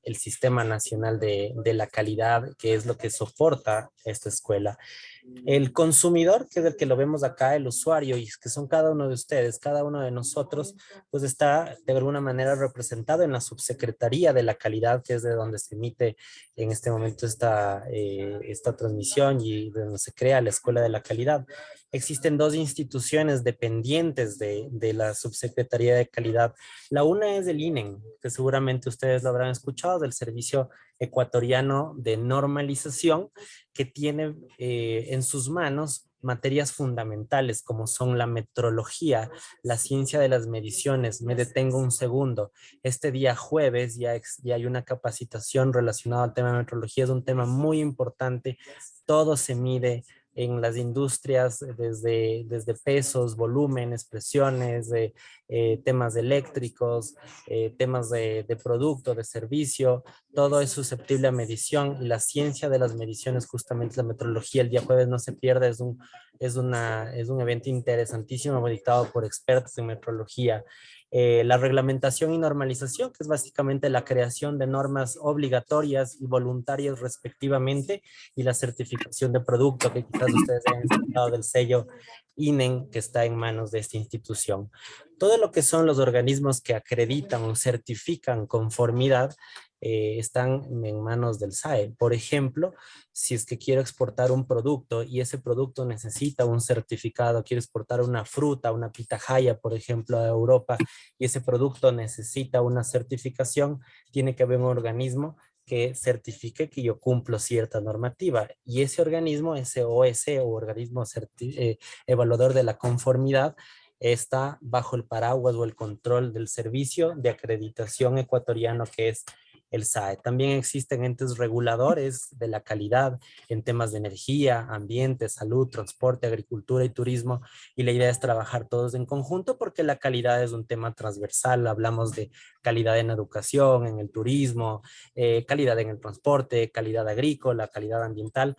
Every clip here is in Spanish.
el Sistema Nacional de la Calidad, que es lo que soporta esta escuela. El consumidor, que es el que lo vemos acá, el usuario, y que son cada uno de ustedes, cada uno de nosotros, pues está de alguna manera representado en la subsecretaría de la calidad, que es de donde se emite en este momento esta transmisión y de donde se crea la Escuela de la Calidad. Existen dos instituciones dependientes de la subsecretaría de calidad. La una es el INEN, que seguramente ustedes lo habrán escuchado, del Servicio Ecuatoriano de Normalización, que tiene en sus manos materias fundamentales como son la metrología, la ciencia de las mediciones. Me detengo un segundo. Este día jueves ya hay una capacitación relacionada al tema de metrología. Es un tema muy importante. Todo se mide en las industrias desde pesos, volúmenes, presiones, temas eléctricos, temas de producto, de servicio. Todo es susceptible a medición y la ciencia de las mediciones, justamente la metrología, el día jueves no se pierde, es un evento interesantísimo dictado por expertos en metrología. La reglamentación y normalización, que es básicamente la creación de normas obligatorias y voluntarias respectivamente, y la certificación de producto, que quizás ustedes hayan escuchado del sello INEN, que está en manos de esta institución. Todo lo que son los organismos que acreditan o certifican conformidad están en manos del SAE. Por ejemplo, si es que quiero exportar un producto y ese producto necesita un certificado, quiero exportar una fruta, una pitahaya, por ejemplo, a Europa, y ese producto necesita una certificación, tiene que haber un organismo que certifique que yo cumplo cierta normativa. Y ese organismo, ese OS o organismo evaluador de la conformidad, está bajo el paraguas o el control del Servicio de Acreditación Ecuatoriano, que es el SAE. También existen entes reguladores de la calidad en temas de energía, ambiente, salud, transporte, agricultura y turismo, y la idea es trabajar todos en conjunto porque la calidad es un tema transversal. Hablamos de calidad en educación, en el turismo, calidad en el transporte, calidad agrícola, calidad ambiental,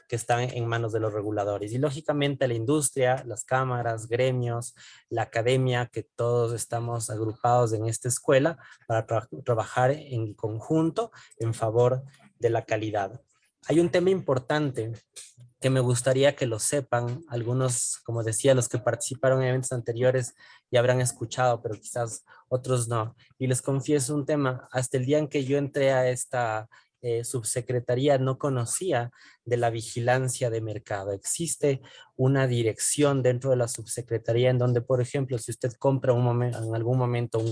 que están en manos de los reguladores. Y lógicamente la industria, las cámaras, gremios, la academia, que todos estamos agrupados en esta escuela para trabajar en conjunto en favor de la calidad. Hay un tema importante que me gustaría que lo sepan. Algunos, como decía, los que participaron en eventos anteriores ya habrán escuchado, pero quizás otros no. Y les confieso un tema: hasta el día en que yo entré a esta subsecretaría no conocía de la vigilancia de mercado. Existe una dirección dentro de la subsecretaría en donde, por ejemplo, si usted compra en algún momento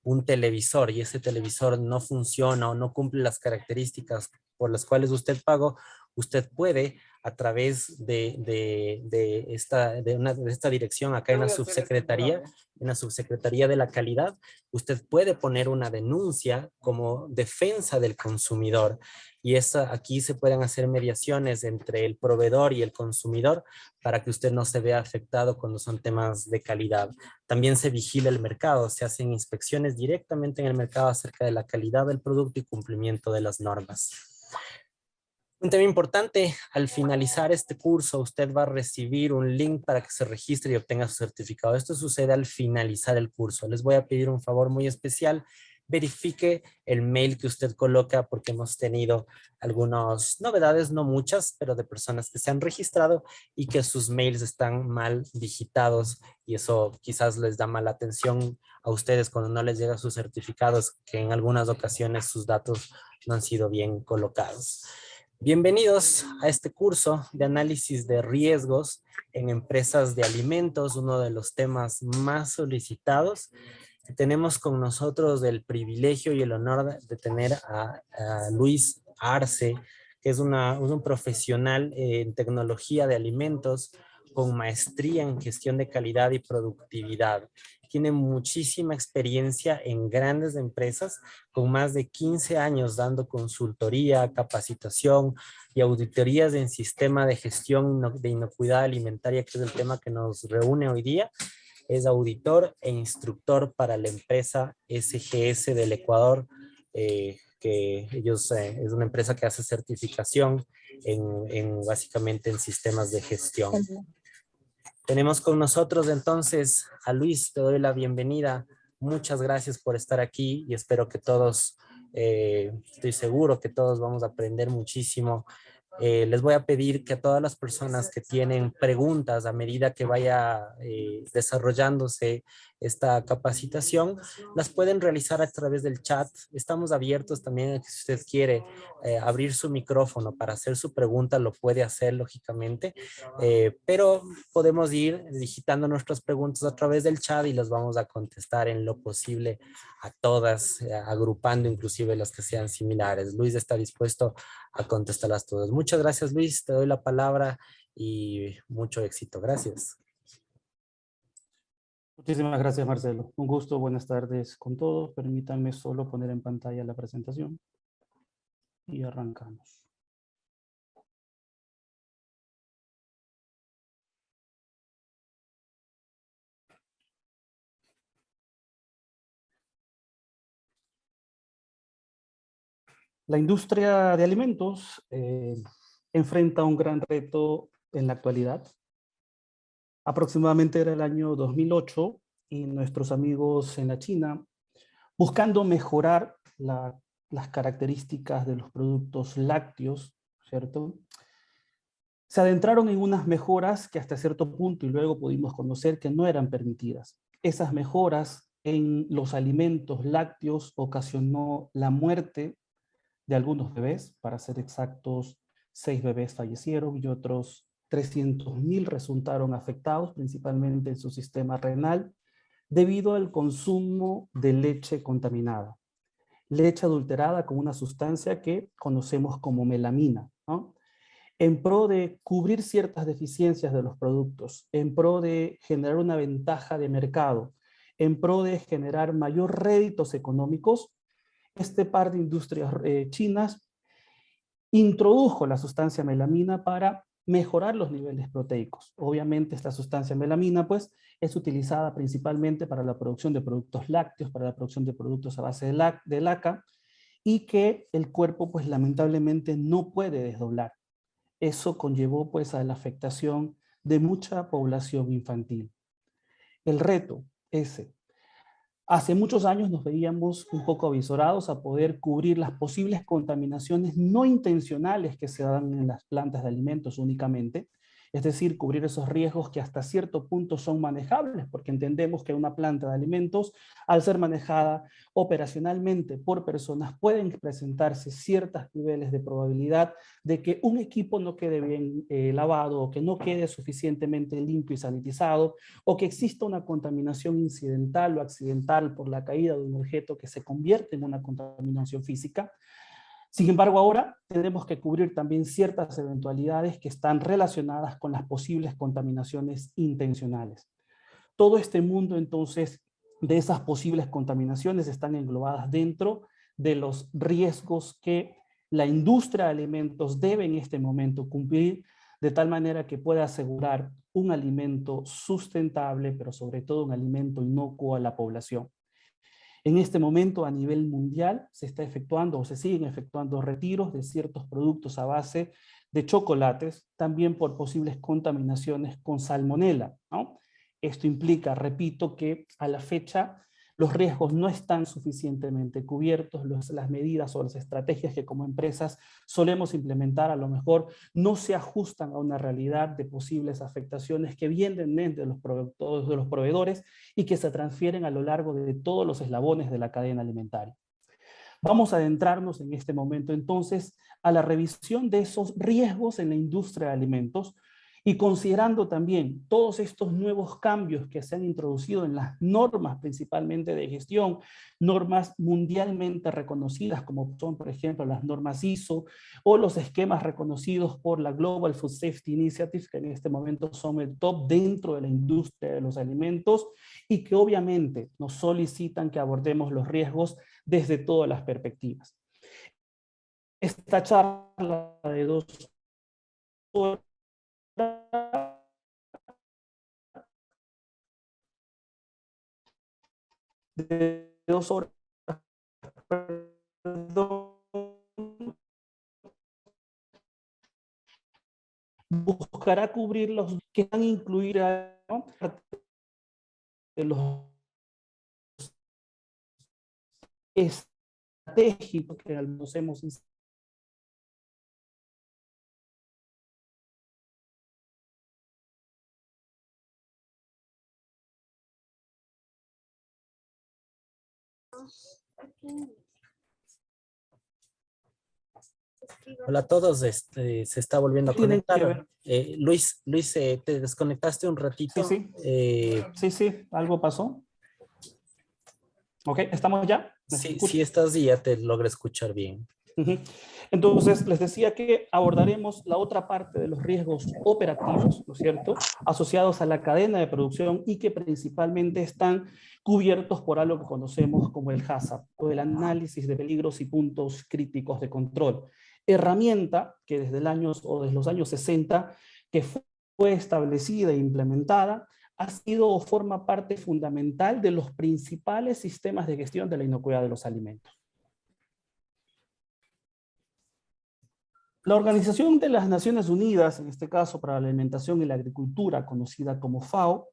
un televisor y ese televisor no funciona o no cumple las características por las cuales usted pagó, usted puede, a través de esta dirección acá en la subsecretaría de la calidad, usted puede poner una denuncia como defensa del consumidor, y aquí se pueden hacer mediaciones entre el proveedor y el consumidor para que usted no se vea afectado cuando son temas de calidad. También se vigila el mercado, se hacen inspecciones directamente en el mercado acerca de la calidad del producto y cumplimiento de las normas. Un tema importante: al finalizar este curso, usted va a recibir un link para que se registre y obtenga su certificado. Esto sucede al finalizar el curso. Les voy a pedir un favor muy especial: verifique el mail que usted coloca, porque hemos tenido algunas novedades, no muchas, pero de personas que se han registrado y que sus mails están mal digitados, y eso quizás les da mala atención a ustedes cuando no les llega sus certificados, que en algunas ocasiones sus datos no han sido bien colocados. Bienvenidos a este curso de análisis de riesgos en empresas de alimentos, uno de los temas más solicitados. Tenemos con nosotros el privilegio y el honor de tener a Luis Arce, que es un profesional en tecnología de alimentos con maestría en gestión de calidad y productividad. Tiene muchísima experiencia en grandes empresas, con más de 15 años dando consultoría, capacitación y auditorías en sistema de gestión de inocuidad alimentaria, que es el tema que nos reúne hoy día. Es auditor e instructor para la empresa SGS del Ecuador, que ellos es una empresa que hace certificación básicamente en sistemas de gestión. Tenemos con nosotros entonces a Luis. Te doy la bienvenida. Muchas gracias por estar aquí y espero que todos Estoy seguro que todos vamos a aprender muchísimo. Les voy a pedir que a todas las personas que tienen preguntas a medida que vaya desarrollándose esta capacitación, las pueden realizar a través del chat. Estamos abiertos también a que si usted quiere abrir su micrófono para hacer su pregunta, lo puede hacer lógicamente, pero podemos ir digitando nuestras preguntas a través del chat y las vamos a contestar en lo posible a todas, agrupando inclusive las que sean similares. Luis está dispuesto a contestarlas todas. Muchas gracias, Luis. Te doy la palabra y mucho éxito. Gracias. Muchísimas gracias, Marcelo. Un gusto, buenas tardes con todos. Permítanme solo poner en pantalla la presentación y arrancamos. La industria de alimentos enfrenta un gran reto en la actualidad. Aproximadamente era el año 2008 y nuestros amigos en la China, buscando mejorar las características de los productos lácteos, ¿cierto? Se adentraron en unas mejoras que hasta cierto punto y luego pudimos conocer que no eran permitidas. Esas mejoras en los alimentos lácteos ocasionó la muerte de algunos bebés, para ser exactos, 6 bebés fallecieron y otros 300.000 resultaron afectados, principalmente en su sistema renal, debido al consumo de leche contaminada. Leche adulterada con una sustancia que conocemos como melamina, ¿no? En pro de cubrir ciertas deficiencias de los productos, en pro de generar una ventaja de mercado, en pro de generar mayor réditos económicos, este par de industrias chinas introdujo la sustancia melamina para mejorar los niveles proteicos. Obviamente esta sustancia melamina pues es utilizada principalmente para la producción de productos lácteos, para la producción de productos a base de laca, y que el cuerpo pues lamentablemente no puede desdoblar. Eso conllevó pues a la afectación de mucha población infantil. El reto ese. Hace muchos años nos veíamos un poco avisorados a poder cubrir las posibles contaminaciones no intencionales que se dan en las plantas de alimentos únicamente, es decir, cubrir esos riesgos que hasta cierto punto son manejables, porque entendemos que una planta de alimentos, al ser manejada operacionalmente por personas, pueden presentarse ciertos niveles de probabilidad de que un equipo no quede bien lavado o que no quede suficientemente limpio y sanitizado, o que exista una contaminación incidental o accidental por la caída de un objeto que se convierte en una contaminación física. Sin embargo, ahora tenemos que cubrir también ciertas eventualidades que están relacionadas con las posibles contaminaciones intencionales. Todo este mundo, entonces, de esas posibles contaminaciones están englobadas dentro de los riesgos que la industria de alimentos debe en este momento cumplir, de tal manera que pueda asegurar un alimento sustentable, pero sobre todo un alimento inocuo a la población. En este momento, a nivel mundial, se está efectuando o se siguen efectuando retiros de ciertos productos a base de chocolates, también por posibles contaminaciones con salmonela, ¿no? Esto implica, repito, que a la fecha los riesgos no están suficientemente cubiertos, las medidas o las estrategias que como empresas solemos implementar a lo mejor no se ajustan a una realidad de posibles afectaciones que vienen de los proveedores y que se transfieren a lo largo de todos los eslabones de la cadena alimentaria. Vamos a adentrarnos en este momento entonces a la revisión de esos riesgos en la industria de alimentos y considerando también todos estos nuevos cambios que se han introducido en las normas principalmente de gestión, normas mundialmente reconocidas como son por ejemplo las normas ISO o los esquemas reconocidos por la Global Food Safety Initiative, que en este momento son el top dentro de la industria de los alimentos y que obviamente nos solicitan que abordemos los riesgos desde todas las perspectivas. Esta charla de 2 horas buscará cubrir los que van a incluir ¿no? de los estratégico que nos hemos Hola a todos, se está volviendo a tienen que conectar. ver. Luis, te desconectaste un Sí, ratito. sí. Sí, algo pasó. Ok, ¿estamos ya? ¿Me Sí escuchan? estás y ya te logra escuchar bien. Ujú. Entonces, les decía que abordaremos la otra parte de los riesgos operativos, ¿no es cierto?, asociados a la cadena de producción y que principalmente están cubiertos por algo que conocemos como el HACCP, o el análisis de peligros y puntos críticos de control. Herramienta que desde los años 60, que fue establecida e implementada, ha sido o forma parte fundamental de los principales sistemas de gestión de la inocuidad de los alimentos. La Organización de las Naciones Unidas, en este caso para la alimentación y la agricultura, conocida como FAO,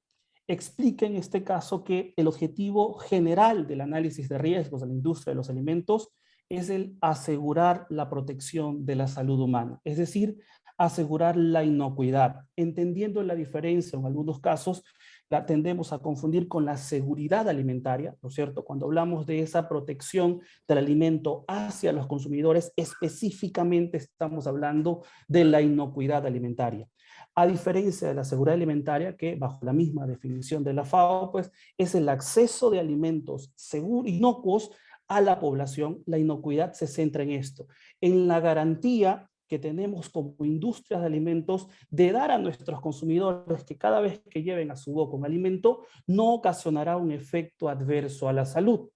explica en este caso que el objetivo general del análisis de riesgos de la industria de los alimentos es el asegurar la protección de la salud humana, es decir, asegurar la inocuidad, entendiendo la diferencia en algunos casos la tendemos a confundir con la seguridad alimentaria, ¿no es cierto? Cuando hablamos de esa protección del alimento hacia los consumidores, específicamente estamos hablando de la inocuidad alimentaria. A diferencia de la seguridad alimentaria, que bajo la misma definición de la FAO, pues es el acceso de alimentos seguros, inocuos a la población. La inocuidad se centra en esto, en la garantía que tenemos como industrias de alimentos de dar a nuestros consumidores que cada vez que lleven a su boca un alimento no ocasionará un efecto adverso a la salud.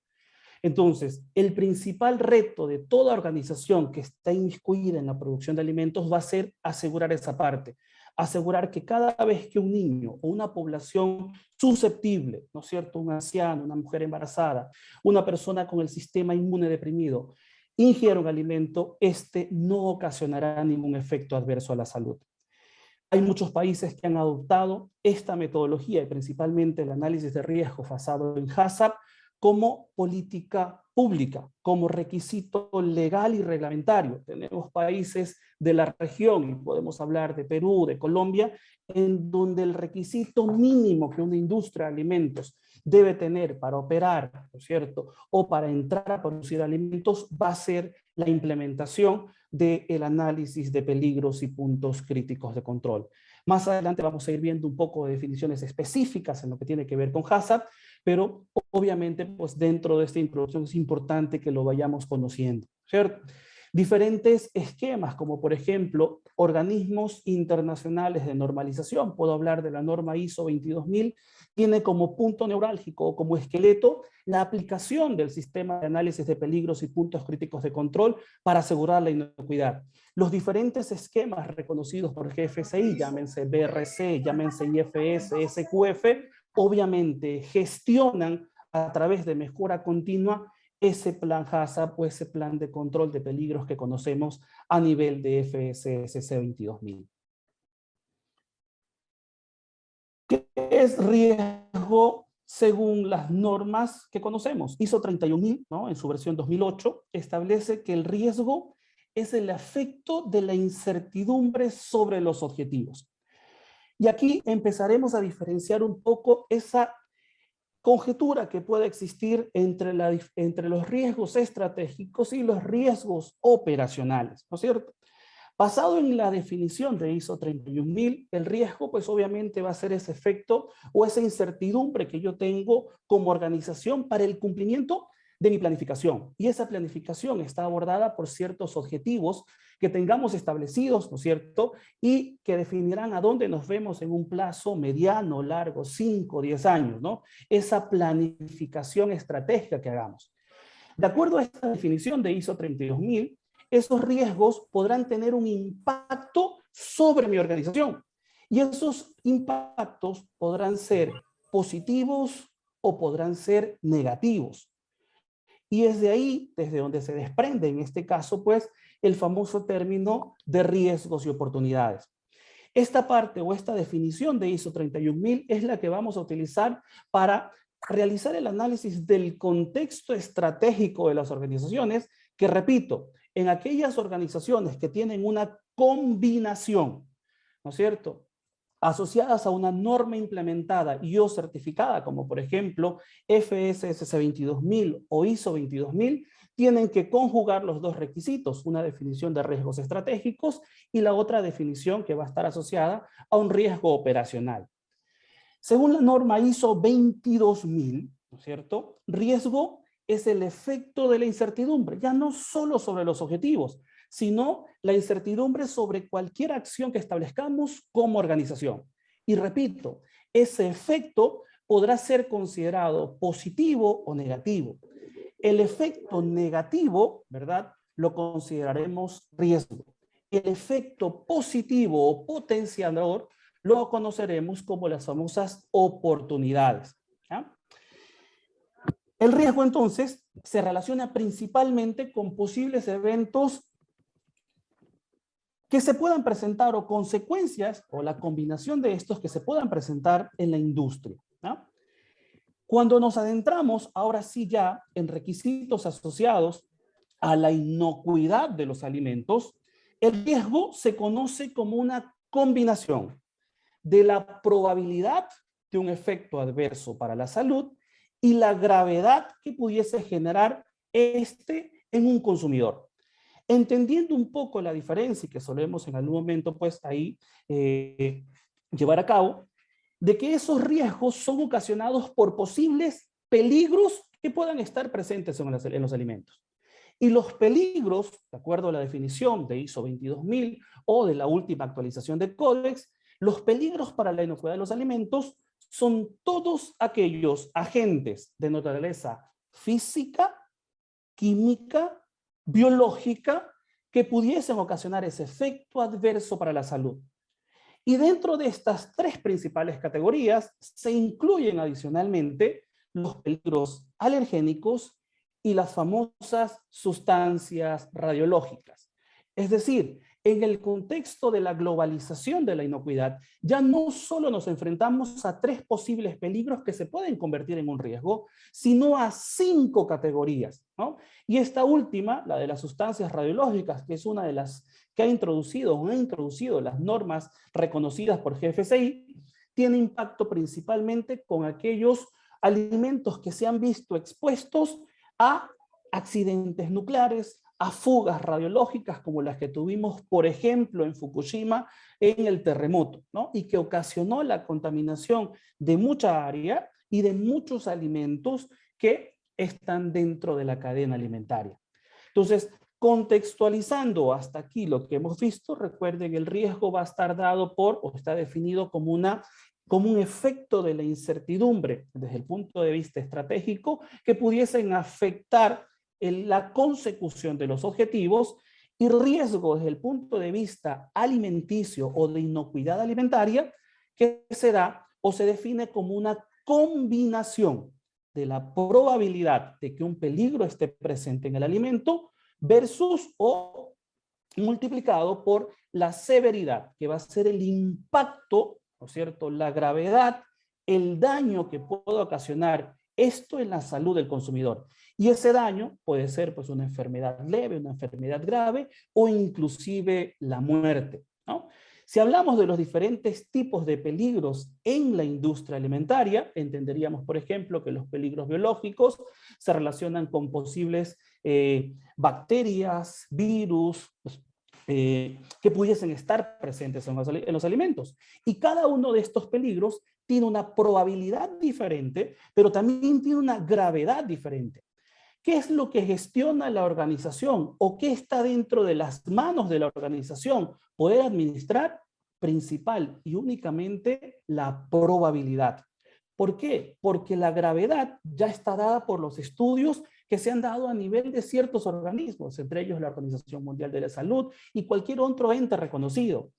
Entonces, el principal reto de toda organización que está inmiscuida en la producción de alimentos va a ser asegurar esa parte, asegurar que cada vez que un niño o una población susceptible, ¿no es cierto?, un anciano, una mujer embarazada, una persona con el sistema inmune deprimido, ingiera un alimento, este no ocasionará ningún efecto adverso a la salud. Hay muchos países que han adoptado esta metodología y principalmente el análisis de riesgos basado en HACCP como política pública, como requisito legal y reglamentario. Tenemos países de la región, y podemos hablar de Perú, de Colombia, en donde el requisito mínimo que una industria de alimentos debe tener para operar, ¿no es cierto?, o para entrar a producir alimentos, va a ser la implementación del análisis de peligros y puntos críticos de control. Más adelante vamos a ir viendo un poco de definiciones específicas en lo que tiene que ver con HACCP, pero obviamente pues dentro de esta introducción es importante que lo vayamos conociendo, ¿cierto? Diferentes esquemas, como por ejemplo, organismos internacionales de normalización. Puedo hablar de la norma ISO 22000, tiene como punto neurálgico o como esqueleto la aplicación del sistema de análisis de peligros y puntos críticos de control para asegurar la inocuidad. Los diferentes esquemas reconocidos por GFCI, llámense BRC, llámense IFS, SQF, obviamente gestionan a través de mejora continua ese plan HACCP o ese plan de control de peligros que conocemos a nivel de FSSC 22000. ¿Qué es riesgo según las normas que conocemos? ISO 31000, ¿no?, en su versión 2008, establece que el riesgo es el efecto de la incertidumbre sobre los objetivos. Y aquí empezaremos a diferenciar un poco esa conjetura que puede existir entre los riesgos estratégicos y los riesgos operacionales, ¿no es cierto? Basado en la definición de ISO 31000, el riesgo pues obviamente va a ser ese efecto o esa incertidumbre que yo tengo como organización para el cumplimiento de mi planificación. Y esa planificación está abordada por ciertos objetivos que tengamos establecidos, ¿no es cierto? Y que definirán a dónde nos vemos en un plazo mediano, largo, 5, 10 años, ¿no? Esa planificación estratégica que hagamos. De acuerdo a esta definición de ISO 32000, esos riesgos podrán tener un impacto sobre mi organización. Y esos impactos podrán ser positivos o podrán ser negativos. Y es de ahí, desde donde se desprende, en este caso, pues, el famoso término de riesgos y oportunidades. Esta parte o esta definición de ISO 31000 es la que vamos a utilizar para realizar el análisis del contexto estratégico de las organizaciones, que repito, en aquellas organizaciones que tienen una combinación, ¿no es cierto?, asociadas a una norma implementada y o certificada, como por ejemplo FSSC 22000 o ISO 22000, tienen que conjugar los dos requisitos, una definición de riesgos estratégicos y la otra definición que va a estar asociada a un riesgo operacional. Según la norma ISO 22000, ¿no es cierto?, riesgo es el efecto de la incertidumbre, ya no solo sobre los objetivos, sino la incertidumbre sobre cualquier acción que establezcamos como organización. Y repito, ese efecto podrá ser considerado positivo o negativo. El efecto negativo, ¿verdad?, lo consideraremos riesgo. El efecto positivo o potenciador lo conoceremos como las famosas oportunidades. ¿Ya? El riesgo, entonces, se relaciona principalmente con posibles eventos que se puedan presentar o consecuencias o la combinación de estos que se puedan presentar en la industria. ¿No? Cuando nos adentramos, ahora sí ya, en requisitos asociados a la inocuidad de los alimentos, el riesgo se conoce como una combinación de la probabilidad de un efecto adverso para la salud y la gravedad que pudiese generar este en un consumidor. Entendiendo un poco la diferencia y que solemos en algún momento pues ahí llevar a cabo, de que esos riesgos son ocasionados por posibles peligros que puedan estar presentes en los alimentos. Y los peligros, de acuerdo a la definición de ISO 22000 o de la última actualización del Códex, los peligros para la inocuidad de los alimentos son todos aquellos agentes de naturaleza física, química, biológica, que pudiesen ocasionar ese efecto adverso para la salud. Y dentro de estas tres principales categorías se incluyen adicionalmente los peligros alergénicos y las famosas sustancias radiológicas. Es decir, en el contexto de la globalización de la inocuidad, ya no solo nos enfrentamos a tres posibles peligros que se pueden convertir en un riesgo, sino a 5 categorías, ¿no? Y esta última, la de las sustancias radiológicas, que es una de las que han introducido las normas reconocidas por GFCI, tiene impacto principalmente con aquellos alimentos que se han visto expuestos a accidentes nucleares, a fugas radiológicas como las que tuvimos, por ejemplo, en Fukushima, en el terremoto, ¿no? Y que ocasionó la contaminación de mucha área y de muchos alimentos que están dentro de la cadena alimentaria. Entonces, contextualizando hasta aquí lo que hemos visto, recuerden, el riesgo va a estar dado por, o está definido como un efecto de la incertidumbre desde el punto de vista estratégico que pudiesen afectar la consecución de los objetivos, y riesgo desde el punto de vista alimenticio o de inocuidad alimentaria que se da o se define como una combinación de la probabilidad de que un peligro esté presente en el alimento versus o multiplicado por la severidad, que va a ser el impacto, ¿no es cierto?, la gravedad, el daño que puede ocasionar esto en la salud del consumidor. Y ese daño puede ser pues una enfermedad leve, una enfermedad grave o inclusive la muerte, ¿no? Si hablamos de los diferentes tipos de peligros en la industria alimentaria, entenderíamos, por ejemplo, que los peligros biológicos se relacionan con posibles bacterias, virus, que pudiesen estar presentes en los alimentos. Y cada uno de estos peligros tiene una probabilidad diferente, pero también tiene una gravedad diferente. ¿Qué es lo que gestiona la organización o qué está dentro de las manos de la organización poder administrar? Principal y únicamente la probabilidad. ¿Por qué? Porque la gravedad ya está dada por los estudios que se han dado a nivel de ciertos organismos, entre ellos la Organización Mundial de la Salud y cualquier otro ente reconocido.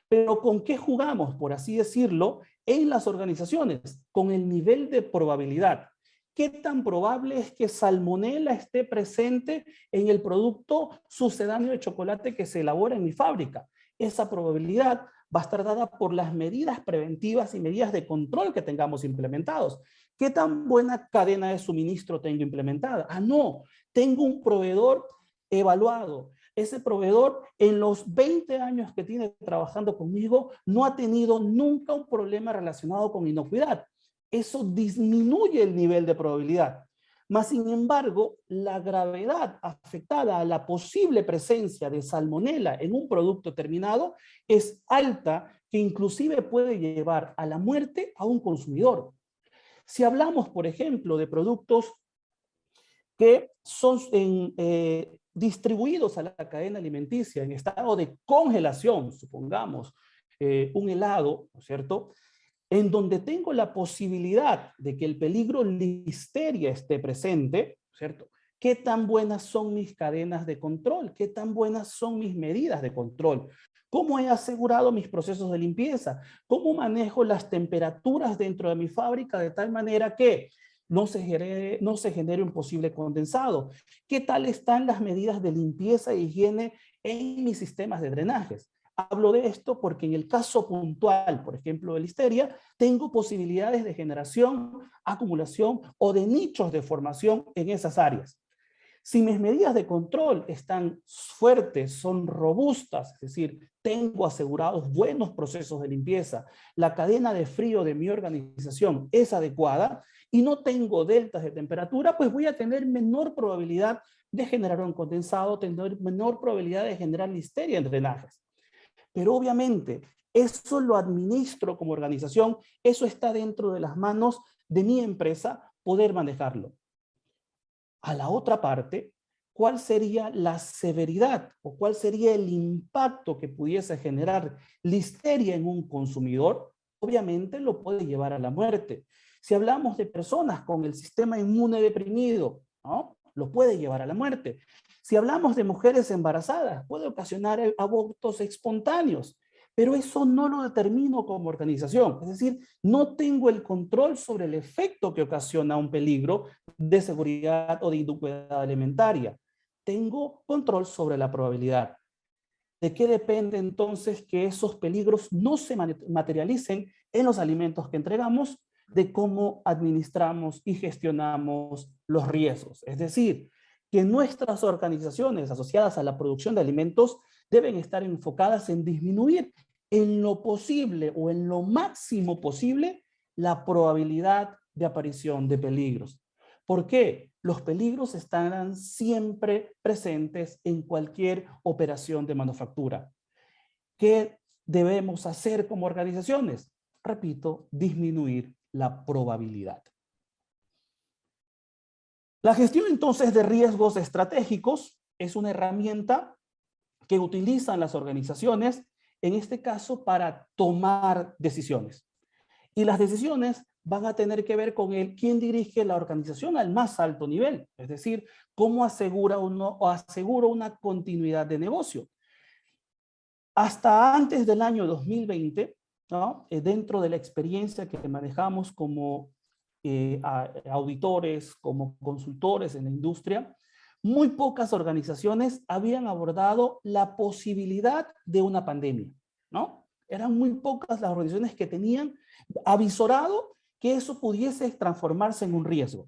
Pero ¿con qué jugamos, por así decirlo, en las organizaciones? Con el nivel de probabilidad. ¿Qué tan probable es que salmonela esté presente en el producto sucedáneo de chocolate que se elabora en mi fábrica? esa probabilidad va a estar dada por las medidas preventivas y medidas de control que tengamos implementados. ¿Qué tan buena cadena de suministro tengo implementada? Ah, no, tengo un proveedor evaluado. Ese proveedor en los 20 años que tiene trabajando conmigo no ha tenido nunca un problema relacionado con inocuidad. Eso disminuye el nivel de probabilidad. Mas, sin embargo, la gravedad afectada a la posible presencia de salmonela en un producto terminado es alta, que inclusive puede llevar a la muerte a un consumidor. Si hablamos, por ejemplo, de productos que son distribuidos a la cadena alimenticia en estado de congelación, supongamos, un helado, ¿no es cierto?, en donde tengo la posibilidad de que el peligro listeria esté presente, ¿cierto? ¿Qué tan buenas son mis cadenas de control? ¿Qué tan buenas son mis medidas de control? ¿Cómo he asegurado mis procesos de limpieza? ¿Cómo manejo las temperaturas dentro de mi fábrica de tal manera que no se genere un posible condensado? ¿Qué tal están las medidas de limpieza e higiene en mis sistemas de drenajes? Hablo de esto porque en el caso puntual, por ejemplo, de listeria, tengo posibilidades de generación, acumulación o de nichos de formación en esas áreas. Si mis medidas de control están fuertes, son robustas, es decir, tengo asegurados buenos procesos de limpieza, la cadena de frío de mi organización es adecuada y no tengo deltas de temperatura, pues voy a tener menor probabilidad de generar un condensado, tener menor probabilidad de generar listeria en drenajes. Pero obviamente, eso lo administro como organización, eso está dentro de las manos de mi empresa poder manejarlo. A la otra parte, ¿cuál sería la severidad o cuál sería el impacto que pudiese generar listeria en un consumidor? Obviamente lo puede llevar a la muerte. Si hablamos de personas con el sistema inmune deprimido, ¿no?, lo puede llevar a la muerte. Si hablamos de mujeres embarazadas, puede ocasionar abortos espontáneos, pero eso no lo determino como organización. Es decir, no tengo el control sobre el efecto que ocasiona un peligro de seguridad o de inocuidad alimentaria. Tengo control sobre la probabilidad. ¿De qué depende entonces que esos peligros no se materialicen en los alimentos que entregamos? De cómo administramos y gestionamos los riesgos. Es decir, que nuestras organizaciones asociadas a la producción de alimentos deben estar enfocadas en disminuir en lo posible o en lo máximo posible la probabilidad de aparición de peligros. ¿Por qué? Los peligros estarán siempre presentes en cualquier operación de manufactura. ¿Qué debemos hacer como organizaciones? Repito, disminuir la probabilidad. La gestión entonces de riesgos estratégicos es una herramienta que utilizan las organizaciones, en este caso, para tomar decisiones. Y las decisiones van a tener que ver con quién dirige la organización al más alto nivel, es decir, cómo asegura una continuidad de negocio. Hasta antes del año 2020, ¿no?, dentro de la experiencia que manejamos como auditores, como consultores en la industria, muy pocas organizaciones habían abordado la posibilidad de una pandemia, ¿no? Eran muy pocas las organizaciones que tenían avisorado que eso pudiese transformarse en un riesgo.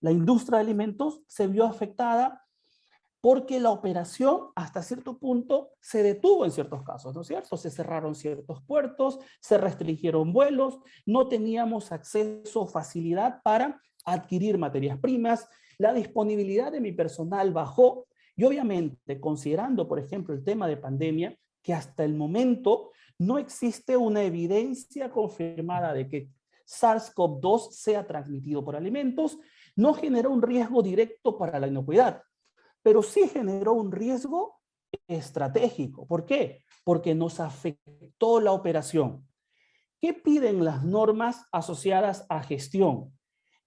La industria de alimentos se vio afectada porque la operación hasta cierto punto se detuvo en ciertos casos, ¿no es cierto? Se cerraron ciertos puertos, se restringieron vuelos, no teníamos acceso o facilidad para adquirir materias primas, la disponibilidad de mi personal bajó y obviamente considerando, por ejemplo, el tema de pandemia, que hasta el momento no existe una evidencia confirmada de que SARS-CoV-2 sea transmitido por alimentos, no generó un riesgo directo para la inocuidad, pero sí generó un riesgo estratégico. ¿Por qué? Porque nos afectó la operación. ¿Qué piden las normas asociadas a gestión?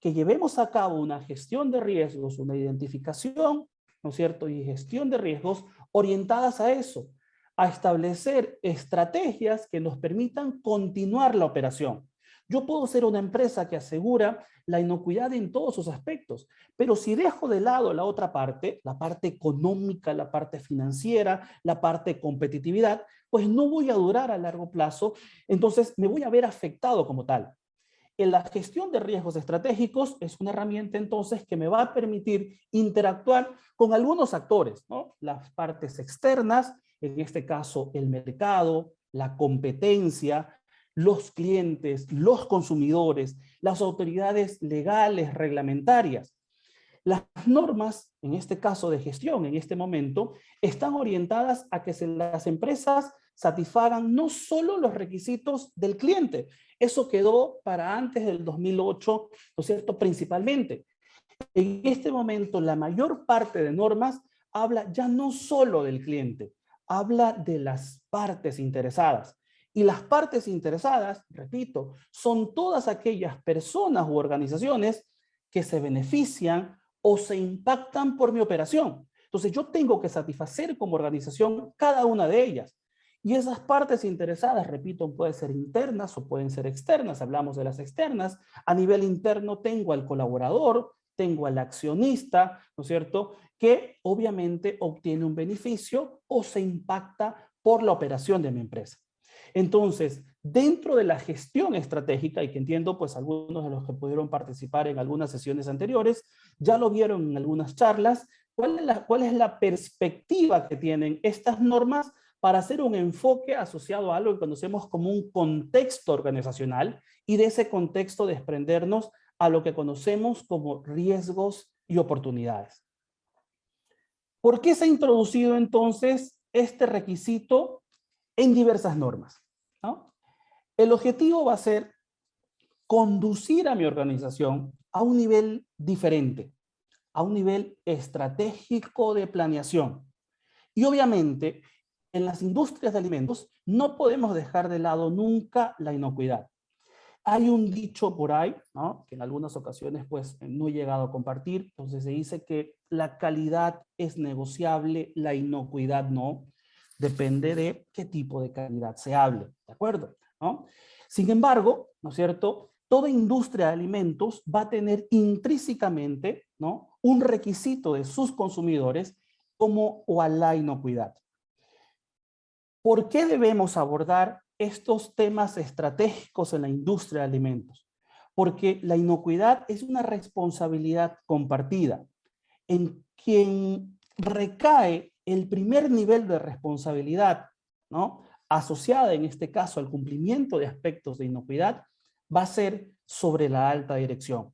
Que llevemos a cabo una gestión de riesgos, una identificación, ¿no es cierto?, y gestión de riesgos orientadas a eso, a establecer estrategias que nos permitan continuar la operación. Yo puedo ser una empresa que asegura la inocuidad en todos sus aspectos, pero si dejo de lado la otra parte, la parte económica, la parte financiera, la parte de competitividad, pues no voy a durar a largo plazo, entonces me voy a ver afectado como tal. En la gestión de riesgos estratégicos es una herramienta entonces que me va a permitir interactuar con algunos actores, ¿no? Las partes externas, en este caso el mercado, la competencia, los clientes, los consumidores, las autoridades legales, reglamentarias. Las normas, en este caso de gestión, en este momento, están orientadas a que las empresas satisfagan no solo los requisitos del cliente. Eso quedó para antes del 2008, ¿no es cierto? Principalmente. En este momento, la mayor parte de normas habla ya no solo del cliente, habla de las partes interesadas. Y las partes interesadas, repito, son todas aquellas personas u organizaciones que se benefician o se impactan por mi operación. Entonces yo tengo que satisfacer como organización cada una de ellas. Y esas partes interesadas, repito, pueden ser internas o pueden ser externas. Hablamos de las externas. A nivel interno tengo al colaborador, tengo al accionista, ¿no es cierto?, que obviamente obtiene un beneficio o se impacta por la operación de mi empresa. Entonces, dentro de la gestión estratégica, y que entiendo pues algunos de los que pudieron participar en algunas sesiones anteriores, ya lo vieron en algunas charlas, ¿cuál es la perspectiva que tienen estas normas para hacer un enfoque asociado a algo que conocemos como un contexto organizacional y de ese contexto desprendernos a lo que conocemos como riesgos y oportunidades? ¿Por qué se ha introducido entonces este requisito en diversas normas? ¿No? El objetivo va a ser conducir a mi organización a un nivel diferente, a un nivel estratégico de planeación. Y obviamente, en las industrias de alimentos no podemos dejar de lado nunca la inocuidad. Hay un dicho por ahí, ¿no?, que en algunas ocasiones pues no he llegado a compartir. Entonces se dice que la calidad es negociable, la inocuidad no. Depende de qué tipo de calidad se hable, ¿de acuerdo? ¿No? Sin embargo, ¿no es cierto?, toda industria de alimentos va a tener intrínsecamente, ¿no?, un requisito de sus consumidores como o a la inocuidad. ¿Por qué debemos abordar estos temas estratégicos en la industria de alimentos? Porque la inocuidad es una responsabilidad compartida en quien recae el primer nivel de responsabilidad, ¿no?, asociada en este caso al cumplimiento de aspectos de inocuidad, va a ser sobre la alta dirección.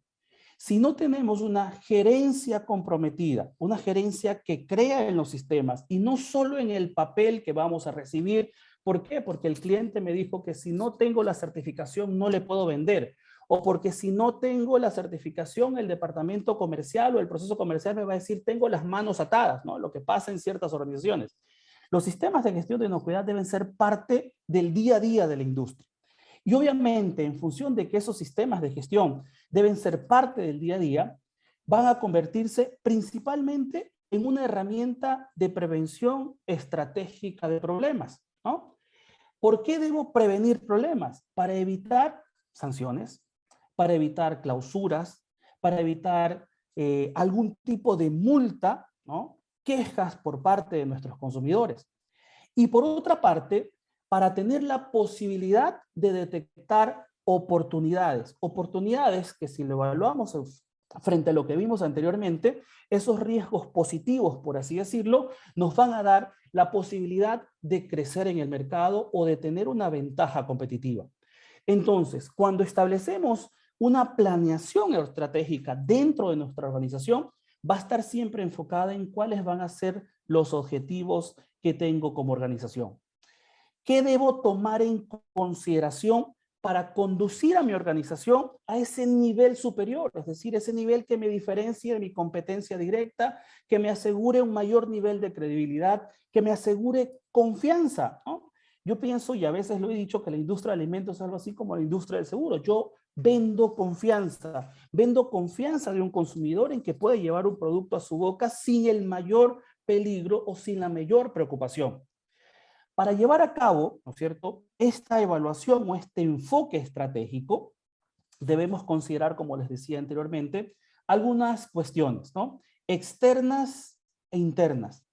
Si no tenemos una gerencia comprometida, una gerencia que crea en los sistemas y no solo en el papel que vamos a recibir. ¿Por qué? Porque el cliente me dijo que si no tengo la certificación no le puedo vender. O porque si no tengo la certificación, el departamento comercial o el proceso comercial me va a decir tengo las manos atadas, ¿no? Lo que pasa en ciertas organizaciones. Los sistemas de gestión de inocuidad deben ser parte del día a día de la industria. Y obviamente, en función de que esos sistemas de gestión deben ser parte del día a día, van a convertirse principalmente en una herramienta de prevención estratégica de problemas, ¿no? ¿Por qué debo prevenir problemas? Para evitar sanciones, para evitar clausuras, para evitar algún tipo de multa, ¿no?, quejas por parte de nuestros consumidores. Y por otra parte, para tener la posibilidad de detectar oportunidades. Oportunidades que si lo evaluamos frente a lo que vimos anteriormente, esos riesgos positivos, por así decirlo, nos van a dar la posibilidad de crecer en el mercado o de tener una ventaja competitiva. Entonces, cuando establecemos una planeación estratégica dentro de nuestra organización, va a estar siempre enfocada en cuáles van a ser los objetivos que tengo como organización. ¿Qué debo tomar en consideración para conducir a mi organización a ese nivel superior? Es decir, ese nivel que me diferencie de mi competencia directa, que me asegure un mayor nivel de credibilidad, que me asegure confianza, ¿no? Yo pienso, y a veces lo he dicho, que la industria de alimentos es algo así como la industria del seguro. Yo vendo confianza de un consumidor en que puede llevar un producto a su boca sin el mayor peligro o sin la mayor preocupación. Para llevar a cabo, ¿no es cierto?, esta evaluación o este enfoque estratégico, debemos considerar, como les decía anteriormente, algunas cuestiones, ¿no? Externas e internas.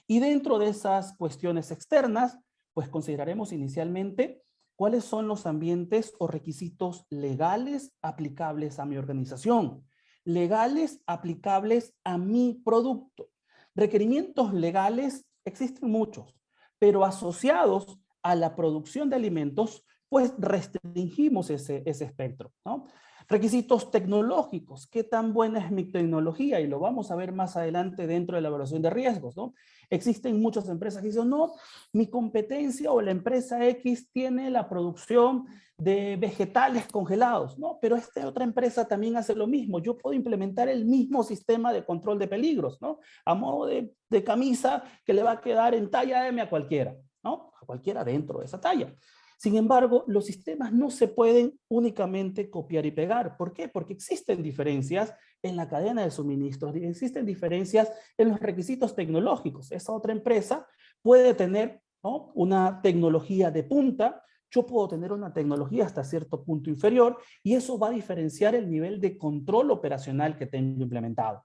Y dentro de esas cuestiones externas, pues consideraremos inicialmente cuáles son los ambientes o requisitos legales aplicables a mi organización, legales aplicables a mi producto. Requerimientos legales existen muchos, pero asociados a la producción de alimentos, pues restringimos ese espectro, ¿no? Requisitos tecnológicos, ¿qué tan buena es mi tecnología? Y lo vamos a ver más adelante dentro de la evaluación de riesgos, ¿no? Existen muchas empresas que dicen, no, mi competencia o la empresa X tiene la producción de vegetales congelados, ¿no? Pero esta otra empresa también hace lo mismo. Yo puedo implementar el mismo sistema de control de peligros, ¿no? A modo de camisa que le va a quedar en talla M a cualquiera, ¿no? A cualquiera dentro de esa talla. Sin embargo, los sistemas no se pueden únicamente copiar y pegar. ¿Por qué? Porque existen diferencias en la cadena de suministros, existen diferencias en los requisitos tecnológicos. Esa otra empresa puede tener, ¿no?, una tecnología de punta, yo puedo tener una tecnología hasta cierto punto inferior y eso va a diferenciar el nivel de control operacional que tengo implementado.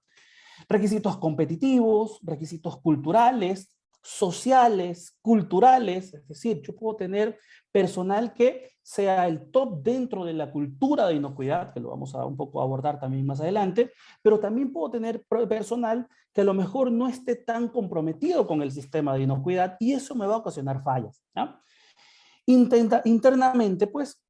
Requisitos competitivos, requisitos culturales, sociales, culturales, es decir, yo puedo tener personal que sea el top dentro de la cultura de inocuidad, que lo vamos a un poco abordar también más adelante, pero también puedo tener personal que a lo mejor no esté tan comprometido con el sistema de inocuidad y eso me va a ocasionar fallas, ¿no? Internamente, pues,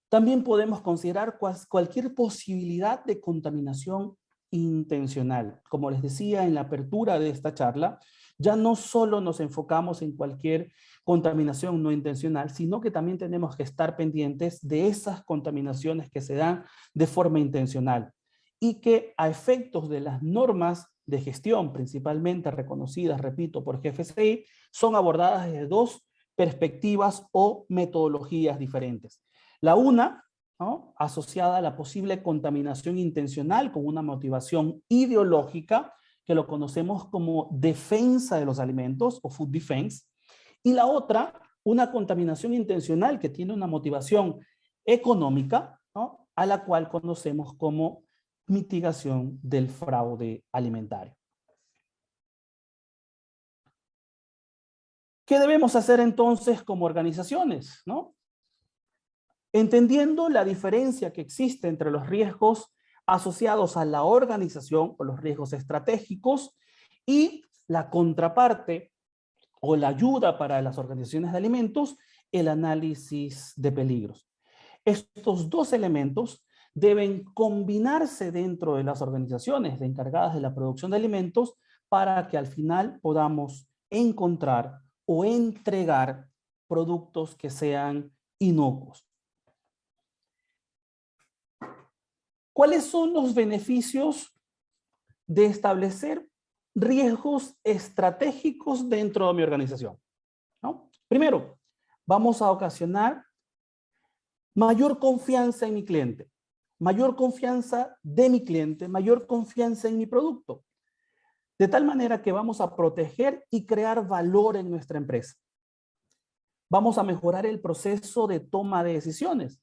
también podemos considerar cualquier posibilidad de contaminación intencional. Como les decía en la apertura de esta charla, ya no solo nos enfocamos en cualquier contaminación no intencional, sino que también tenemos que estar pendientes de esas contaminaciones que se dan de forma intencional y que a efectos de las normas de gestión, principalmente reconocidas, repito, por GFCI, son abordadas desde dos perspectivas o metodologías diferentes. La una, ¿no?, asociada a la posible contaminación intencional con una motivación ideológica, que lo conocemos como defensa de los alimentos o food defense, y la otra, una contaminación intencional que tiene una motivación económica, ¿no?, a la cual conocemos como mitigación del fraude alimentario. ¿Qué debemos hacer entonces como organizaciones, ¿no? Entendiendo la diferencia que existe entre los riesgos asociados a la organización o los riesgos estratégicos y la contraparte o la ayuda para las organizaciones de alimentos, el análisis de peligros. Estos dos elementos deben combinarse dentro de las organizaciones encargadas de la producción de alimentos para que al final podamos encontrar o entregar productos que sean inocuos. ¿Cuáles son los beneficios de establecer riesgos estratégicos dentro de mi organización? ¿No? Primero, vamos a ocasionar mayor confianza en mi cliente, mayor confianza de mi cliente, mayor confianza en mi producto, de tal manera que vamos a proteger y crear valor en nuestra empresa. Vamos a mejorar el proceso de toma de decisiones.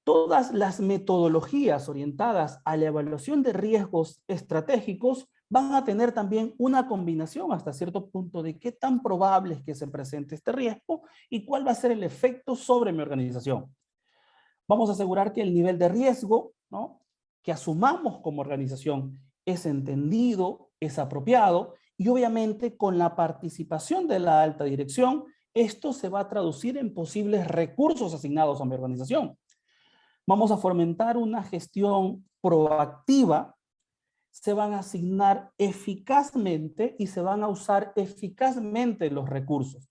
Todas las metodologías orientadas a la evaluación de riesgos estratégicos van a tener también una combinación hasta cierto punto de qué tan probable es que se presente este riesgo y cuál va a ser el efecto sobre mi organización. Vamos a asegurar que el nivel de riesgo, ¿no?, que asumamos como organización es entendido, es apropiado y obviamente con la participación de la alta dirección, esto se va a traducir en posibles recursos asignados a mi organización. Vamos a fomentar una gestión proactiva, se van a asignar eficazmente y se van a usar eficazmente los recursos.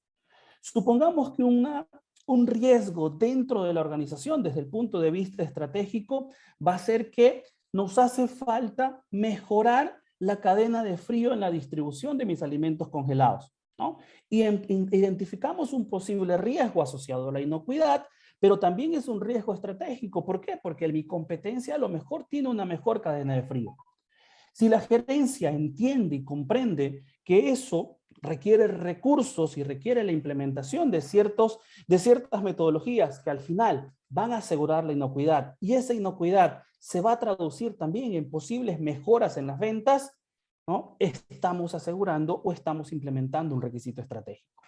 Supongamos que un riesgo dentro de la organización desde el punto de vista estratégico va a ser que nos hace falta mejorar la cadena de frío en la distribución de mis alimentos congelados, ¿no? Y identificamos un posible riesgo asociado a la inocuidad, pero también es un riesgo estratégico. ¿Por qué? Porque mi competencia a lo mejor tiene una mejor cadena de frío. Si la gerencia entiende y comprende que eso requiere recursos y requiere la implementación de ciertas metodologías que al final van a asegurar la inocuidad y esa inocuidad se va a traducir también en posibles mejoras en las ventas, ¿no? Estamos asegurando o estamos implementando un requisito estratégico.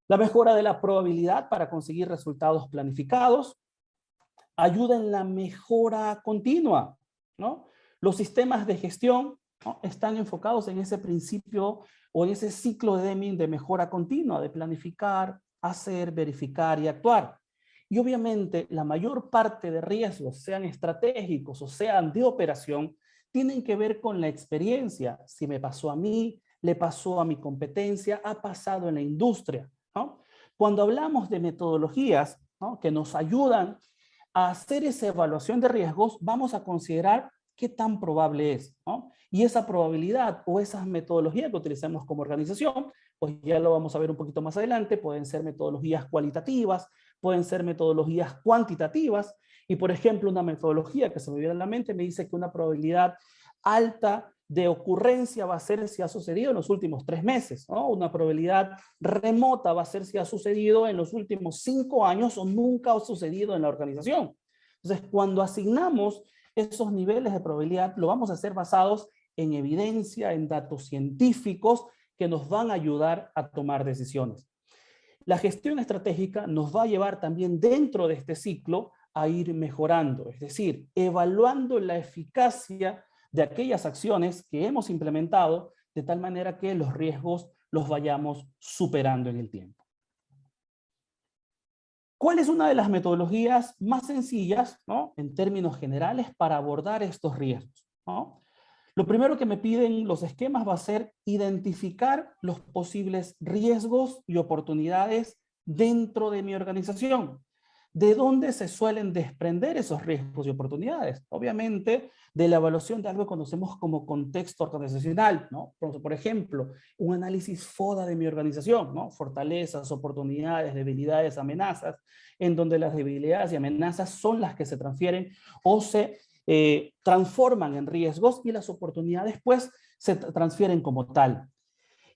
La mejora de la probabilidad para conseguir resultados planificados ayuda en la mejora continua, ¿no? Los sistemas de gestión, ¿no?, están enfocados en ese principio o en ese ciclo de Deming de mejora continua, de planificar, hacer, verificar y actuar. Y obviamente la mayor parte de riesgos, sean estratégicos o sean de operación, tienen que ver con la experiencia. Si me pasó a mí, le pasó a mi competencia, ha pasado en la industria, ¿no? Cuando hablamos de metodologías, ¿no?, que nos ayudan a hacer esa evaluación de riesgos, vamos a considerar qué tan probable es, ¿no? Y esa probabilidad o esas metodologías que utilicemos como organización, pues ya lo vamos a ver un poquito más adelante, pueden ser metodologías cualitativas, pueden ser metodologías cuantitativas, y por ejemplo una metodología que se me viene a la mente me dice que una probabilidad alta de ocurrencia va a ser si ha sucedido en los últimos 3 meses, ¿no? Una probabilidad remota va a ser si ha sucedido en los últimos 5 años o nunca ha sucedido en la organización. Entonces, cuando asignamos esos niveles de probabilidad, lo vamos a hacer basados en evidencia, en datos científicos que nos van a ayudar a tomar decisiones. La gestión estratégica nos va a llevar también dentro de este ciclo a ir mejorando, es decir, evaluando la eficacia de aquellas acciones que hemos implementado de tal manera que los riesgos los vayamos superando en el tiempo. ¿Cuál es una de las metodologías más sencillas, ¿no?, en términos generales para abordar estos riesgos, ¿no? Lo primero que me piden los esquemas va a ser identificar los posibles riesgos y oportunidades dentro de mi organización. ¿De dónde se suelen desprender esos riesgos y oportunidades? Obviamente, de la evaluación de algo que conocemos como contexto organizacional, ¿no? Por ejemplo, un análisis FODA de mi organización, ¿no? Fortalezas, oportunidades, debilidades, amenazas, en donde las debilidades y amenazas son las que se transfieren o se transforman en riesgos y las oportunidades pues se transfieren como tal.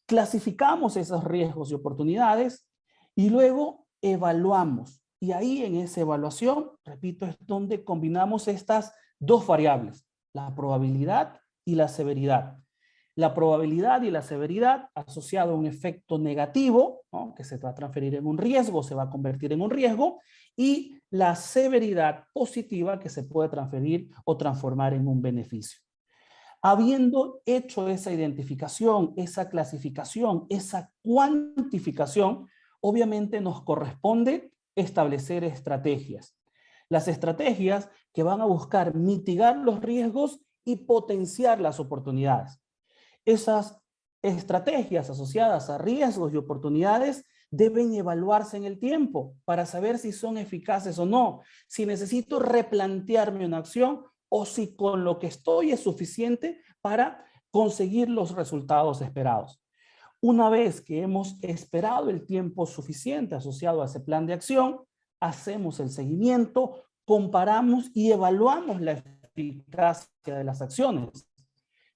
Clasificamos esos riesgos y oportunidades y luego evaluamos. Y ahí en esa evaluación, repito, es donde combinamos estas dos variables, la probabilidad y la severidad. La probabilidad y la severidad asociado a un efecto negativo, ¿no?, que se va a transferir en un riesgo, se va a convertir en un riesgo, y la severidad positiva que se puede transferir o transformar en un beneficio. Habiendo hecho esa identificación, esa clasificación, esa cuantificación, obviamente nos corresponde establecer estrategias. Las estrategias que van a buscar mitigar los riesgos y potenciar las oportunidades. Esas estrategias asociadas a riesgos y oportunidades deben evaluarse en el tiempo para saber si son eficaces o no, si necesito replantearme una acción o si con lo que estoy es suficiente para conseguir los resultados esperados. Una vez que hemos esperado el tiempo suficiente asociado a ese plan de acción, hacemos el seguimiento, comparamos y evaluamos la eficacia de las acciones,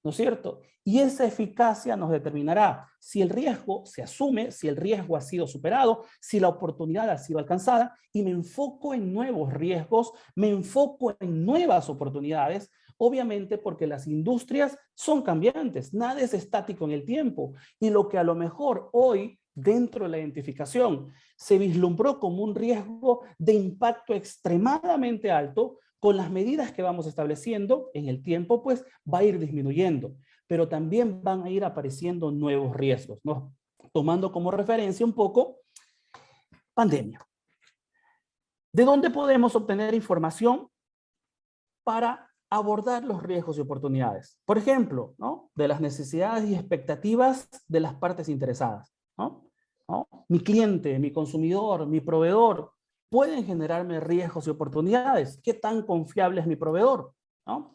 ¿no es cierto? Y esa eficacia nos determinará si el riesgo se asume, si el riesgo ha sido superado, si la oportunidad ha sido alcanzada, y me enfoco en nuevos riesgos, me enfoco en nuevas oportunidades, obviamente porque las industrias son cambiantes, nada es estático en el tiempo, y lo que a lo mejor hoy dentro de la identificación se vislumbró como un riesgo de impacto extremadamente alto, con las medidas que vamos estableciendo en el tiempo, pues va a ir disminuyendo, pero también van a ir apareciendo nuevos riesgos, ¿no? Tomando como referencia un poco pandemia. ¿De dónde podemos obtener información para abordar los riesgos y oportunidades? Por ejemplo, ¿no?, de las necesidades y expectativas de las partes interesadas, ¿no? Mi cliente, mi consumidor, mi proveedor, pueden generarme riesgos y oportunidades. ¿Qué tan confiable es mi proveedor? ¿No?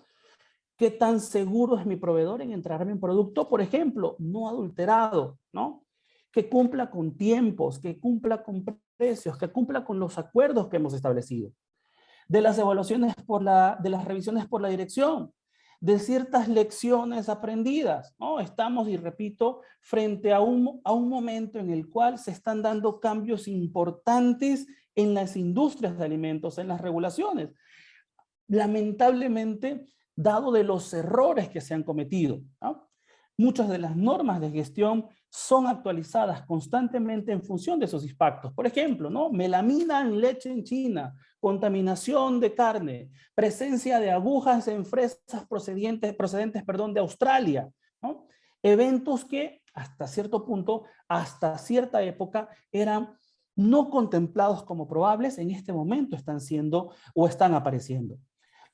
¿Qué tan seguro es mi proveedor en entregarme un producto, por ejemplo, no adulterado, ¿no?, que cumpla con tiempos, que cumpla con precios, que cumpla con los acuerdos que hemos establecido? De las evaluaciones de las revisiones por la dirección, de ciertas lecciones aprendidas, ¿no? Estamos, y repito, frente a un momento en el cual se están dando cambios importantes en las industrias de alimentos, en las regulaciones. Lamentablemente, dado de los errores que se han cometido, ¿no? Muchas de las normas de gestión son actualizadas constantemente en función de esos impactos. Por ejemplo, ¿no? Melamina en leche en China, contaminación de carne, presencia de agujas en fresas procedentes de Australia, ¿no? Eventos que hasta cierto punto, hasta cierta época, eran no contemplados como probables, en este momento están siendo o están apareciendo.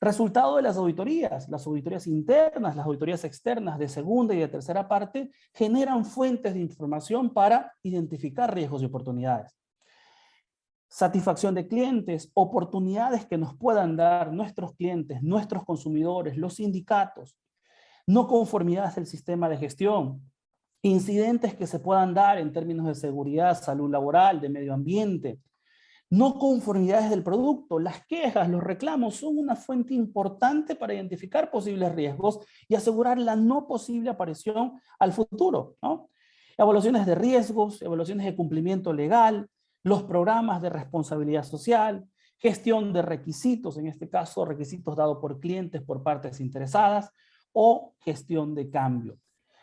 Resultado de las auditorías internas, las auditorías externas de segunda y de tercera parte, generan fuentes de información para identificar riesgos y oportunidades. Satisfacción de clientes, oportunidades que nos puedan dar nuestros clientes, nuestros consumidores, los sindicatos, no conformidades del sistema de gestión, incidentes que se puedan dar en términos de seguridad, salud laboral, de medio ambiente, no conformidades del producto, las quejas, los reclamos son una fuente importante para identificar posibles riesgos y asegurar la no posible aparición al futuro, ¿no? Evaluaciones de riesgos, evaluaciones de cumplimiento legal, los programas de responsabilidad social, gestión de requisitos, en este caso requisitos dados por clientes, por partes interesadas, o gestión de cambio.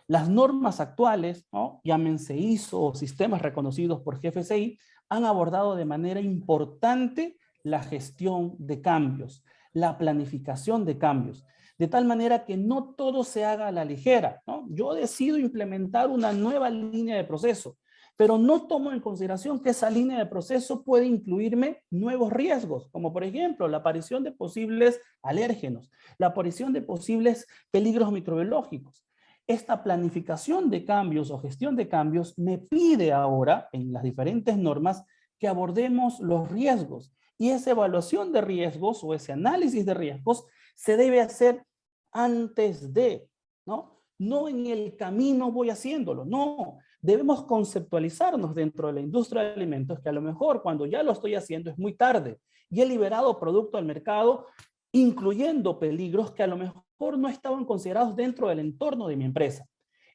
Las normas actuales, ¿no? Llámense ISO o sistemas reconocidos por GFCI, han abordado de manera importante la gestión de cambios, la planificación de cambios, de tal manera que no todo se haga a la ligera, ¿no? Yo decido implementar una nueva línea de proceso, pero no tomo en consideración que esa línea de proceso puede incluirme nuevos riesgos, como por ejemplo la aparición de posibles alérgenos, la aparición de posibles peligros microbiológicos. Esta planificación de cambios o gestión de cambios me pide ahora, en las diferentes normas, que abordemos los riesgos. Y esa evaluación de riesgos o ese análisis de riesgos se debe hacer antes de, ¿no? No en el camino voy haciéndolo, no. Debemos conceptualizarnos dentro de la industria de alimentos que a lo mejor cuando ya lo estoy haciendo es muy tarde y he liberado producto al mercado, incluyendo peligros que a lo mejor no estaban considerados dentro del entorno de mi empresa.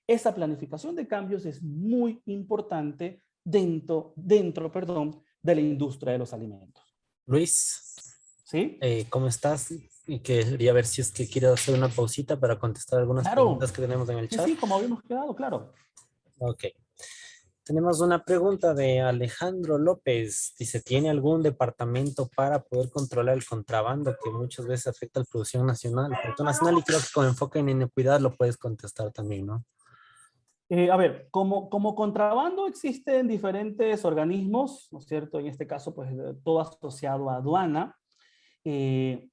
Esa planificación de cambios es muy importante dentro de la industria de los alimentos. Luis, ¿Sí? ¿cómo estás? Y quería ver si es que quiero hacer una pausita para contestar algunas Claro. preguntas que tenemos en el Sí, chat. sí, como habíamos quedado, claro. Ok. Tenemos una pregunta de Alejandro López. Dice, ¿tiene algún departamento para poder controlar el contrabando que muchas veces afecta a la producción nacional? Producto nacional, y creo que con enfoque en inocuidad lo puedes contestar también, ¿no? A ver, como contrabando existen diferentes organismos, ¿no es cierto? En este caso, pues todo asociado a aduana, eh,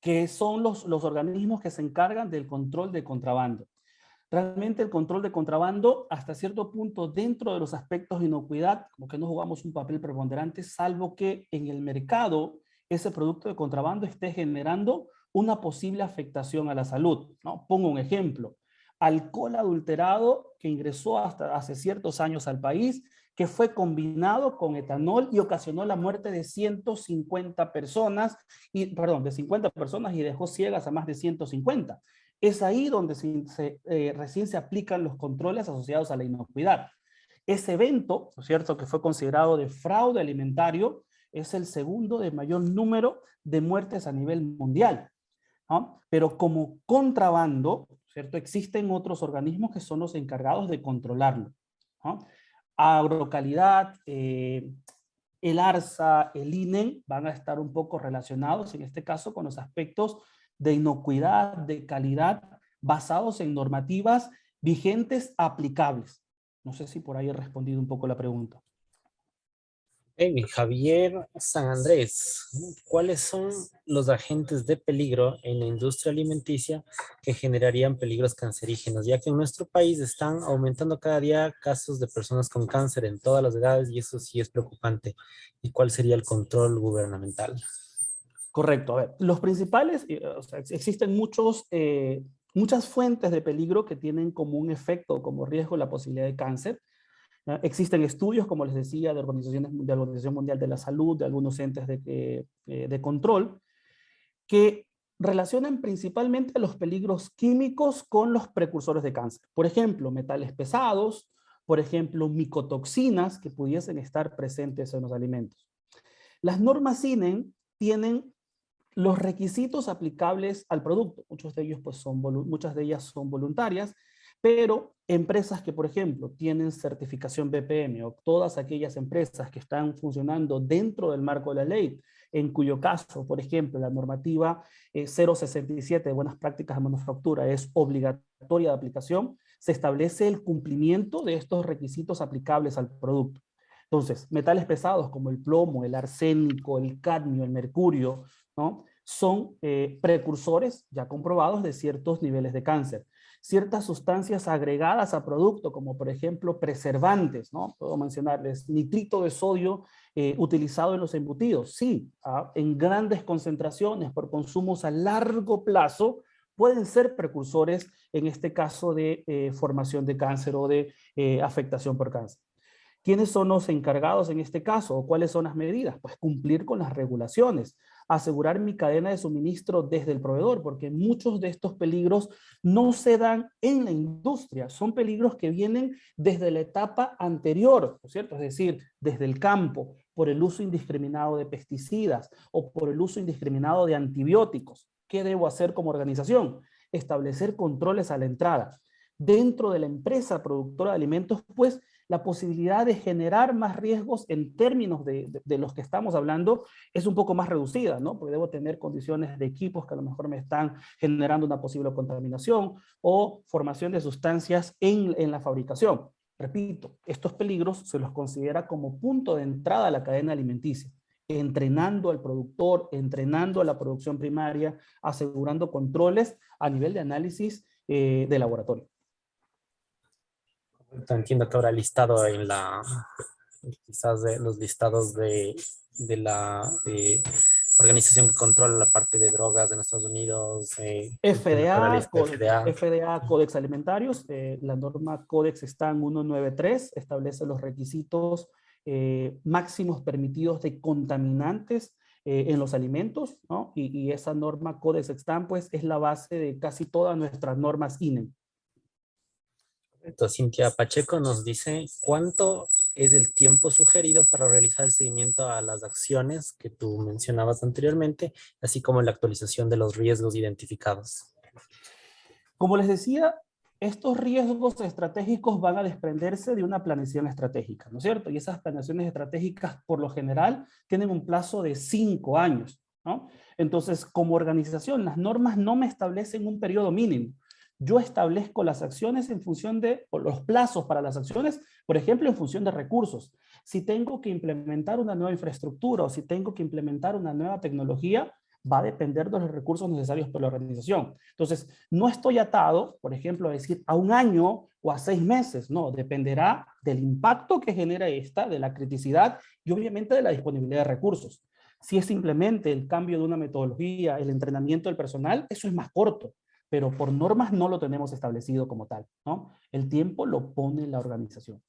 que son los organismos que se encargan del control de contrabando. Realmente el control de contrabando, hasta cierto punto, dentro de los aspectos de inocuidad, como que no jugamos un papel preponderante, salvo que en el mercado ese producto de contrabando esté generando una posible afectación a la salud, ¿no? Pongo un ejemplo. Alcohol adulterado que ingresó hasta hace ciertos años al país, que fue combinado con etanol y ocasionó la muerte de 150 personas, de 50 personas y dejó ciegas a más de 150. Es ahí donde recién se aplican los controles asociados a la inocuidad. Ese evento, ¿no es cierto?, que fue considerado de fraude alimentario, es el segundo de mayor número de muertes a nivel mundial, ¿no? Pero como contrabando, ¿cierto?, existen otros organismos que son los encargados de controlarlo, ¿no? Agrocalidad, el ARSA, el INE van a estar un poco relacionados, en este caso, con los aspectos de inocuidad, de calidad, basados en normativas vigentes aplicables. No sé si por ahí he respondido un poco la pregunta. Javier San Andrés, ¿cuáles son los agentes de peligro en la industria alimenticia que generarían peligros cancerígenos? Ya que en nuestro país están aumentando cada día casos de personas con cáncer en todas las edades y eso sí es preocupante. ¿Y cuál sería el control gubernamental? Correcto. A ver, los principales, o sea, existen muchas fuentes de peligro que tienen como un efecto, como riesgo, la posibilidad de cáncer. Existen estudios, como les decía, de la Organización Mundial de la Salud, de algunos entes de control, que relacionan principalmente los peligros químicos con los precursores de cáncer. Por ejemplo, metales pesados, por ejemplo, micotoxinas que pudiesen estar presentes en los alimentos. Las normas INEN tienen los requisitos aplicables al producto. Muchos de ellos, pues, muchas de ellas son voluntarias, pero empresas que, por ejemplo, tienen certificación BPM o todas aquellas empresas que están funcionando dentro del marco de la ley, en cuyo caso, por ejemplo, la normativa 067 de buenas prácticas de manufactura es obligatoria de aplicación, se establece el cumplimiento de estos requisitos aplicables al producto. Entonces, metales pesados como el plomo, el arsénico, el cadmio, el mercurio, ¿no? Son precursores ya comprobados de ciertos niveles de cáncer. Ciertas sustancias agregadas a producto, como por ejemplo preservantes, ¿no? Puedo mencionarles nitrito de sodio utilizado en los embutidos. Sí, en grandes concentraciones por consumos a largo plazo pueden ser precursores, en este caso, de formación de cáncer o de afectación por cáncer. ¿Quiénes son los encargados en este caso? ¿O cuáles son las medidas? Pues cumplir con las regulaciones, asegurar mi cadena de suministro desde el proveedor, porque muchos de estos peligros no se dan en la industria, son peligros que vienen desde la etapa anterior, ¿no es cierto? Es decir, desde el campo, por el uso indiscriminado de pesticidas o por el uso indiscriminado de antibióticos. ¿Qué debo hacer como organización? Establecer controles a la entrada. Dentro de la empresa productora de alimentos, pues, la posibilidad de generar más riesgos en términos de los que estamos hablando es un poco más reducida, ¿no? Porque debo tener condiciones de equipos que a lo mejor me están generando una posible contaminación o formación de sustancias en la fabricación. Repito, estos peligros se los considera como punto de entrada a la cadena alimenticia, entrenando al productor, entrenando a la producción primaria, asegurando controles a nivel de análisis de laboratorio. Entiendo que habrá listado en la, quizás de los listados de la organización que controla la parte de drogas en Estados Unidos, entiendo que habrá FDA, lista FDA. FDA, Códex Alimentarios, la norma Códex está en 193, establece los requisitos máximos permitidos de contaminantes en los alimentos, ¿no? Y esa norma Códex Extam, pues, es la base de casi todas nuestras normas INE. Entonces, Cintia Pacheco nos dice, ¿cuánto es el tiempo sugerido para realizar el seguimiento a las acciones que tú mencionabas anteriormente, así como la actualización de los riesgos identificados? Como les decía, estos riesgos estratégicos van a desprenderse de una planeación estratégica, ¿no es cierto? Y esas planeaciones estratégicas, por lo general, tienen un plazo de 5 años, ¿no? Entonces, como organización, las normas no me establecen un periodo mínimo. Yo establezco las acciones en función de, o los plazos para las acciones, por ejemplo, en función de recursos. Si tengo que implementar una nueva infraestructura o si tengo que implementar una nueva tecnología, va a depender de los recursos necesarios por la organización. Entonces, no estoy atado, por ejemplo, a decir a 1 año o a 6 meses, no, dependerá del impacto que genera esta, de la criticidad y obviamente de la disponibilidad de recursos. Si es simplemente el cambio de una metodología, el entrenamiento del personal, eso es más corto, pero por normas no lo tenemos establecido como tal, ¿no? El tiempo lo pone la organización.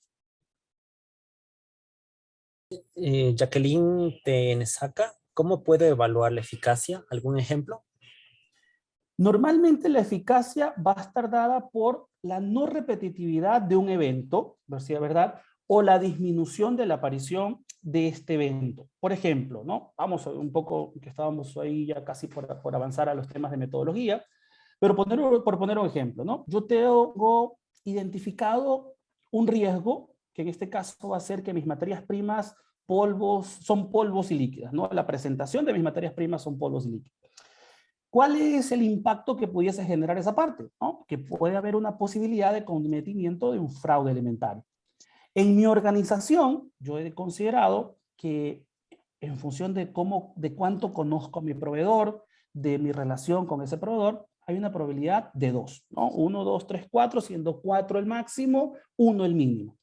Jacqueline Tenesaca, ¿cómo puedo evaluar la eficacia? ¿Algún ejemplo? Normalmente la eficacia va a estar dada por la no repetitividad de un evento, ¿verdad? O la disminución de la aparición de este evento. Por ejemplo, ¿no? Vamos a un poco, que estábamos ahí ya casi por avanzar a los temas de metodología, pero por poner un ejemplo, ¿no? Yo tengo identificado un riesgo, que en este caso va a ser que mis materias primas son polvos y líquidas, ¿no? La presentación de mis materias primas son polvos y líquidos. ¿Cuál es el impacto que pudiese generar esa parte? ¿No? Que puede haber una posibilidad de cometimiento de un fraude alimentario. En mi organización, yo he considerado que en función de cuánto conozco a mi proveedor, de mi relación con ese proveedor, hay una probabilidad de 2, ¿no? 1, 2, 3, 4, siendo 4 el máximo, 1 el mínimo.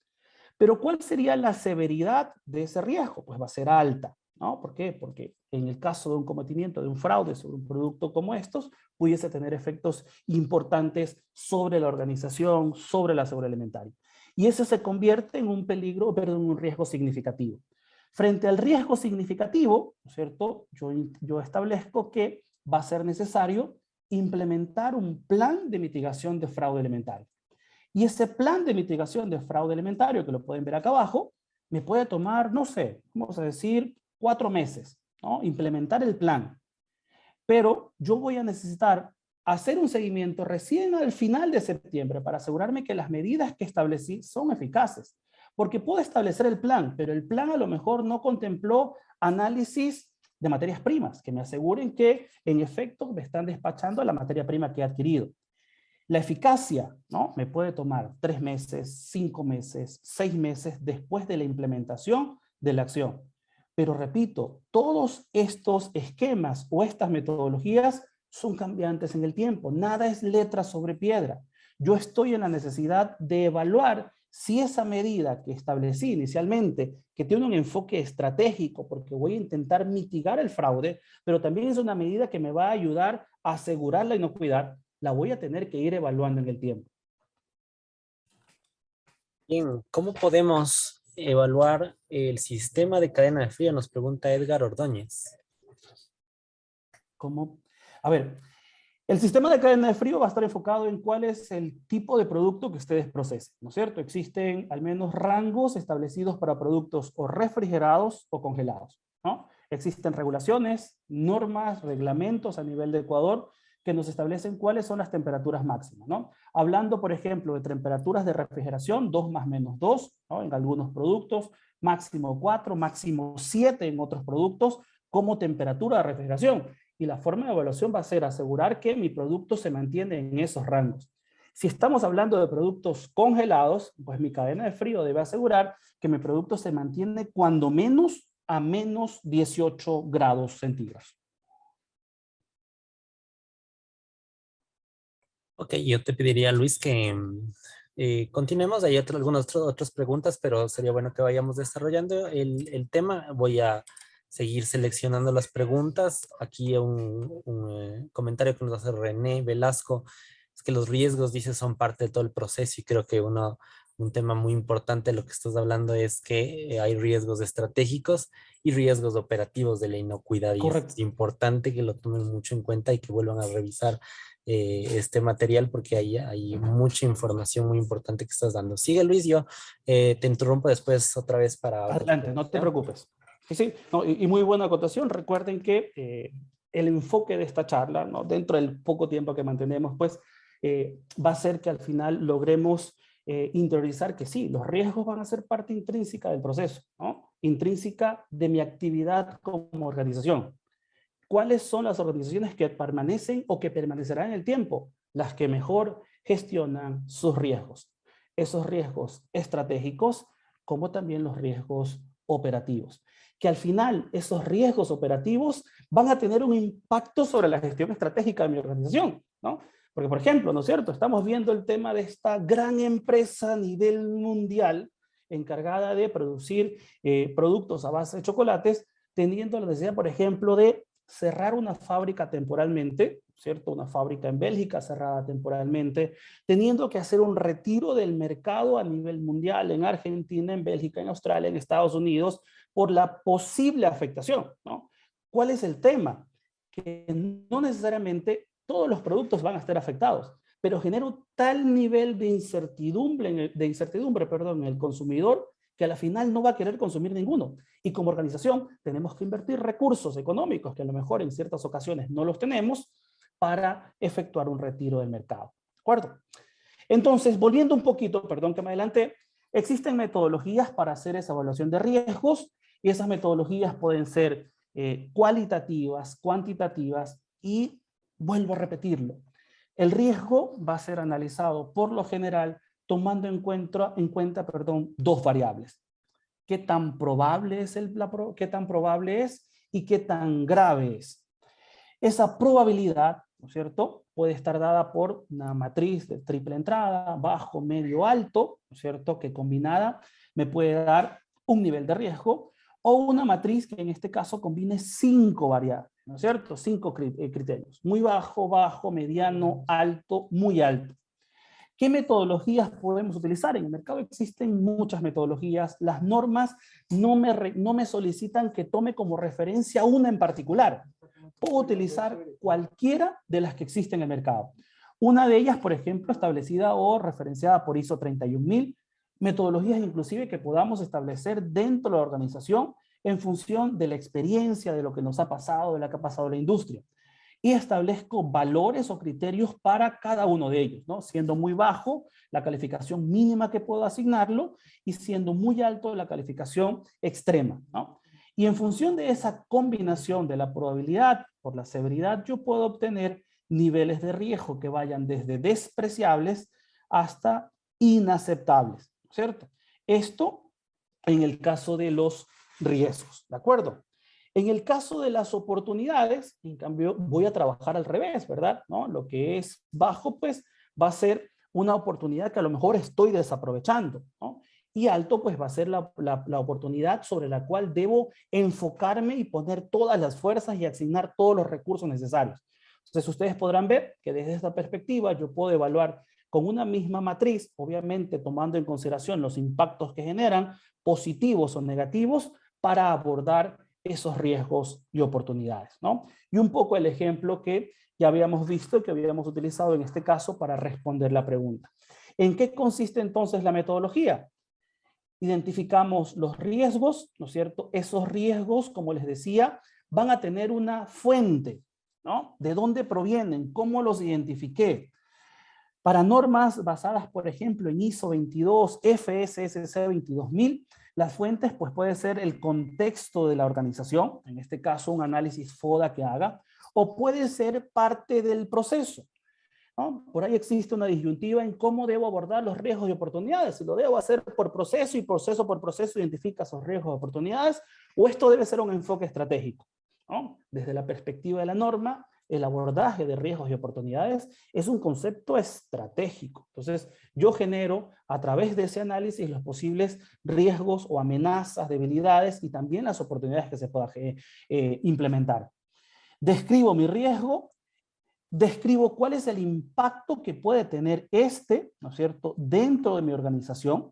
Pero ¿cuál sería la severidad de ese riesgo? Pues va a ser alta, ¿no? ¿Por qué? Porque en el caso de un cometimiento de un fraude sobre un producto como estos, pudiese tener efectos importantes sobre la organización, sobre la seguridad alimentaria. Y eso se convierte en un peligro, perdón, un riesgo significativo. Frente al riesgo significativo, ¿no es cierto? Yo establezco que va a ser necesario implementar un plan de mitigación de fraude alimentario. Y ese plan de mitigación de fraude alimentario, que lo pueden ver acá abajo, me puede tomar, no sé, vamos a decir, 4 meses, ¿no? Implementar el plan. Pero yo voy a necesitar hacer un seguimiento recién al final de septiembre para asegurarme que las medidas que establecí son eficaces. Porque puedo establecer el plan, pero el plan a lo mejor no contempló análisis de materias primas, que me aseguren que en efecto me están despachando la materia prima que he adquirido. La eficacia, ¿no? Me puede tomar 3 meses, 5 meses, 6 meses después de la implementación de la acción. Pero repito, todos estos esquemas o estas metodologías son cambiantes en el tiempo. Nada es letra sobre piedra. Yo estoy en la necesidad de evaluar si esa medida que establecí inicialmente, que tiene un enfoque estratégico, porque voy a intentar mitigar el fraude, pero también es una medida que me va a ayudar a asegurar la inocuidad, la voy a tener que ir evaluando en el tiempo. Bien, ¿cómo podemos evaluar el sistema de cadena de frío? Nos pregunta Edgar Ordóñez. ¿Cómo? A ver, el sistema de cadena de frío va a estar enfocado en cuál es el tipo de producto que ustedes procesen, ¿no es cierto? Existen al menos rangos establecidos para productos o refrigerados o congelados, ¿no? Existen regulaciones, normas, reglamentos a nivel de Ecuador que nos establecen cuáles son las temperaturas máximas, ¿no? Hablando, por ejemplo, de temperaturas de refrigeración, 2 más menos 2, ¿no? En algunos productos, máximo 4, máximo 7 en otros productos, como temperatura de refrigeración. Y la forma de evaluación va a ser asegurar que mi producto se mantiene en esos rangos. Si estamos hablando de productos congelados, pues mi cadena de frío debe asegurar que mi producto se mantiene cuando menos a menos 18 grados centígrados. Ok, yo te pediría, Luis, que continuemos. Hay algunas otras preguntas, pero sería bueno que vayamos desarrollando el tema. Voy a seguir seleccionando las preguntas. Aquí un comentario que nos hace René Velasco, es que los riesgos, dice, son parte de todo el proceso y creo que un tema muy importante de lo que estás hablando es que hay riesgos estratégicos y riesgos operativos de la inocuidad y es Correcto. importante que lo tomen mucho en cuenta y que vuelvan a revisar este material porque hay mucha información muy importante que estás dando. Sigue, Luis, yo te interrumpo después otra vez para otra Adelante, no te pregunta. preocupes. Sí, sí, no, y muy buena acotación. Recuerden que el enfoque de esta charla, ¿no? Dentro del poco tiempo que mantenemos, pues va a ser que al final logremos interiorizar que sí, los riesgos van a ser parte intrínseca del proceso, ¿no? Intrínseca de mi actividad como organización. ¿Cuáles son las organizaciones que permanecen o que permanecerán en el tiempo? Las que mejor gestionan sus riesgos. Esos riesgos estratégicos, como también los riesgos operativos. Que al final esos riesgos operativos van a tener un impacto sobre la gestión estratégica de mi organización, ¿no? Porque, por ejemplo, ¿no es cierto? Estamos viendo el tema de esta gran empresa a nivel mundial encargada de producir productos a base de chocolates, teniendo la necesidad, por ejemplo, de cerrar una fábrica temporalmente, ¿cierto? Una fábrica en Bélgica cerrada temporalmente, teniendo que hacer un retiro del mercado a nivel mundial, en Argentina, en Bélgica, en Australia, en Estados Unidos, por la posible afectación, ¿no? ¿Cuál es el tema? Que no necesariamente todos los productos van a estar afectados, pero genera un tal nivel de incertidumbre, en el consumidor que a la final no va a querer consumir ninguno. Y como organización tenemos que invertir recursos económicos, que a lo mejor en ciertas ocasiones no los tenemos, para efectuar un retiro del mercado. ¿De acuerdo? Entonces, volviendo un poquito, perdón que me adelanté, existen metodologías para hacer esa evaluación de riesgos y esas metodologías pueden ser cualitativas, cuantitativas y vuelvo a repetirlo. El riesgo va a ser analizado por lo general tomando en cuenta, dos variables. ¿Qué tan probable es qué tan probable es y qué tan grave es? Esa probabilidad, ¿no es cierto?, puede estar dada por una matriz de triple entrada, bajo, medio, alto, ¿no es cierto?, que combinada me puede dar un nivel de riesgo, o una matriz que en este caso combine 5 variables, ¿no es cierto?, 5 criterios, muy bajo, bajo, mediano, alto, muy alto. ¿Qué metodologías podemos utilizar? En el mercado existen muchas metodologías. Las normas no me solicitan que tome como referencia una en particular. Puedo utilizar cualquiera de las que existen en el mercado. Una de ellas, por ejemplo, establecida o referenciada por ISO 31000, metodologías inclusive que podamos establecer dentro de la organización en función de la experiencia, de lo que nos ha pasado, de lo que ha pasado en la industria. Y establezco valores o criterios para cada uno de ellos, ¿no? Siendo muy bajo la calificación mínima que puedo asignarlo y siendo muy alto la calificación extrema, ¿no? Y en función de esa combinación de la probabilidad por la severidad, yo puedo obtener niveles de riesgo que vayan desde despreciables hasta inaceptables, ¿cierto? Esto en el caso de los riesgos, ¿de acuerdo? En el caso de las oportunidades, en cambio, voy a trabajar al revés, ¿verdad? ¿No? Lo que es bajo, pues, va a ser una oportunidad que a lo mejor estoy desaprovechando, ¿no? Y alto, pues, va a ser la oportunidad sobre la cual debo enfocarme y poner todas las fuerzas y asignar todos los recursos necesarios. Entonces, ustedes podrán ver que desde esta perspectiva yo puedo evaluar con una misma matriz, obviamente tomando en consideración los impactos que generan, positivos o negativos, para abordar esos riesgos y oportunidades, ¿no? Y un poco el ejemplo que ya habíamos visto y que habíamos utilizado en este caso para responder la pregunta. ¿En qué consiste entonces la metodología? Identificamos los riesgos, ¿no es cierto? Esos riesgos, como les decía, van a tener una fuente, ¿no? ¿De dónde provienen? ¿Cómo los identifiqué? Para normas basadas, por ejemplo, en ISO 22, FSSC 22000, las fuentes pues puede ser el contexto de la organización, en este caso un análisis FODA que haga, o puede ser parte del proceso, ¿no? Por ahí existe una disyuntiva en cómo debo abordar los riesgos y oportunidades, si lo debo hacer por proceso y proceso por proceso identifica esos riesgos y oportunidades, o esto debe ser un enfoque estratégico, ¿no? Desde la perspectiva de la norma, el abordaje de riesgos y oportunidades es un concepto estratégico. Entonces, yo genero a través de ese análisis los posibles riesgos o amenazas, debilidades y también las oportunidades que se puedan implementar. Describo mi riesgo, describo cuál es el impacto que puede tener este, ¿no es cierto?, dentro de mi organización.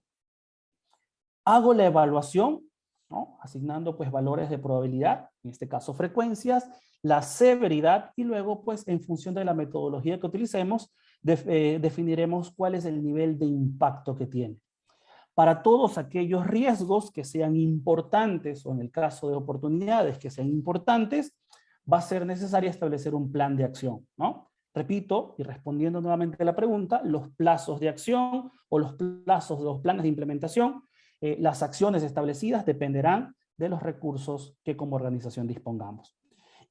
Hago la evaluación, ¿no?, asignando pues valores de probabilidad, en este caso frecuencias, la severidad y luego pues en función de la metodología que utilicemos definiremos cuál es el nivel de impacto que tiene. Para todos aquellos riesgos que sean importantes o en el caso de oportunidades que sean importantes, va a ser necesario establecer un plan de acción, ¿no? Repito, y respondiendo nuevamente a la pregunta, los plazos de acción o los plazos de los planes de implementación, las acciones establecidas dependerán de los recursos que como organización dispongamos.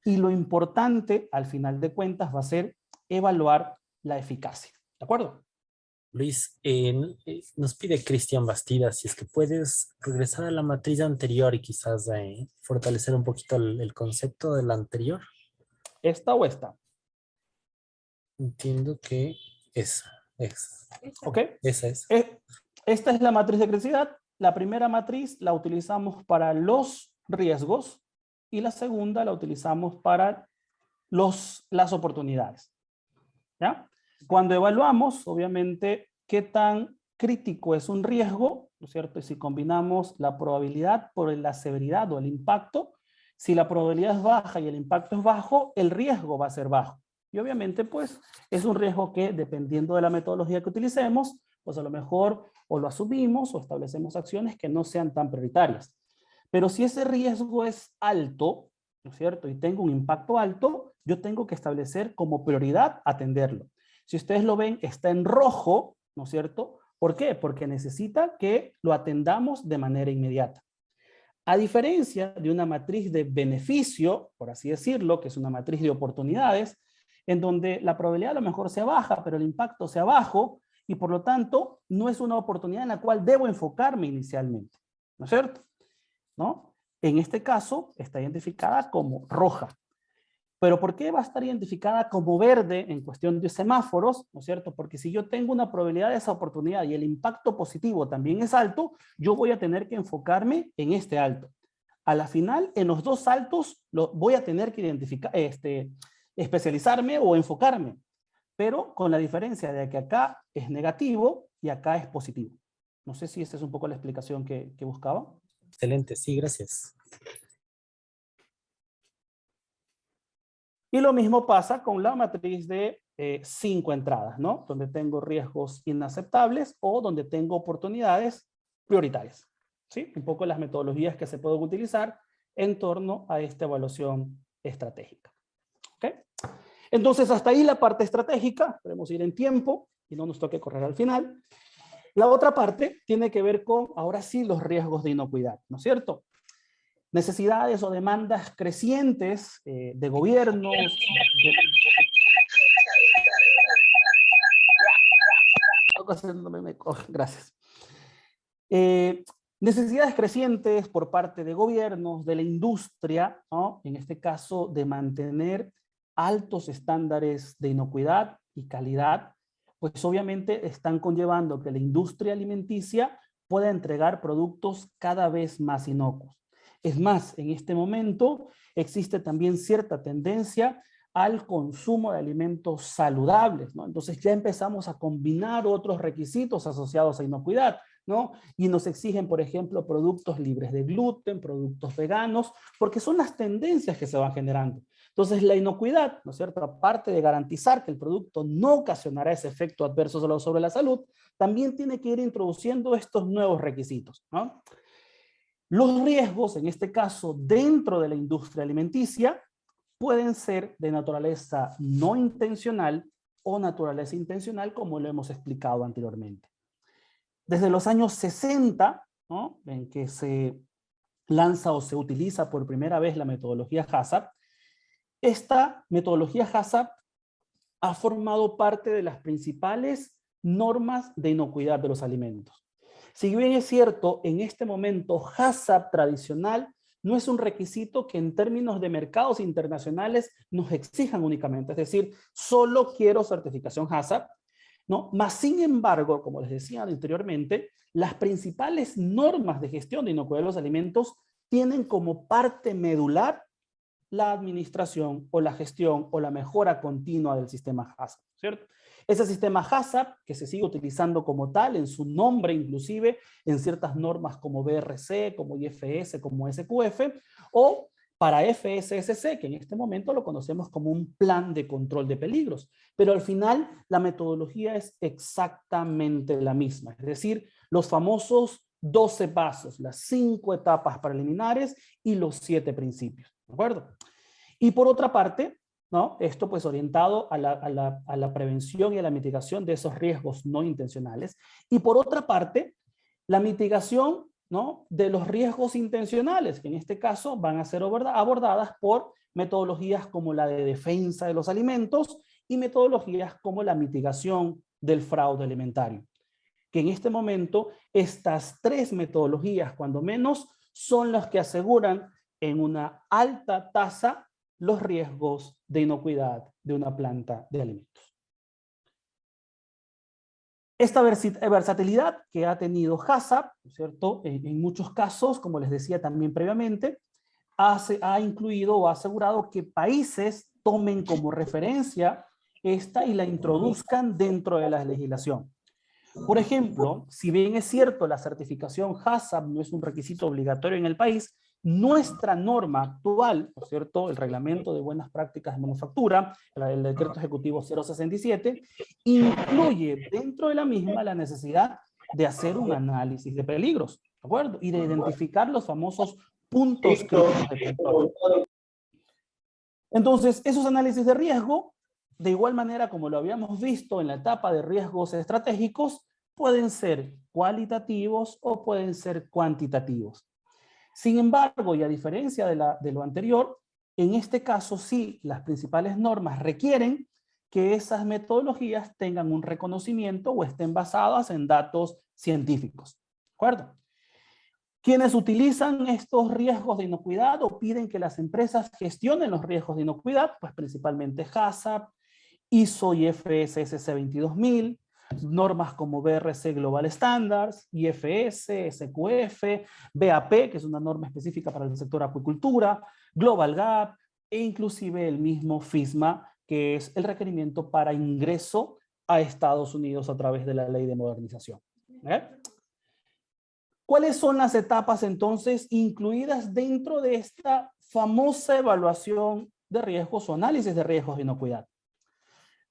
Y lo importante, al final de cuentas, va a ser evaluar la eficacia. ¿De acuerdo? Luis, nos pide Cristian Bastidas si es que puedes regresar a la matriz anterior y quizás fortalecer un poquito el concepto de la anterior. ¿Esta o esta? Entiendo que esa. ¿Ok? Esa es. Esta es la matriz de crecibilidad. La primera matriz la utilizamos para los riesgos y la segunda la utilizamos para las oportunidades. ¿Ya? Cuando evaluamos, obviamente, qué tan crítico es un riesgo, ¿no es cierto? Y si combinamos la probabilidad por la severidad o el impacto, si la probabilidad es baja y el impacto es bajo, el riesgo va a ser bajo. Y obviamente, pues, es un riesgo que, dependiendo de la metodología que utilicemos, pues a lo mejor o lo asumimos o establecemos acciones que no sean tan prioritarias. Pero si ese riesgo es alto, ¿no es cierto? Y tengo un impacto alto, yo tengo que establecer como prioridad atenderlo. Si ustedes lo ven, está en rojo, ¿no es cierto? ¿Por qué? Porque necesita que lo atendamos de manera inmediata. A diferencia de una matriz de beneficio, por así decirlo, que es una matriz de oportunidades, en donde la probabilidad a lo mejor sea baja, pero el impacto sea bajo, y por lo tanto no es una oportunidad en la cual debo enfocarme inicialmente, ¿no es cierto? ¿No? En este caso está identificada como roja. Pero ¿por qué va a estar identificada como verde en cuestión de semáforos? ¿No es cierto? Porque si yo tengo una probabilidad de esa oportunidad y el impacto positivo también es alto, yo voy a tener que enfocarme en este alto. A la final, en los dos altos, voy a tener que identificar, especializarme o enfocarme. Pero con la diferencia de que acá es negativo y acá es positivo. No sé si esta es un poco la explicación que buscaba. Excelente, sí, gracias. Y lo mismo pasa con la matriz de 5 entradas, ¿no? Donde tengo riesgos inaceptables o donde tengo oportunidades prioritarias. ¿Sí? Un poco las metodologías que se pueden utilizar en torno a esta evaluación estratégica. ¿Okay? Entonces, hasta ahí la parte estratégica. Podemos ir en tiempo y no nos toque correr al final. La otra parte tiene que ver con, ahora sí, los riesgos de inocuidad, ¿no es cierto? Necesidades o demandas crecientes de gobiernos. Gracias. Necesidades crecientes por parte de gobiernos, de la industria, ¿no? En este caso, de mantener altos estándares de inocuidad y calidad, pues obviamente están conllevando que la industria alimenticia pueda entregar productos cada vez más inocuos. Es más, en este momento existe también cierta tendencia al consumo de alimentos saludables, ¿no? Entonces ya empezamos a combinar otros requisitos asociados a inocuidad, ¿no? Y nos exigen, por ejemplo, productos libres de gluten, productos veganos, porque son las tendencias que se van generando. Entonces, la inocuidad, ¿no es cierto?, aparte de garantizar que el producto no ocasionará ese efecto adverso sobre la salud, también tiene que ir introduciendo estos nuevos requisitos, ¿no? Los riesgos, en este caso, dentro de la industria alimenticia, pueden ser de naturaleza no intencional o naturaleza intencional, como lo hemos explicado anteriormente. Desde los años 60, ¿no?, en que se lanza o se utiliza por primera vez la metodología HACCP, esta metodología HACCP ha formado parte de las principales normas de inocuidad de los alimentos. Si bien es cierto, en este momento HACCP tradicional no es un requisito que en términos de mercados internacionales nos exijan únicamente, es decir, solo quiero certificación HACCP, ¿no? Más sin embargo, como les decía anteriormente, las principales normas de gestión de inocuidad de los alimentos tienen como parte medular la administración o la gestión o la mejora continua del sistema HACCP, ¿cierto? Ese sistema HACCP, que se sigue utilizando como tal, en su nombre inclusive, en ciertas normas como BRC, como IFS, como SQF, o para FSSC, que en este momento lo conocemos como un plan de control de peligros. Pero al final, la metodología es exactamente la misma. Es decir, los famosos 12 pasos, las 5 etapas preliminares y los 7 principios. ¿De acuerdo? Y por otra parte, ¿no?, esto pues orientado a la prevención y a la mitigación de esos riesgos no intencionales. Y por otra parte, la mitigación, ¿no?, de los riesgos intencionales, que en este caso van a ser abordadas por metodologías como la de defensa de los alimentos y metodologías como la mitigación del fraude alimentario. Que en este momento estas 3 metodologías, cuando menos, son las que aseguran en una alta tasa los riesgos de inocuidad de una planta de alimentos. Esta versatilidad que ha tenido HACCP, ¿cierto?, en muchos casos, como les decía también previamente, ha incluido o ha asegurado que países tomen como referencia esta y la introduzcan dentro de la legislación. Por ejemplo, si bien es cierto la certificación HACCP no es un requisito obligatorio en el país, nuestra norma actual, ¿no es cierto?, el Reglamento de Buenas Prácticas de Manufactura, el Decreto Ejecutivo 067, incluye dentro de la misma la necesidad de hacer un análisis de peligros, ¿de acuerdo? Y de identificar los famosos puntos críticos de control. Entonces, esos análisis de riesgo, de igual manera como lo habíamos visto en la etapa de riesgos estratégicos, pueden ser cualitativos o pueden ser cuantitativos. Sin embargo, y a diferencia de lo anterior, en este caso sí, las principales normas requieren que esas metodologías tengan un reconocimiento o estén basadas en datos científicos. ¿De acuerdo? Quienes utilizan estos riesgos de inocuidad o piden que las empresas gestionen los riesgos de inocuidad, pues principalmente HACCP, ISO y FSSC 22000, normas como BRC Global Standards, IFS, SQF, BAP, que es una norma específica para el sector acuicultura, Global Gap e inclusive el mismo FISMA, que es el requerimiento para ingreso a Estados Unidos a través de la Ley de Modernización. ¿Cuáles son las etapas entonces incluidas dentro de esta famosa evaluación de riesgos o análisis de riesgos de inocuidad?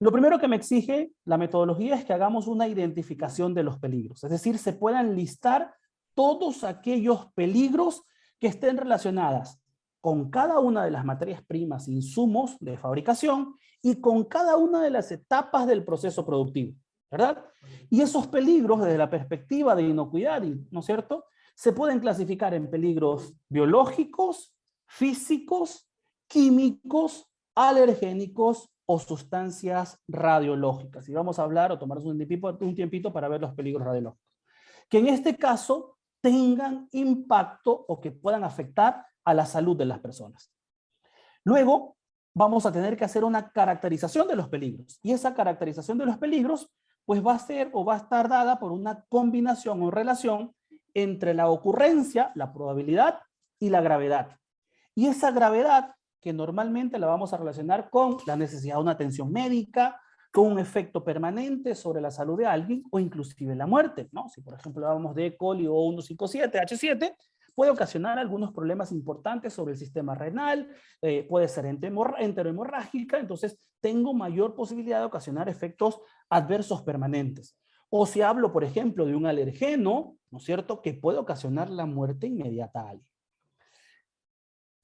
Lo primero que me exige la metodología es que hagamos una identificación de los peligros, es decir, se puedan listar todos aquellos peligros que estén relacionadas con cada una de las materias primas, insumos de fabricación y con cada una de las etapas del proceso productivo, ¿verdad? Y esos peligros desde la perspectiva de inocuidad, ¿no es cierto?, se pueden clasificar en peligros biológicos, físicos, químicos, alergénicos o sustancias radiológicas. Y vamos a hablar o tomarnos un tiempito para ver los peligros radiológicos, que en este caso tengan impacto o que puedan afectar a la salud de las personas. Luego vamos a tener que hacer una caracterización de los peligros, y esa caracterización de los peligros pues va a ser o va a estar dada por una combinación o relación entre la ocurrencia, la probabilidad y la gravedad. Y esa gravedad que normalmente la vamos a relacionar con la necesidad de una atención médica, con un efecto permanente sobre la salud de alguien o inclusive la muerte, ¿no? Si por ejemplo hablamos de E. coli o 157, H7, puede ocasionar algunos problemas importantes sobre el sistema renal, puede ser enterohemorrágica, entonces tengo mayor posibilidad de ocasionar efectos adversos permanentes. O si hablo, por ejemplo, de un alergeno, ¿no es cierto?, que puede ocasionar la muerte inmediata a alguien.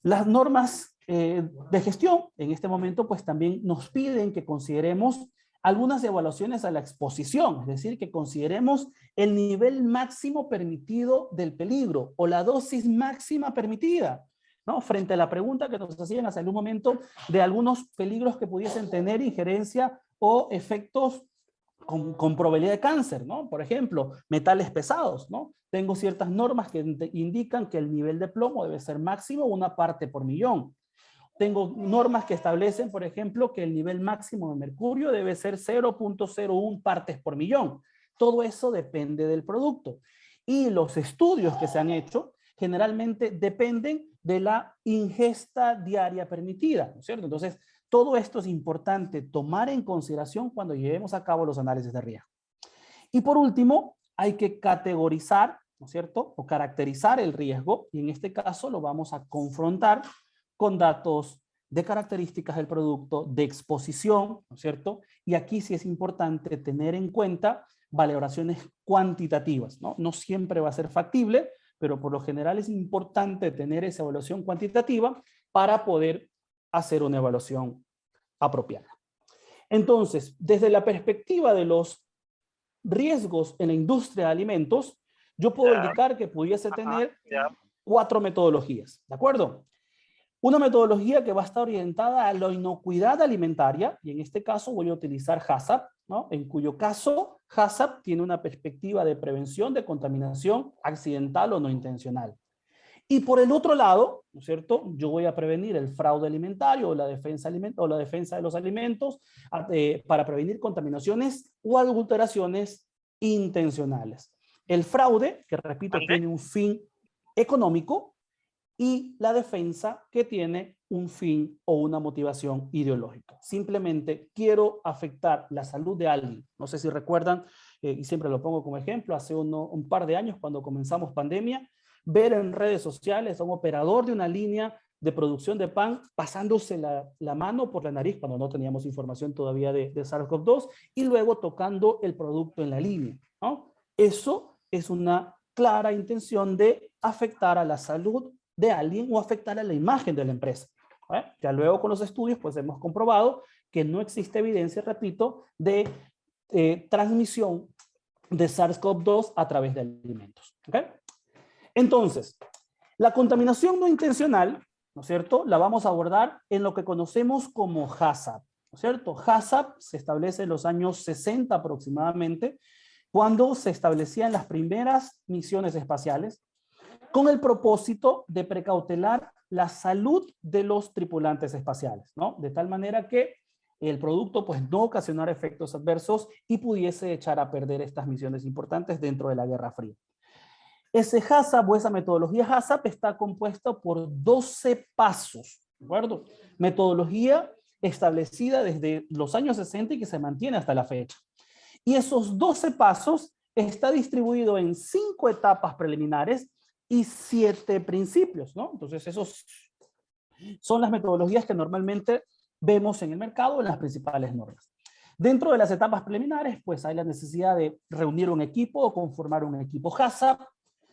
Las normas de gestión en este momento pues también nos piden que consideremos algunas evaluaciones a la exposición, es decir, que consideremos el nivel máximo permitido del peligro o la dosis máxima permitida, ¿no? Frente a la pregunta que nos hacían hace un momento de algunos peligros que pudiesen tener injerencia o efectos con probabilidad de cáncer, ¿no? Por ejemplo, metales pesados, ¿no? Tengo ciertas normas que indican que el nivel de plomo debe ser máximo 1 parte por millón. Tengo normas que establecen, por ejemplo, que el nivel máximo de mercurio debe ser 0.01 partes por millón. Todo eso depende del producto. Y los estudios que se han hecho generalmente dependen de la ingesta diaria permitida, ¿no es cierto? Entonces, todo esto es importante tomar en consideración cuando llevemos a cabo los análisis de riesgo. Y por último, hay que categorizar, ¿no es cierto?, o caracterizar el riesgo, y en este caso lo vamos a confrontar con datos de características del producto, de exposición, ¿no es cierto? Y aquí sí es importante tener en cuenta valoraciones cuantitativas, ¿no? No siempre va a ser factible, pero por lo general es importante tener esa evaluación cuantitativa para poder hacer una evaluación apropiada. Entonces, desde la perspectiva de los riesgos en la industria de alimentos, yo puedo indicar que pudiese tener 4 metodologías, ¿de acuerdo? Una metodología que va a estar orientada a la inocuidad alimentaria, y en este caso voy a utilizar HACCP, ¿no? En cuyo caso HACCP tiene una perspectiva de prevención de contaminación accidental o no intencional. Y por el otro lado, ¿no es cierto?, yo voy a prevenir el fraude alimentario o la defensa de los alimentos para prevenir contaminaciones o adulteraciones intencionales. El fraude, que repito, tiene un fin económico, y la defensa, que tiene un fin o una motivación ideológica. Simplemente quiero afectar la salud de alguien. No sé si recuerdan, y siempre lo pongo como ejemplo, hace un par de años cuando comenzamos pandemia, ver en redes sociales a un operador de una línea de producción de pan pasándose la mano por la nariz cuando no teníamos información todavía de SARS-CoV-2 y luego tocando el producto en la línea, ¿no? Eso es una clara intención de afectar a la salud de alguien o afectar a la imagen de la empresa. Ya luego con los estudios pues hemos comprobado que no existe evidencia, repito, de transmisión de SARS-CoV-2 a través de alimentos. ¿Okay? Entonces, la contaminación no intencional, ¿no es cierto?, la vamos a abordar en lo que conocemos como HACCP, ¿no es cierto? HACCP se establece en los años 60 aproximadamente, cuando se establecían las primeras misiones espaciales, con el propósito de precautelar la salud de los tripulantes espaciales, ¿no? De tal manera que el producto pues no ocasionara efectos adversos y pudiese echar a perder estas misiones importantes dentro de la Guerra Fría. Ese HACCP o esa metodología HACCP está compuesta por 12 pasos, ¿de acuerdo? Metodología establecida desde los años 60 y que se mantiene hasta la fecha. Y esos 12 pasos está distribuido en 5 etapas preliminares y 7 principios, ¿no? Entonces, esos son las metodologías que normalmente vemos en el mercado en las principales normas. Dentro de las etapas preliminares, pues hay la necesidad de reunir un equipo o conformar un equipo HACCP,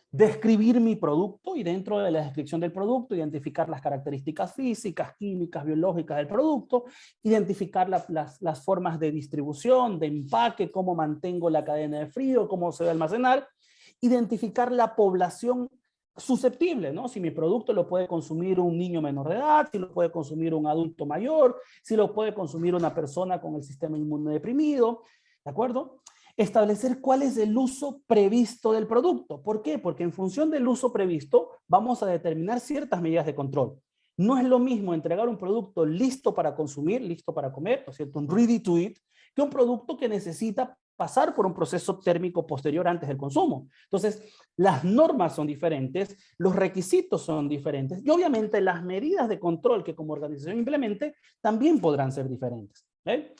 describir mi producto y dentro de la descripción del producto identificar las características físicas, químicas, biológicas del producto, identificar las formas de distribución, de empaque, cómo mantengo la cadena de frío, cómo se debe almacenar, identificar la población susceptible, ¿no? Si mi producto lo puede consumir un niño menor de edad, si lo puede consumir un adulto mayor, si lo puede consumir una persona con el sistema inmunodeprimido, ¿de acuerdo? Establecer cuál es el uso previsto del producto. ¿Por qué? Porque en función del uso previsto vamos a determinar ciertas medidas de control. No es lo mismo entregar un producto listo para consumir, listo para comer, ¿no es cierto? Un ready to eat, que un producto que necesita pasar por un proceso térmico posterior antes del consumo. Entonces, las normas son diferentes, los requisitos son diferentes y obviamente las medidas de control que como organización implemente también podrán ser diferentes. ¿Okay?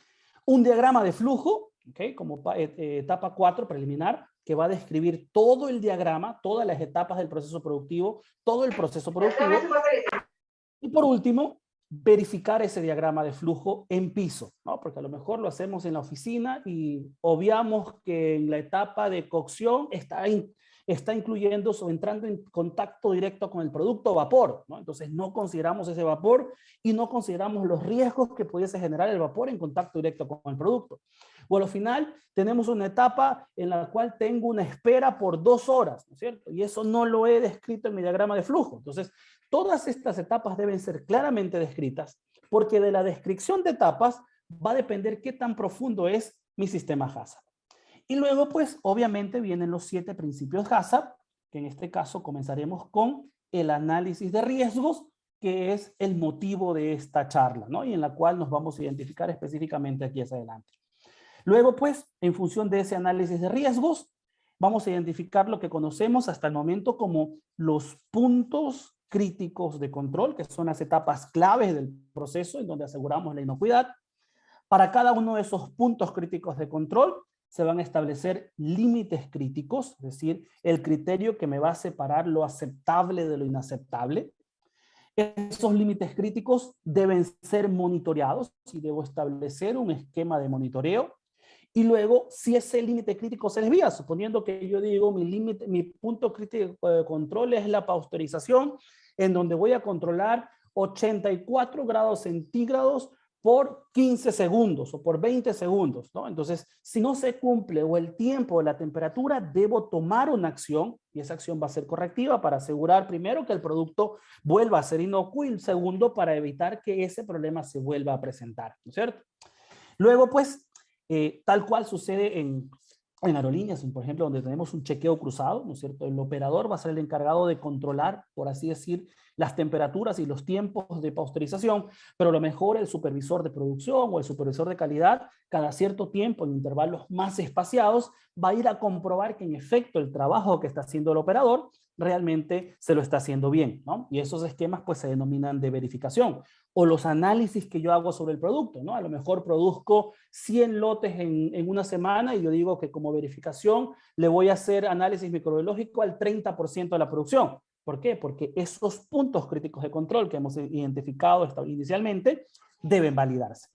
Un diagrama de flujo, ¿okay? Como etapa 4 preliminar, que va a describir todo el diagrama, todas las etapas del proceso productivo, todo el proceso productivo. Y por último, verificar ese diagrama de flujo en piso, ¿no? Porque a lo mejor lo hacemos en la oficina y obviamos que en la etapa de cocción está incluyendo o entrando en contacto directo con el producto vapor, ¿no? Entonces no consideramos ese vapor y no consideramos los riesgos que pudiese generar el vapor en contacto directo con el producto. Bueno, al final tenemos una etapa en la cual tengo una espera por 2 horas, ¿no es cierto? Y eso no lo he descrito en mi diagrama de flujo. Entonces, todas estas etapas deben ser claramente descritas porque de la descripción de etapas va a depender qué tan profundo es mi sistema HACCP. Y luego, pues, obviamente vienen los 7 principios HACCP, que en este caso comenzaremos con el análisis de riesgos, que es el motivo de esta charla, ¿no? Y en la cual nos vamos a identificar específicamente aquí hacia adelante. Luego, pues, en función de ese análisis de riesgos, vamos a identificar lo que conocemos hasta el momento como los puntos críticos de control, que son las etapas claves del proceso en donde aseguramos la inocuidad. Para cada uno de esos puntos críticos de control se van a establecer límites críticos, es decir, el criterio que me va a separar lo aceptable de lo inaceptable. Esos límites críticos deben ser monitoreados y debo establecer un esquema de monitoreo. Y luego, si ese límite crítico se desvía, suponiendo que yo digo mi punto crítico de control es la pasteurización, en donde voy a controlar 84 grados centígrados por 15 segundos o por 20 segundos, ¿no? Entonces, si no se cumple o el tiempo o la temperatura, debo tomar una acción y esa acción va a ser correctiva para asegurar primero que el producto vuelva a ser inocuo y segundo para evitar que ese problema se vuelva a presentar, ¿no es cierto? Luego, pues, tal cual sucede en aerolíneas, por ejemplo, donde tenemos un chequeo cruzado, ¿no es cierto? El operador va a ser el encargado de controlar, por así decir, las temperaturas y los tiempos de pasteurización, pero a lo mejor el supervisor de producción o el supervisor de calidad, cada cierto tiempo, en intervalos más espaciados, va a ir a comprobar que en efecto el trabajo que está haciendo el operador realmente se lo está haciendo bien, ¿no? Y esos esquemas pues se denominan de verificación. O los análisis que yo hago sobre el producto, ¿no? A lo mejor produzco 100 lotes en una semana y yo digo que como verificación le voy a hacer análisis microbiológico al 30% de la producción. ¿Por qué? Porque esos puntos críticos de control que hemos identificado inicialmente deben validarse.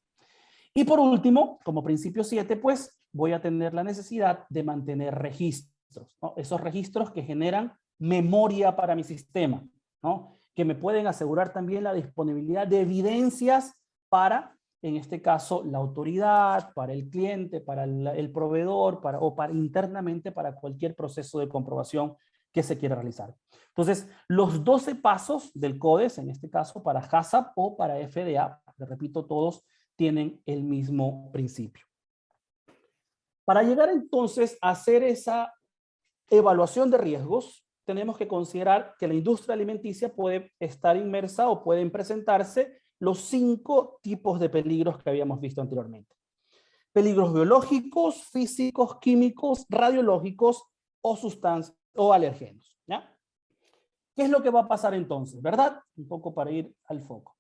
Y por último, como principio 7, pues voy a tener la necesidad de mantener registros, ¿no? Esos registros que generan memoria para mi sistema, ¿no? Que me pueden asegurar también la disponibilidad de evidencias para, en este caso, la autoridad, para el cliente, para el proveedor, o para internamente para cualquier proceso de comprobación que se quiera realizar. Entonces, los 12 pasos del CODES, en este caso para HACCP o para FDA, les repito, todos tienen el mismo principio. Para llegar entonces a hacer esa evaluación de riesgos, tenemos que considerar que la industria alimenticia puede estar inmersa o pueden presentarse los 5 tipos de peligros que habíamos visto anteriormente. Peligros biológicos, físicos, químicos, radiológicos o sustancias o alérgenos, ¿ya? ¿Qué es lo que va a pasar entonces, verdad? Un poco para ir al foco.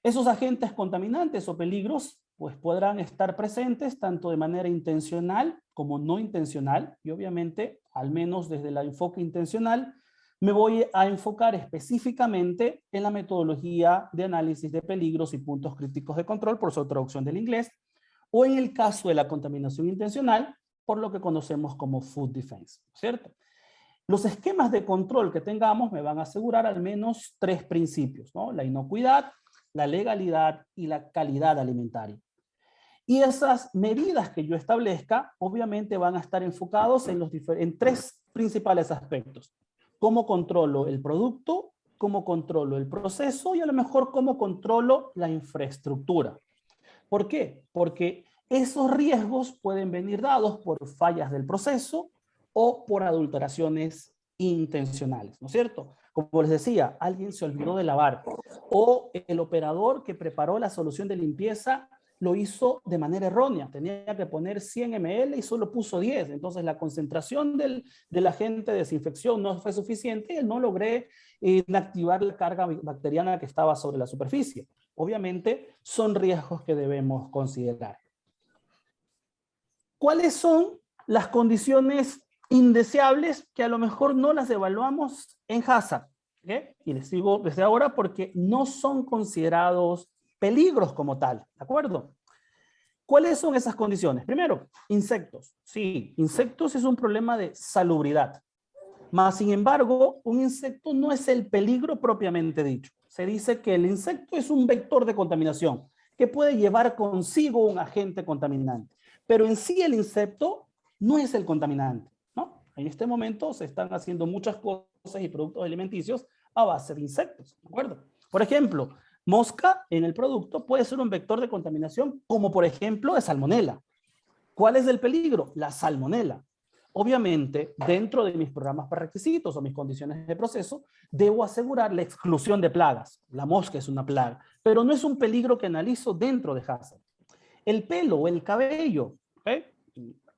Esos agentes contaminantes o peligros pues podrán estar presentes tanto de manera intencional como no intencional y obviamente, al menos desde el enfoque intencional, me voy a enfocar específicamente en la metodología de análisis de peligros y puntos críticos de control por su traducción del inglés o en el caso de la contaminación intencional por lo que conocemos como food defense, ¿cierto? Los esquemas de control que tengamos me van a asegurar al menos 3 principios, ¿no? La inocuidad, la legalidad y la calidad alimentaria. Y esas medidas que yo establezca, obviamente van a estar enfocados en 3 principales aspectos. Cómo controlo el producto, cómo controlo el proceso y a lo mejor cómo controlo la infraestructura. ¿Por qué? Porque esos riesgos pueden venir dados por fallas del proceso o por adulteraciones intencionales, ¿no es cierto? Como les decía, alguien se olvidó de lavar o el operador que preparó la solución de limpieza lo hizo de manera errónea. Tenía que poner 100 ml y solo puso 10. Entonces la concentración del agente de desinfección no fue suficiente y no logré inactivar la carga bacteriana que estaba sobre la superficie. Obviamente son riesgos que debemos considerar. ¿Cuáles son las condiciones indeseables que a lo mejor no las evaluamos en HACCP? ¿Okay? Y les digo desde ahora porque no son considerados peligros como tal, ¿de acuerdo? ¿Cuáles son esas condiciones? Primero, insectos. Sí, insectos es un problema de salubridad. Mas, sin embargo, un insecto no es el peligro propiamente dicho. Se dice que el insecto es un vector de contaminación que puede llevar consigo un agente contaminante. Pero en sí el insecto no es el contaminante, ¿no? En este momento se están haciendo muchas cosas y productos alimenticios a base de insectos, ¿de acuerdo? Por ejemplo, mosca en el producto puede ser un vector de contaminación, como por ejemplo de salmonela. ¿Cuál es el peligro? La salmonela. Obviamente, dentro de mis programas para requisitos o mis condiciones de proceso, debo asegurar la exclusión de plagas. La mosca es una plaga, pero no es un peligro que analizo dentro de HACCP. El pelo o el cabello, ¿okay?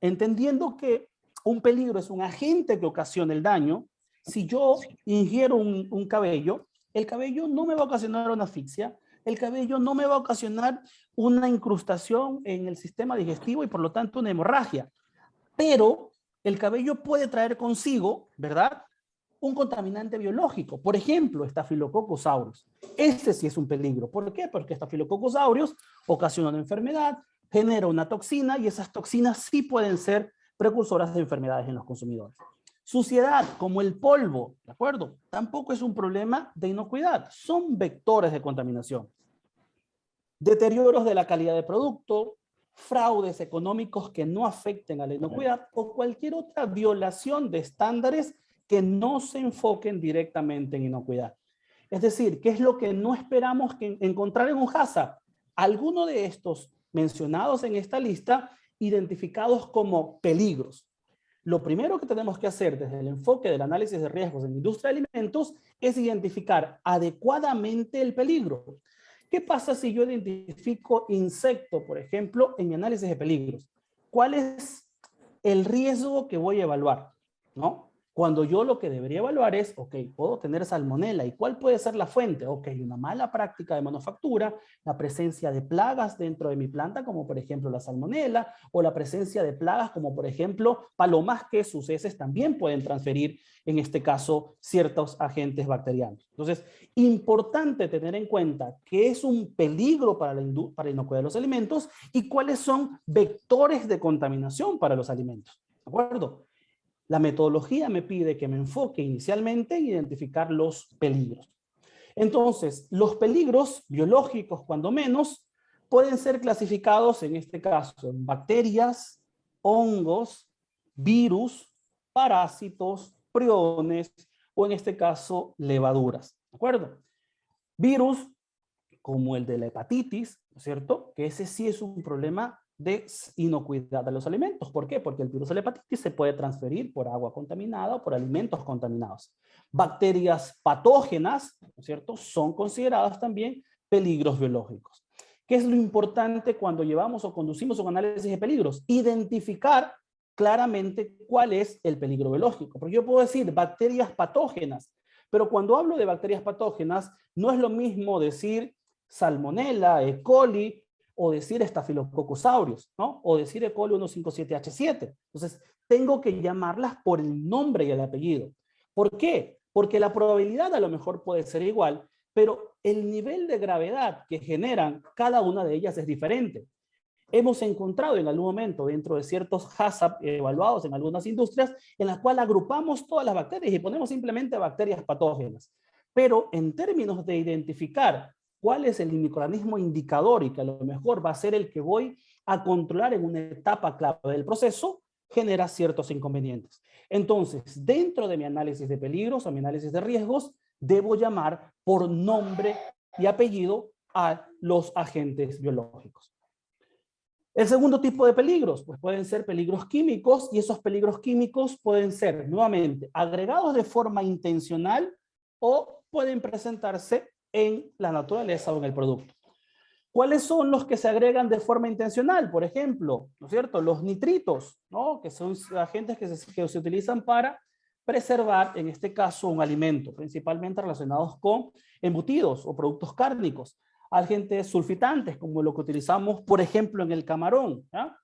Entendiendo que un peligro es un agente que ocasiona el daño, si yo ingiero un cabello, el cabello no me va a ocasionar una asfixia, el cabello no me va a ocasionar una incrustación en el sistema digestivo y por lo tanto una hemorragia. Pero el cabello puede traer consigo, ¿verdad?, un contaminante biológico. Por ejemplo, Staphylococcus aureus. Este sí es un peligro. ¿Por qué? Porque Staphylococcus aureus ocasiona una enfermedad, genera una toxina y esas toxinas sí pueden ser precursoras de enfermedades en los consumidores. Suciedad, como el polvo, ¿de acuerdo? Tampoco es un problema de inocuidad. Son vectores de contaminación. Deterioros de la calidad de producto, fraudes económicos que no afecten a la inocuidad o cualquier otra violación de estándares que no se enfoquen directamente en inocuidad. Es decir, ¿qué es lo que no esperamos encontrar en un HACCP? Alguno de estos mencionados en esta lista identificados como peligros. Lo primero que tenemos que hacer desde el enfoque del análisis de riesgos en la industria de alimentos es identificar adecuadamente el peligro. ¿Qué pasa si yo identifico insecto, por ejemplo, en mi análisis de peligros? ¿Cuál es el riesgo que voy a evaluar? ¿No? Cuando yo lo que debería evaluar es, ok, puedo tener salmonela. ¿Y cuál puede ser la fuente? Ok, una mala práctica de manufactura, la presencia de plagas dentro de mi planta, como por ejemplo la salmonela, o la presencia de plagas como por ejemplo palomas que sus heces también pueden transferir, en este caso, ciertos agentes bacterianos. Entonces, importante tener en cuenta qué es un peligro para la inocuidad de los alimentos y cuáles son vectores de contaminación para los alimentos. ¿De acuerdo? La metodología me pide que me enfoque inicialmente en identificar los peligros. Entonces, los peligros biológicos, cuando menos, pueden ser clasificados en este caso en bacterias, hongos, virus, parásitos, priones o en este caso levaduras. ¿De acuerdo? Virus como el de la hepatitis, ¿no es cierto? Que ese sí es un problema de inocuidad de los alimentos. ¿Por qué? Porque el virus de la hepatitis se puede transferir por agua contaminada o por alimentos contaminados. Bacterias patógenas, ¿no es cierto?, son consideradas también peligros biológicos. ¿Qué es lo importante cuando llevamos o conducimos un análisis de peligros? Identificar claramente cuál es el peligro biológico. Porque yo puedo decir bacterias patógenas, pero cuando hablo de bacterias patógenas, no es lo mismo decir Salmonella, E. coli, o decir Staphylococcus aureus, ¿no? O decir E. coli 157H7. Entonces, tengo que llamarlas por el nombre y el apellido. ¿Por qué? Porque la probabilidad a lo mejor puede ser igual, pero el nivel de gravedad que generan cada una de ellas es diferente. hemos encontrado en algún momento dentro de ciertos HACCP evaluados en algunas industrias, en la cual agrupamos todas las bacterias y ponemos simplemente bacterias patógenas. Pero en términos de identificar cuál es el microorganismo indicador y que a lo mejor va a ser el que voy a controlar en una etapa clave del proceso, genera ciertos inconvenientes. Entonces, dentro de mi análisis de peligros o mi análisis de riesgos, debo llamar por nombre y apellido a los agentes biológicos. El segundo tipo de peligros, pues pueden ser peligros químicos, y esos peligros químicos pueden ser, nuevamente, agregados de forma intencional o pueden presentarse en la naturaleza o en el producto. ¿Cuáles son los que se agregan de forma intencional? Por ejemplo, ¿no es cierto? Los nitritos, ¿no? Que son agentes que se utilizan para preservar, en este caso, un alimento, principalmente relacionados con embutidos o productos cárnicos. Agentes sulfitantes, como lo que utilizamos, por ejemplo, en el camarón, ¿ya?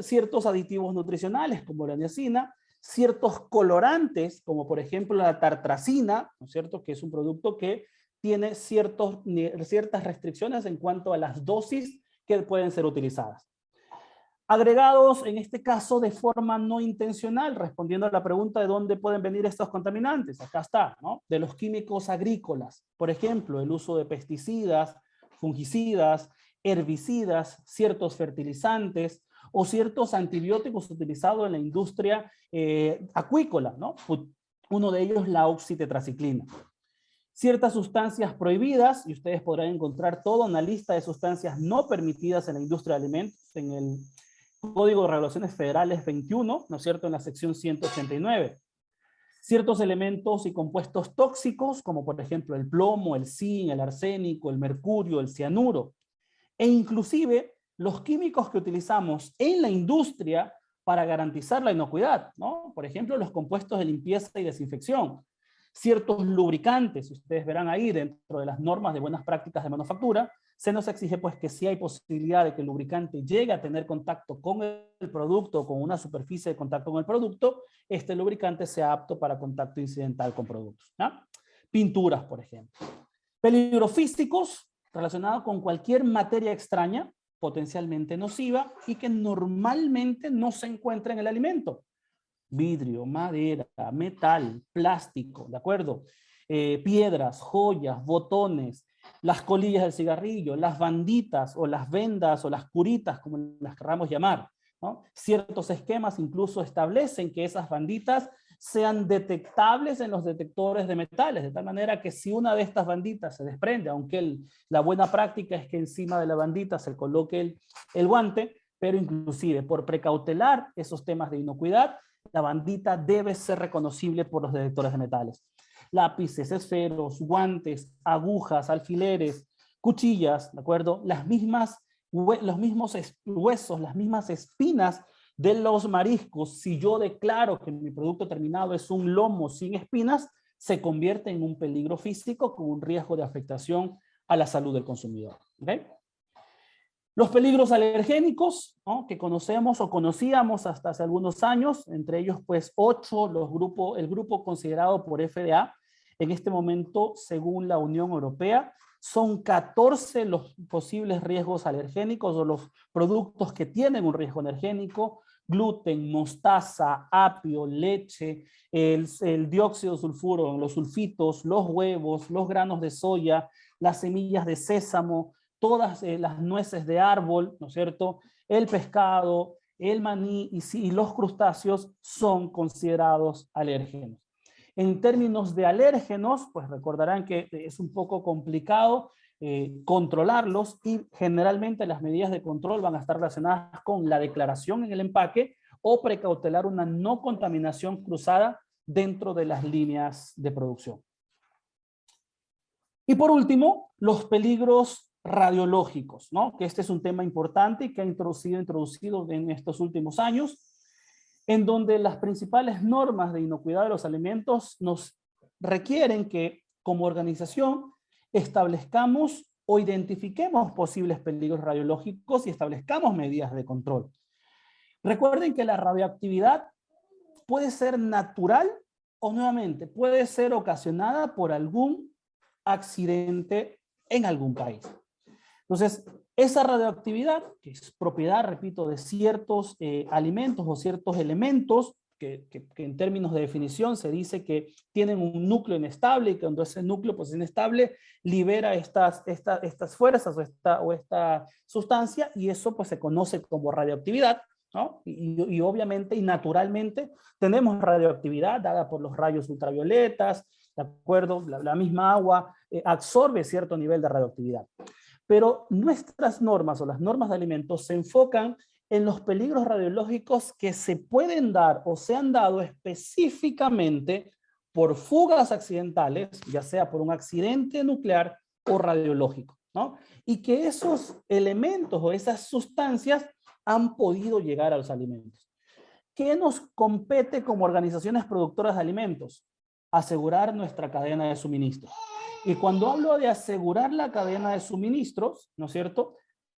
Ciertos aditivos nutricionales, como la niacina, ciertos colorantes, como por ejemplo la tartrazina, ¿no es cierto? Que es un producto que tiene ciertas restricciones en cuanto a las dosis que pueden ser utilizadas. Agregados, en este caso, de forma no intencional, respondiendo a la pregunta de dónde pueden venir estos contaminantes. Acá está, ¿no? De los químicos agrícolas. Por ejemplo, el uso de pesticidas, fungicidas, herbicidas, ciertos fertilizantes o ciertos antibióticos utilizados en la industria acuícola, ¿no? Uno de ellos, la oxitetraciclina. Ciertas sustancias prohibidas, y ustedes podrán encontrar toda una lista de sustancias no permitidas en la industria de alimentos en el Código de Regulaciones Federales 21, ¿no es cierto?, en la sección 189. Ciertos elementos y compuestos tóxicos, como por ejemplo el plomo, el zinc, el arsénico, el mercurio, el cianuro, e inclusive los químicos que utilizamos en la industria para garantizar la inocuidad, ¿no? Por ejemplo, los compuestos de limpieza y desinfección, ciertos lubricantes, ustedes verán ahí dentro de las normas de buenas prácticas de manufactura, se nos exige pues que si hay posibilidad de que el lubricante llegue a tener contacto con el producto o con una superficie de contacto con el producto, este lubricante sea apto para contacto incidental con productos, ¿no? Pinturas, por ejemplo. Peligros físicos relacionados con cualquier materia extraña potencialmente nociva y que normalmente no se encuentra en el alimento. Vidrio, madera, metal, plástico, ¿de acuerdo? Piedras, joyas, botones, las colillas del cigarrillo, las banditas o las vendas o las curitas, como las queramos llamar, ¿no? Ciertos esquemas incluso establecen que esas banditas sean detectables en los detectores de metales, de tal manera que si una de estas banditas se desprende, aunque la buena práctica es que encima de la bandita se coloque el guante, pero inclusive por precautelar esos temas de inocuidad, la bandita debe ser reconocible por los detectores de metales. Lápices, esferos, guantes, agujas, alfileres, cuchillas, ¿de acuerdo? Los mismos huesos, las mismas espinas de los mariscos, si yo declaro que mi producto terminado es un lomo sin espinas, se convierte en un peligro físico con un riesgo de afectación a la salud del consumidor. ¿Okay? Los peligros alergénicos, ¿no?, que conocemos o conocíamos hasta hace algunos años, entre ellos pues 8, el grupo considerado por FDA, en este momento según la Unión Europea, son 14 los posibles riesgos alergénicos o los productos que tienen un riesgo alergénico: gluten, mostaza, apio, leche, el dióxido de sulfuro, los sulfitos, los huevos, los granos de soya, las semillas de sésamo, todas las nueces de árbol, ¿no es cierto? El pescado, el maní y los crustáceos son considerados alérgenos. En términos de alérgenos, pues recordarán que es un poco complicado controlarlos y generalmente las medidas de control van a estar relacionadas con la declaración en el empaque o precautelar una no contaminación cruzada dentro de las líneas de producción. Y por último, los peligros radiológicos, ¿no? Que este es un tema importante y que ha introducido en estos últimos años, en donde las principales normas de inocuidad de los alimentos nos requieren que, como organización, establezcamos o identifiquemos posibles peligros radiológicos y establezcamos medidas de control. Recuerden que la radioactividad puede ser natural o nuevamente puede ser ocasionada por algún accidente en algún país. Entonces, Esa radioactividad, que es propiedad, repito, de ciertos alimentos o ciertos elementos, que en términos de definición se dice que tienen un núcleo inestable y que cuando ese núcleo pues, es inestable, libera estas fuerzas o esta sustancia y eso pues, se conoce como radioactividad, ¿no? Y obviamente y naturalmente tenemos radioactividad dada por los rayos ultravioletas, ¿de acuerdo? La misma agua absorbe cierto nivel de radioactividad. Pero nuestras normas o las normas de alimentos se enfocan en los peligros radiológicos que se pueden dar o se han dado específicamente por fugas accidentales, ya sea por un accidente nuclear o radiológico, ¿no? Y que esos elementos o esas sustancias han podido llegar a los alimentos. ¿Qué nos compete como organizaciones productoras de alimentos? Asegurar nuestra cadena de suministro. Y cuando hablo de asegurar la cadena de suministros, ¿no es cierto?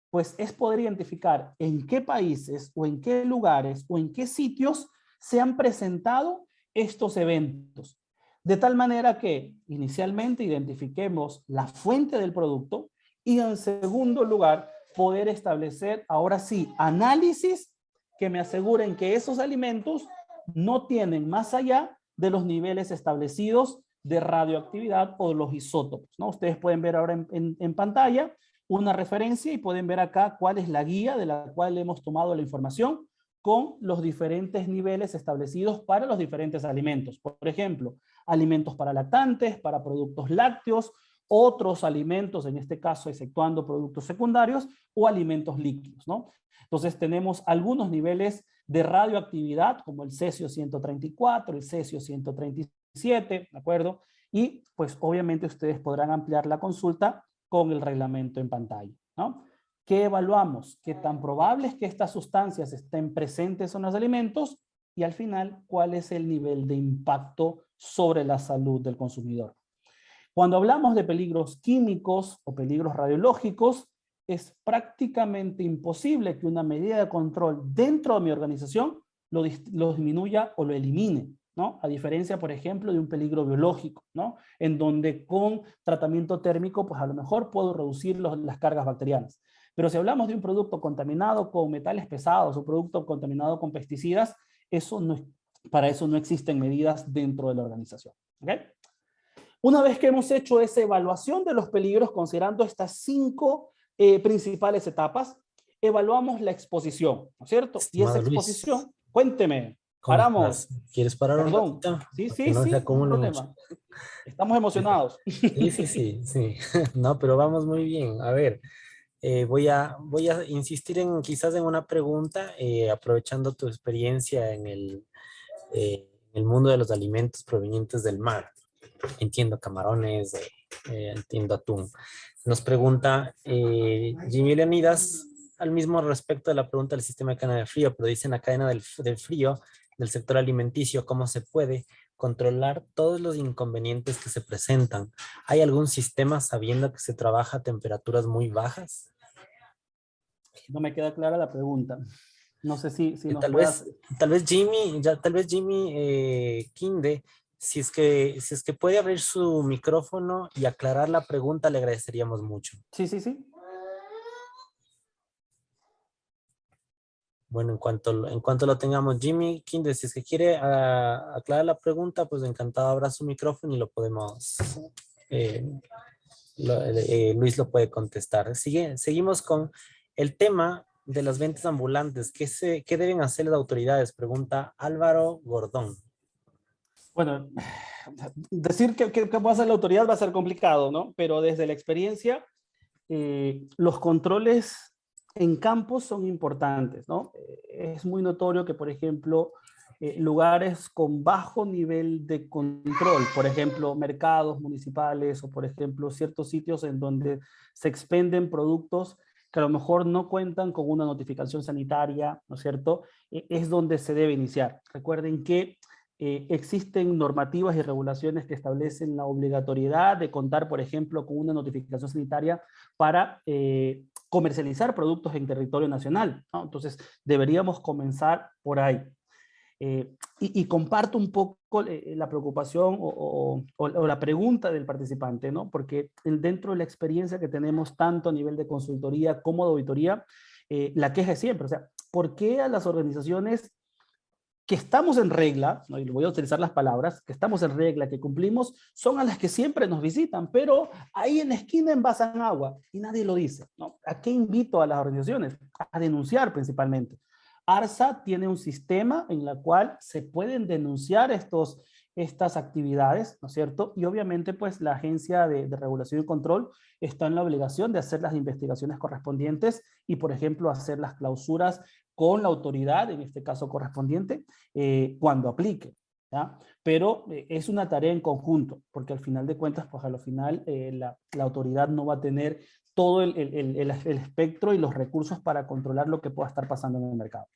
Pues es poder identificar en qué países o en qué lugares o en qué sitios se han presentado estos eventos. De tal manera que inicialmente identifiquemos la fuente del producto y en segundo lugar poder establecer ahora sí análisis que me aseguren que esos alimentos no tienen más allá de los niveles establecidos de radioactividad o de los isótopos, ¿no? Ustedes pueden ver ahora en pantalla una referencia y pueden ver acá cuál es la guía de la cual hemos tomado la información con los diferentes niveles establecidos para los diferentes alimentos. Por ejemplo, alimentos para lactantes, para productos lácteos, otros alimentos, en este caso exceptuando productos secundarios, o alimentos líquidos, ¿no? Entonces tenemos algunos niveles de radioactividad, como el cesio 134, el cesio 137, ¿de acuerdo? Y pues obviamente ustedes podrán ampliar la consulta con el reglamento en pantalla, ¿no? ¿Qué evaluamos? ¿Qué tan probable es que estas sustancias estén presentes en los alimentos? Y al final, ¿cuál es el nivel de impacto sobre la salud del consumidor? Cuando hablamos de peligros químicos o peligros radiológicos, es prácticamente imposible que una medida de control dentro de mi organización lo disminuya o lo elimine, ¿no? A diferencia, por ejemplo, de un peligro biológico, ¿no? En donde con tratamiento térmico, pues a lo mejor puedo reducir las cargas bacterianas. Pero si hablamos de un producto contaminado con metales pesados o producto contaminado con pesticidas, para eso no existen medidas dentro de la organización, ¿ok? Una vez que hemos hecho esa evaluación de los peligros, considerando estas 5 principales etapas, evaluamos la exposición, ¿no es cierto? Y esa Estimado Luis, exposición, cuénteme, ¿cómo paramos, estás? ¿Quieres parar un perdón, ratito? sí, Para que sí, no se sí, ningún acumule mucho. problema, estamos emocionados. Sí, sí, sí, sí. No, pero vamos muy bien. A ver, voy a insistir en quizás en una pregunta, aprovechando tu experiencia en el mundo de los alimentos provenientes del mar. Entiendo camarones, entiendo atún. Nos pregunta Jimmy Leonidas al mismo respecto de la pregunta del sistema de cadena de frío, pero dice en la cadena del frío del sector alimenticio, ¿cómo se puede controlar todos los inconvenientes que se presentan? ¿Hay algún sistema sabiendo que se trabaja a temperaturas muy bajas? No me queda clara la pregunta. No sé si Eh, nos Tal puedas... vez, tal vez Jimmy Kinde, si es que puede abrir su micrófono y aclarar la pregunta, le agradeceríamos mucho. Sí, sí, sí. Bueno, en cuanto lo tengamos, Jimmy Kinde, si es que quiere aclarar la pregunta, pues encantado abra su micrófono y lo podemos, eh, Luis lo puede contestar. Seguimos con el tema de las ventas ambulantes. ¿Qué deben hacer las autoridades? Pregunta Álvaro Gordón. Bueno, decir que puede hacer la autoridad va a ser complicado, ¿no? Pero desde la experiencia, los controles en campo son importantes, ¿no? Es muy notorio que, por ejemplo, lugares con bajo nivel de control, por ejemplo, mercados municipales o, por ejemplo, ciertos sitios en donde se expenden productos que a lo mejor no cuentan con una notificación sanitaria, ¿no es cierto? Es donde se debe iniciar. Recuerden que existen normativas y regulaciones que establecen la obligatoriedad de contar, por ejemplo, con una notificación sanitaria para comercializar productos en territorio nacional, ¿no? Entonces, deberíamos comenzar por ahí. Y comparto un poco la preocupación o la pregunta del participante, ¿no? Porque dentro de la experiencia que tenemos tanto a nivel de consultoría como de auditoría, la queja es siempre, o sea, ¿por qué a las organizaciones que estamos en regla, ¿no? Y voy a utilizar las palabras, que estamos en regla, que cumplimos, son a las que siempre nos visitan, pero ahí en la esquina envasan agua y nadie lo dice, ¿no? ¿A qué invito a las organizaciones? A denunciar principalmente. ARSA tiene un sistema en el cual se pueden denunciar estas actividades, ¿no es cierto? Y obviamente, pues, la Agencia de Regulación y Control está en la obligación de hacer las investigaciones correspondientes y, por ejemplo, hacer las clausuras con la autoridad, en este caso correspondiente, cuando aplique. ¿Ya? Pero es una tarea en conjunto, porque al final de cuentas, pues a lo final la autoridad no va a tener todo el espectro y los recursos para controlar lo que pueda estar pasando en el mercado.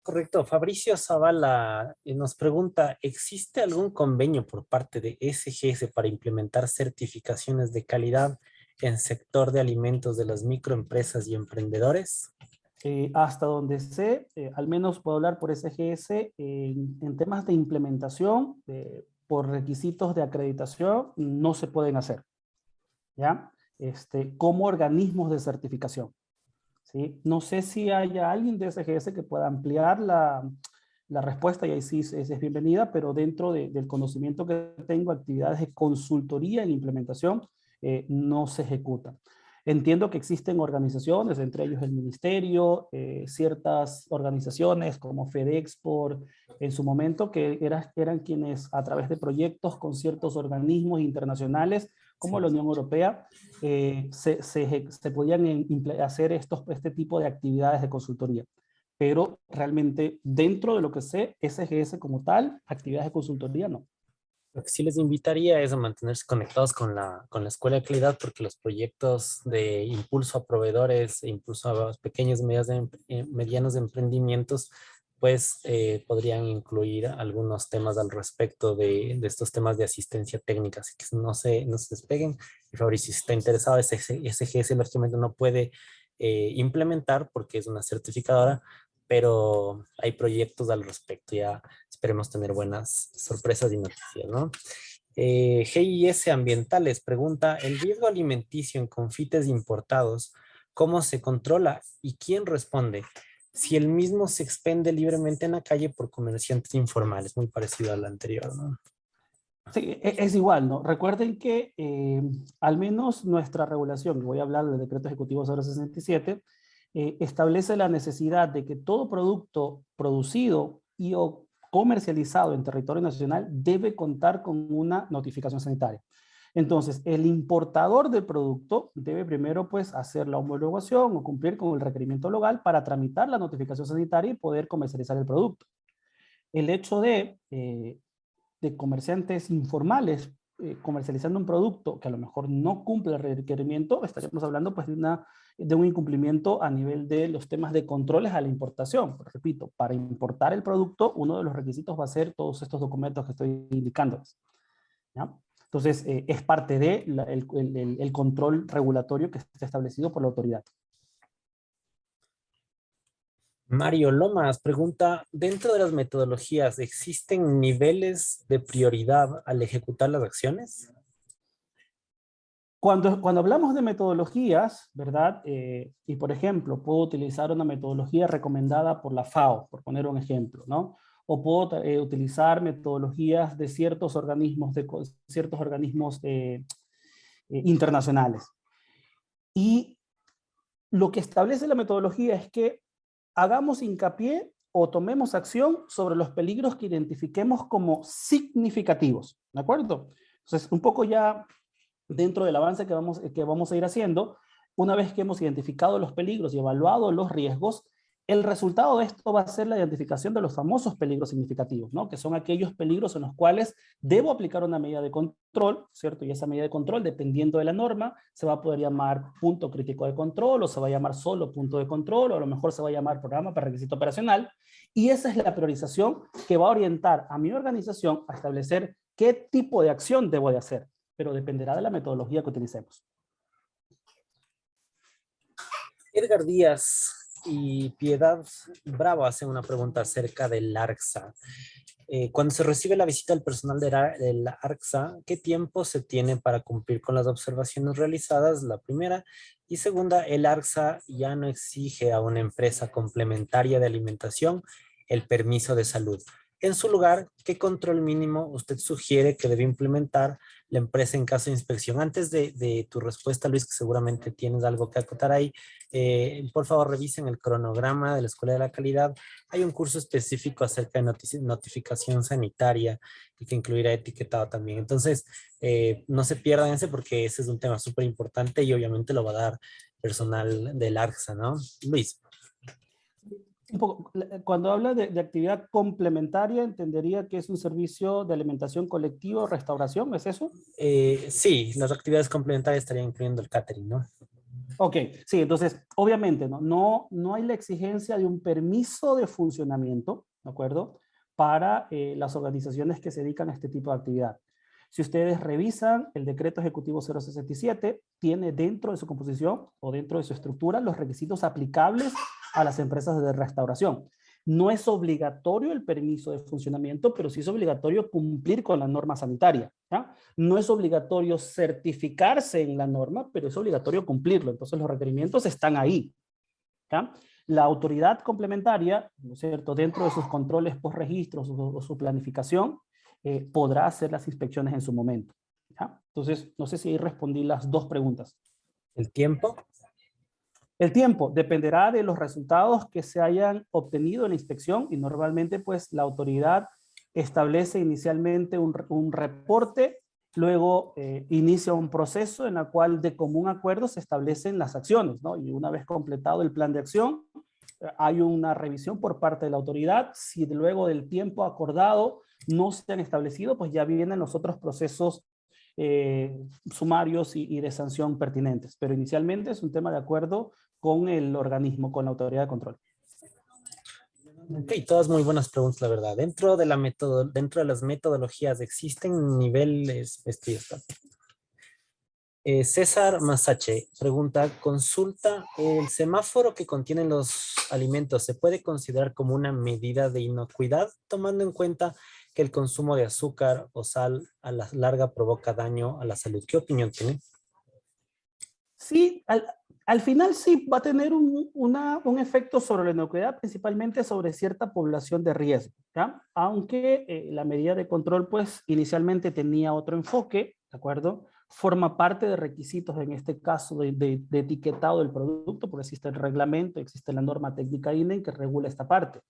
Correcto. Fabricio Zavala nos pregunta, ¿existe algún convenio por parte de SGS para implementar certificaciones de calidad en sector de alimentos de las microempresas y emprendedores? Hasta donde sé, al menos puedo hablar por SGS, en temas de implementación, por requisitos de acreditación, no se pueden hacer, ¿ya? Como organismos de certificación, ¿sí? No sé si haya alguien de SGS que pueda ampliar la respuesta y ahí sí es bienvenida, pero dentro del conocimiento que tengo, actividades de consultoría en implementación no se ejecutan. Entiendo que existen organizaciones, entre ellos el ministerio, ciertas organizaciones como FedExport en su momento, que eran quienes a través de proyectos con ciertos organismos internacionales como la Unión Europea, se podían hacer este tipo de actividades de consultoría. Pero realmente dentro de lo que sé, SGS como tal, actividades de consultoría no. Lo que sí les invitaría es a mantenerse conectados con con la Escuela de Calidad, porque los proyectos de impulso a proveedores e impulso a los pequeños y medianos emprendimientos, pues podrían incluir algunos temas al respecto de estos temas de asistencia técnica, así que no se despeguen. Y Fabricio, si está interesado, SGS lógicamente no puede implementar porque es una certificadora, pero hay proyectos al respecto. Ya esperemos tener buenas sorpresas y noticias, ¿no? GIS Ambientales pregunta, ¿el riesgo alimenticio en confites importados, cómo se controla y quién responde? Si el mismo se expende libremente en la calle por comerciantes informales, muy parecido al anterior, ¿no? Sí, es igual, ¿no? Recuerden que al menos nuestra regulación, voy a hablar del Decreto Ejecutivo 067, establece la necesidad de que todo producto producido y o comercializado en territorio nacional debe contar con una notificación sanitaria. Entonces, el importador del producto debe primero pues hacer la homologación o cumplir con el requerimiento local para tramitar la notificación sanitaria y poder comercializar el producto. El hecho de comerciantes informales comercializando un producto que a lo mejor no cumple el requerimiento, estaríamos hablando pues de un incumplimiento a nivel de los temas de controles a la importación. Pero, repito, para importar el producto, uno de los requisitos va a ser todos estos documentos que estoy indicando, ¿ya? Entonces, es parte del control regulatorio que está establecido por la autoridad. Mario Lomas pregunta, dentro de las metodologías, ¿existen niveles de prioridad al ejecutar las acciones? Cuando hablamos de metodologías, ¿verdad? Y por ejemplo, puedo utilizar una metodología recomendada por la FAO, por poner un ejemplo, ¿no? O puedo utilizar metodologías de ciertos organismos internacionales. Y lo que establece la metodología es que hagamos hincapié o tomemos acción sobre los peligros que identifiquemos como significativos, ¿de acuerdo? Entonces, un poco ya dentro del avance que vamos a ir haciendo, una vez que hemos identificado los peligros y evaluado los riesgos, el resultado de esto va a ser la identificación de los famosos peligros significativos, ¿no? Que son aquellos peligros en los cuales debo aplicar una medida de control, ¿cierto? Y esa medida de control, dependiendo de la norma, se va a poder llamar punto crítico de control, o se va a llamar solo punto de control, o a lo mejor se va a llamar programa para requisito operacional. Y esa es la priorización que va a orientar a mi organización a establecer qué tipo de acción debo de hacer, pero dependerá de la metodología que utilicemos. Edgar Díaz Y Piedad Bravo hace una pregunta acerca del ARCSA. Cuando se recibe la visita del personal del ARCSA, ¿qué tiempo se tiene para cumplir con las observaciones realizadas? La primera. Y segunda, el ARCSA ya no exige a una empresa complementaria de alimentación el permiso de salud. En su lugar, ¿qué control mínimo usted sugiere que debe implementar la empresa en caso de inspección? Antes de tu respuesta, Luis, que seguramente tienes algo que acotar ahí, por favor revisen el cronograma de la Escuela de la Calidad. Hay un curso específico acerca de notificación sanitaria y que incluirá etiquetado también. Entonces, no se pierdan ese porque ese es un tema súper importante y obviamente lo va a dar personal del ARCSA, ¿no? Luis. Un poco, cuando habla de actividad complementaria, entendería que es un servicio de alimentación colectiva o restauración, ¿es eso? Sí, las actividades complementarias estarían incluyendo el catering, ¿no? Ok, sí, entonces, obviamente, no hay la exigencia de un permiso de funcionamiento, ¿de acuerdo? Para las organizaciones que se dedican a este tipo de actividad. Si ustedes revisan el decreto ejecutivo 067, tiene dentro de su composición o dentro de su estructura los requisitos aplicables a las empresas de restauración. No es obligatorio el permiso de funcionamiento, pero sí es obligatorio cumplir con la norma sanitaria. ¿Ya? No es obligatorio certificarse en la norma, pero es obligatorio cumplirlo. Entonces los requerimientos están ahí. ¿Ya? La autoridad complementaria, ¿no es cierto?, dentro de sus controles post-registro o su planificación, podrá hacer las inspecciones en su momento. ¿Ya? Entonces, no sé si ahí respondí las dos preguntas. ¿El tiempo? El tiempo dependerá de los resultados que se hayan obtenido en la inspección y normalmente pues la autoridad establece inicialmente un reporte, luego inicia un proceso en el cual de común acuerdo se establecen las acciones, ¿no? Y una vez completado el plan de acción, hay una revisión por parte de la autoridad. Si luego del tiempo acordado no se han establecido, pues ya vienen los otros procesos sumarios y de sanción pertinentes. Pero inicialmente es un tema de acuerdo con el organismo, con la autoridad de control. Ok, todas muy buenas preguntas, la verdad. Dentro de las metodologías existen niveles, esto ya está. César Masache pregunta, consulta, ¿el semáforo que contienen los alimentos se puede considerar como una medida de inocuidad, tomando en cuenta que el consumo de azúcar o sal a la larga provoca daño a la salud? ¿Qué opinión tiene? Sí, al final sí va a tener un efecto sobre la inocuidad, principalmente sobre cierta población de riesgo, ¿ya? Aunque la medida de control, pues, inicialmente tenía otro enfoque, ¿de acuerdo? Forma parte de requisitos, en este caso, de etiquetado del producto, porque existe el reglamento, existe la norma técnica INE que regula esta parte.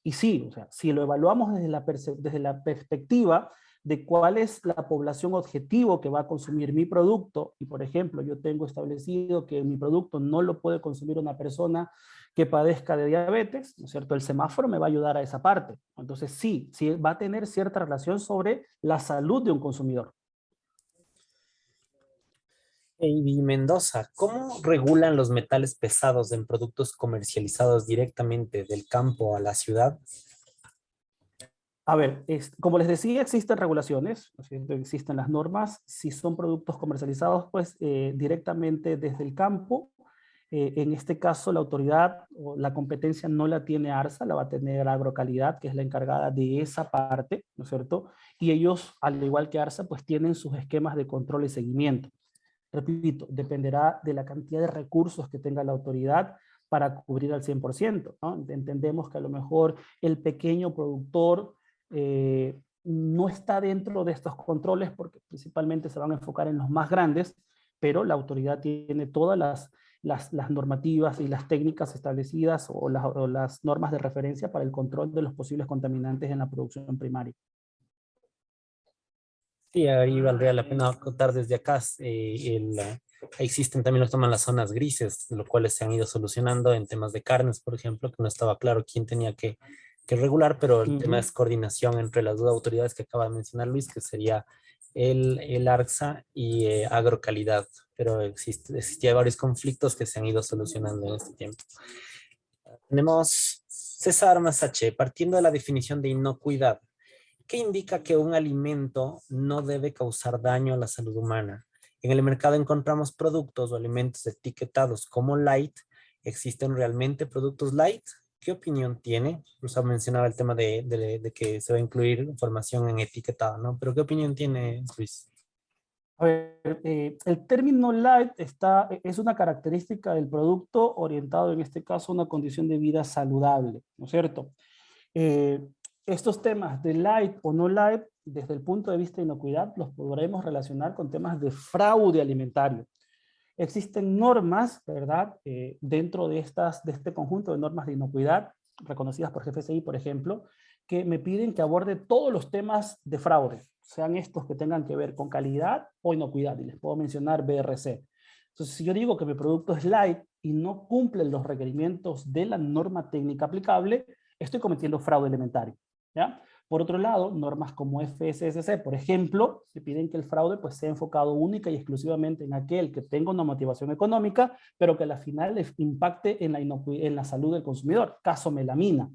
Y sí, o sea, si lo evaluamos desde la perspectiva de cuál es la población objetivo que va a consumir mi producto, y por ejemplo, yo tengo establecido que mi producto no lo puede consumir una persona que padezca de diabetes, ¿no es cierto? El semáforo me va a ayudar a esa parte. Entonces sí, sí va a tener cierta relación sobre la salud de un consumidor. Y Mendoza, ¿cómo regulan los metales pesados en productos comercializados directamente del campo a la ciudad? A ver, como les decía, existen regulaciones, ¿no es cierto? Existen las normas. Si son productos comercializados, pues directamente desde el campo, en este caso la autoridad o la competencia no la tiene ARSA, la va a tener Agrocalidad, que es la encargada de esa parte, ¿no es cierto? Y ellos, al igual que ARSA, pues tienen sus esquemas de control y seguimiento. Repito, dependerá de la cantidad de recursos que tenga la autoridad para cubrir al 100%, ¿no? Entendemos que a lo mejor el pequeño productor no está dentro de estos controles porque principalmente se van a enfocar en los más grandes, pero la autoridad tiene todas las normativas y las técnicas establecidas o las normas de referencia para el control de los posibles contaminantes en la producción primaria. Sí, ahí valdría la pena contar desde acá. Existen también los toman las zonas grises, lo cuales se han ido solucionando en temas de carnes, por ejemplo, que no estaba claro quién tenía que regular, pero el tema es coordinación entre las dos autoridades que acaba de mencionar Luis, que sería el ARCSA y Agrocalidad, pero existía varios conflictos que se han ido solucionando en este tiempo. Tenemos César Masache, partiendo de la definición de inocuidad. ¿Qué indica que un alimento no debe causar daño a la salud humana? En el mercado encontramos productos o alimentos etiquetados como light ¿Existen realmente productos light? ¿Qué opinión tiene? Usted mencionaba el tema de que se va a incluir información en etiquetado, ¿no? Pero ¿qué opinión tiene, Luis? A ver, el término light es una característica del producto orientado en este caso a una condición de vida saludable, ¿no es cierto? Eh, Estos temas de light o no light, desde el punto de vista de inocuidad, los podremos relacionar con temas de fraude alimentario. Existen normas, ¿verdad? Dentro de este conjunto de normas de inocuidad, reconocidas por GFSI, por ejemplo, que me piden que aborde todos los temas de fraude, sean estos que tengan que ver con calidad o inocuidad, y les puedo mencionar BRC. Entonces, si yo digo que mi producto es light y no cumple los requerimientos de la norma técnica aplicable, estoy cometiendo fraude alimentario, ¿ya? Por otro lado, normas como FSSC, por ejemplo, se piden que el fraude pues, sea enfocado única y exclusivamente en aquel que tenga una motivación económica, pero que al final impacte en la salud del consumidor. Caso melamina.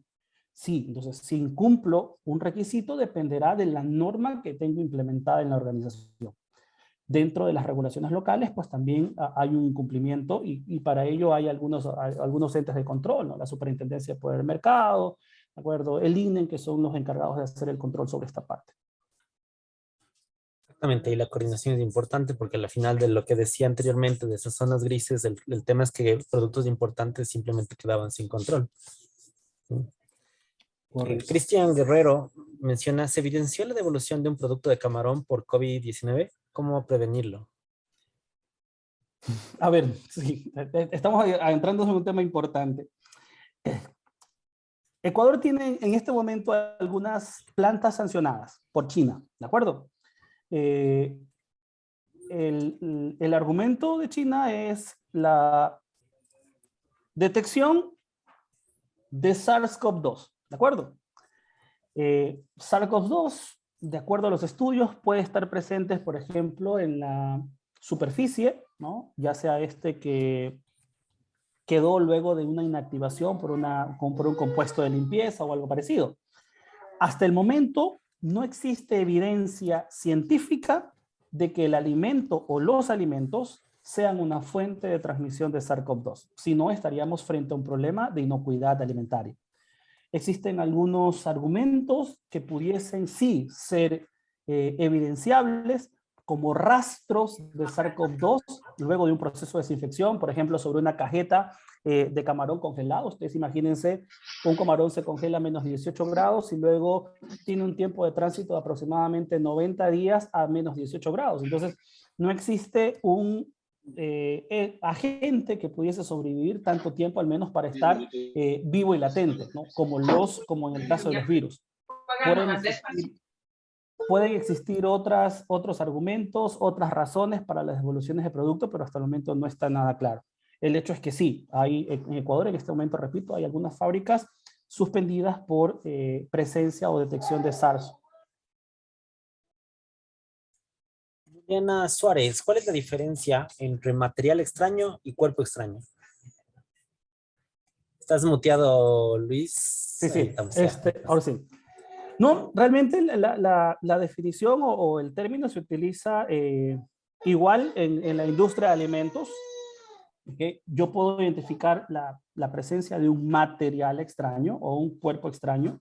Sí, entonces, si incumplo un requisito, dependerá de la norma que tengo implementada en la organización. Dentro de las regulaciones locales, pues también hay un incumplimiento y para ello hay algunos entes de control, ¿no? La Superintendencia de Poder del Mercado, ¿de acuerdo? El INE, que son los encargados de hacer el control sobre esta parte. Exactamente, y la coordinación es importante porque al final de lo que decía anteriormente de esas zonas grises, el tema es que productos importantes simplemente quedaban sin control. ¿Sí? Correcto. Cristian Guerrero menciona, ¿se evidenció la devolución de un producto de camarón por COVID-19? ¿Cómo prevenirlo? A ver, sí, estamos adentrándonos en un tema importante. Ecuador tiene en este momento algunas plantas sancionadas por China, ¿de acuerdo? Eh, el argumento de China es la detección de SARS-CoV-2, ¿de acuerdo? SARS-CoV-2, de acuerdo a los estudios, puede estar presentes, por ejemplo, en la superficie, ¿no? Ya sea que quedó luego de una inactivación por un compuesto de limpieza o algo parecido. Hasta el momento no existe evidencia científica de que el alimento o los alimentos sean una fuente de transmisión de SARS-CoV-2. Si no, estaríamos frente a un problema de inocuidad alimentaria. Existen algunos argumentos que pudiesen sí ser evidenciables como rastros de SARS-CoV-2 luego de un proceso de desinfección, por ejemplo, sobre una cajeta de camarón congelado. Ustedes imagínense, un camarón se congela a menos 18 grados y luego tiene un tiempo de tránsito de aproximadamente 90 días a menos 18 grados. Entonces, no existe un agente que pudiese sobrevivir tanto tiempo, al menos para estar vivo y latente, ¿no? Como en el caso de los virus. Pueden existir otros argumentos, otras razones para las devoluciones de producto, pero hasta el momento no está nada claro. El hecho es que sí, hay en Ecuador en este momento, repito, hay algunas fábricas suspendidas por presencia o detección de SARS. Diana Suárez, ¿cuál es la diferencia entre material extraño y cuerpo extraño? ¿Estás muteado, Luis? Sí, Ahí sí, estamos, ya. ahora sí. No, realmente la definición o el término se utiliza igual en la industria de alimentos. ¿Okay? Yo puedo identificar la presencia de un material extraño o un cuerpo extraño.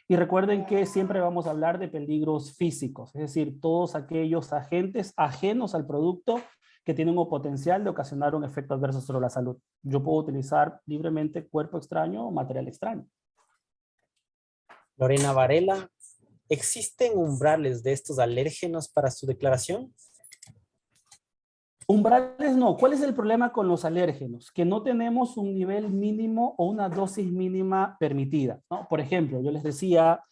Y recuerden que siempre vamos a hablar de peligros físicos, es decir, todos aquellos agentes ajenos al producto que tienen un potencial de ocasionar un efecto adverso sobre la salud. Yo puedo utilizar libremente cuerpo extraño o material extraño. Lorena Varela, ¿existen umbrales de estos alérgenos para su declaración? Umbrales no. ¿Cuál es el problema con los alérgenos? Que no tenemos un nivel mínimo o una dosis mínima permitida, ¿no? Por ejemplo, yo les decía,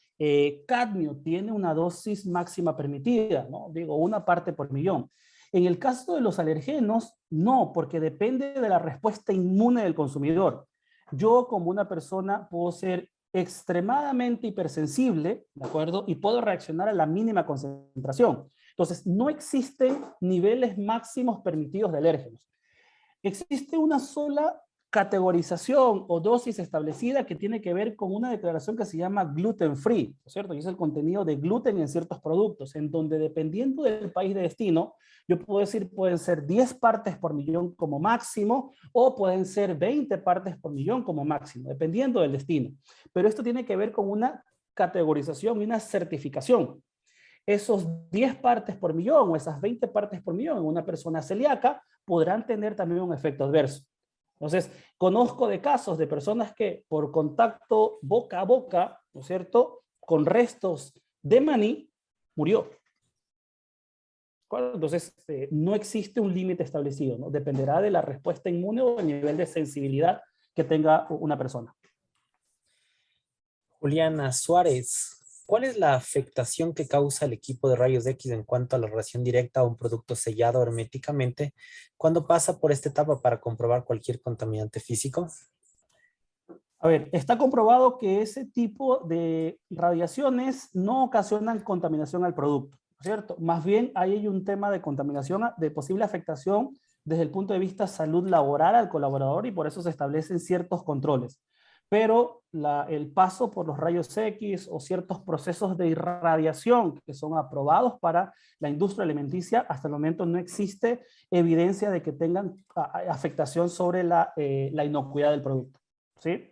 cadmio tiene una dosis máxima permitida, ¿no? Digo, 1 parte por millón. En el caso de los alergenos, no, porque depende de la respuesta inmune del consumidor. Yo como una persona puedo ser extremadamente hipersensible, ¿de acuerdo? Y puedo reaccionar a la mínima concentración. Entonces, no existen niveles máximos permitidos de alérgenos. Existe una sola categorización o dosis establecida que tiene que ver con una declaración que se llama gluten free, ¿no es cierto? Y es el contenido de gluten en ciertos productos, en donde dependiendo del país de destino, yo puedo decir, pueden ser 10 partes por millón como máximo, o pueden ser 20 partes por millón como máximo, dependiendo del destino. Pero esto tiene que ver con una categorización y una certificación. Esos 10 partes por millón o esas 20 partes por millón en una persona celíaca podrán tener también un efecto adverso. Entonces, conozco de casos de personas que por contacto boca a boca, ¿no es cierto?, con restos de maní, murió. Entonces, no existe un límite establecido, ¿no? Dependerá de la respuesta inmune o el nivel de sensibilidad que tenga una persona. Juliana Suárez, ¿cuál es la afectación que causa el equipo de rayos X en cuanto a la radiación directa a un producto sellado herméticamente cuando pasa por esta etapa para comprobar cualquier contaminante físico? A ver, está comprobado que ese tipo de radiaciones no ocasionan contaminación al producto, ¿cierto? Más bien hay un tema de contaminación, de posible afectación desde el punto de vista salud laboral al colaborador y por eso se establecen ciertos controles. Pero el paso por los rayos X o ciertos procesos de irradiación que son aprobados para la industria alimenticia, hasta el momento no existe evidencia de que tengan afectación sobre la inocuidad del producto, ¿sí?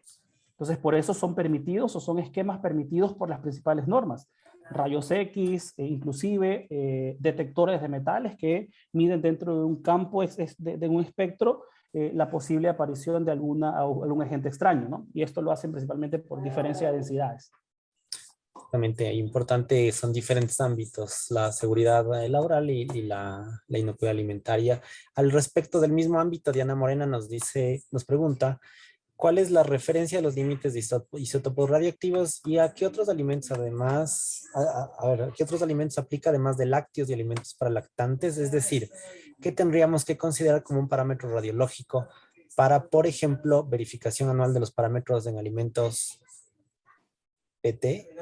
Entonces, por eso son permitidos o son esquemas permitidos por las principales normas. Rayos X, inclusive detectores de metales que miden dentro de un campo, de un espectro, la posible aparición de algún agente extraño, ¿no? Y esto lo hacen principalmente por diferencia de densidades. Justamente importante son diferentes ámbitos, la seguridad laboral y la inocuidad alimentaria. Al respecto del mismo ámbito, Diana Morena nos pregunta, ¿cuál es la referencia a los límites de isótopos radioactivos y a qué otros alimentos además, a qué otros alimentos aplica además de lácteos y alimentos para lactantes? Es decir, ¿qué tendríamos que considerar como un parámetro radiológico para, por ejemplo, verificación anual de los parámetros en alimentos PT,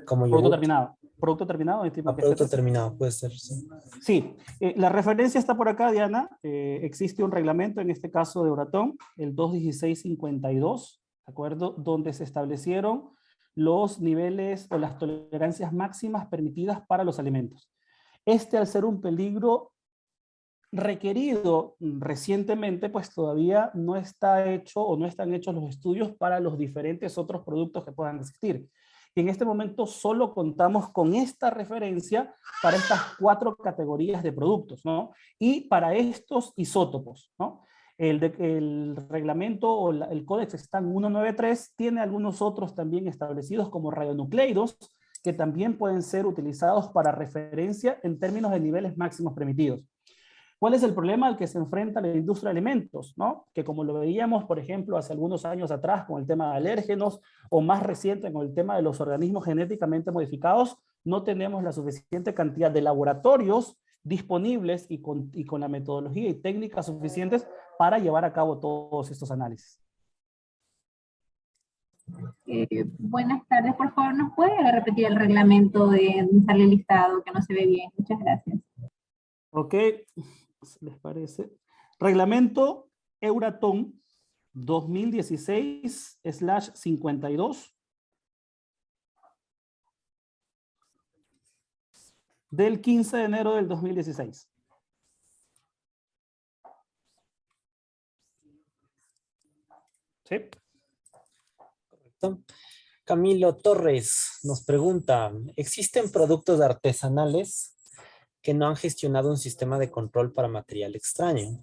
como Producto yogur? terminado. Producto terminado, A estimo que es producto PT. terminado, puede ser, sí. Sí, la referencia está por acá, Diana. Existe un reglamento, en este caso de Euratom, el 21652, ¿de acuerdo? Donde se establecieron los niveles o las tolerancias máximas permitidas para los alimentos. Al ser un peligro requerido recientemente, pues todavía no está hecho o no están hechos los estudios para los diferentes otros productos que puedan existir. Y en este momento solo contamos con esta referencia para estas 4 categorías de productos, ¿no? Y para estos isótopos, ¿no? El reglamento o el códex STAN 193 tiene algunos otros también establecidos como radionucleidos que también pueden ser utilizados para referencia en términos de niveles máximos permitidos. ¿Cuál es el problema al que se enfrenta la industria de alimentos? ¿No? Que como lo veíamos, por ejemplo, hace algunos años atrás con el tema de alérgenos o más reciente con el tema de los organismos genéticamente modificados, no tenemos la suficiente cantidad de laboratorios disponibles y con la metodología y técnicas suficientes para llevar a cabo todos estos análisis. Buenas tardes, por favor, ¿nos puede repetir el reglamento de sale el listado que no se ve bien? Muchas gracias. Ok, ¿les parece? Reglamento Euratom 2016/52 del 15 de enero del 2016. ¿Sí? Correcto. Camilo Torres nos pregunta, ¿existen productos artesanales que no han gestionado un sistema de control para material extraño,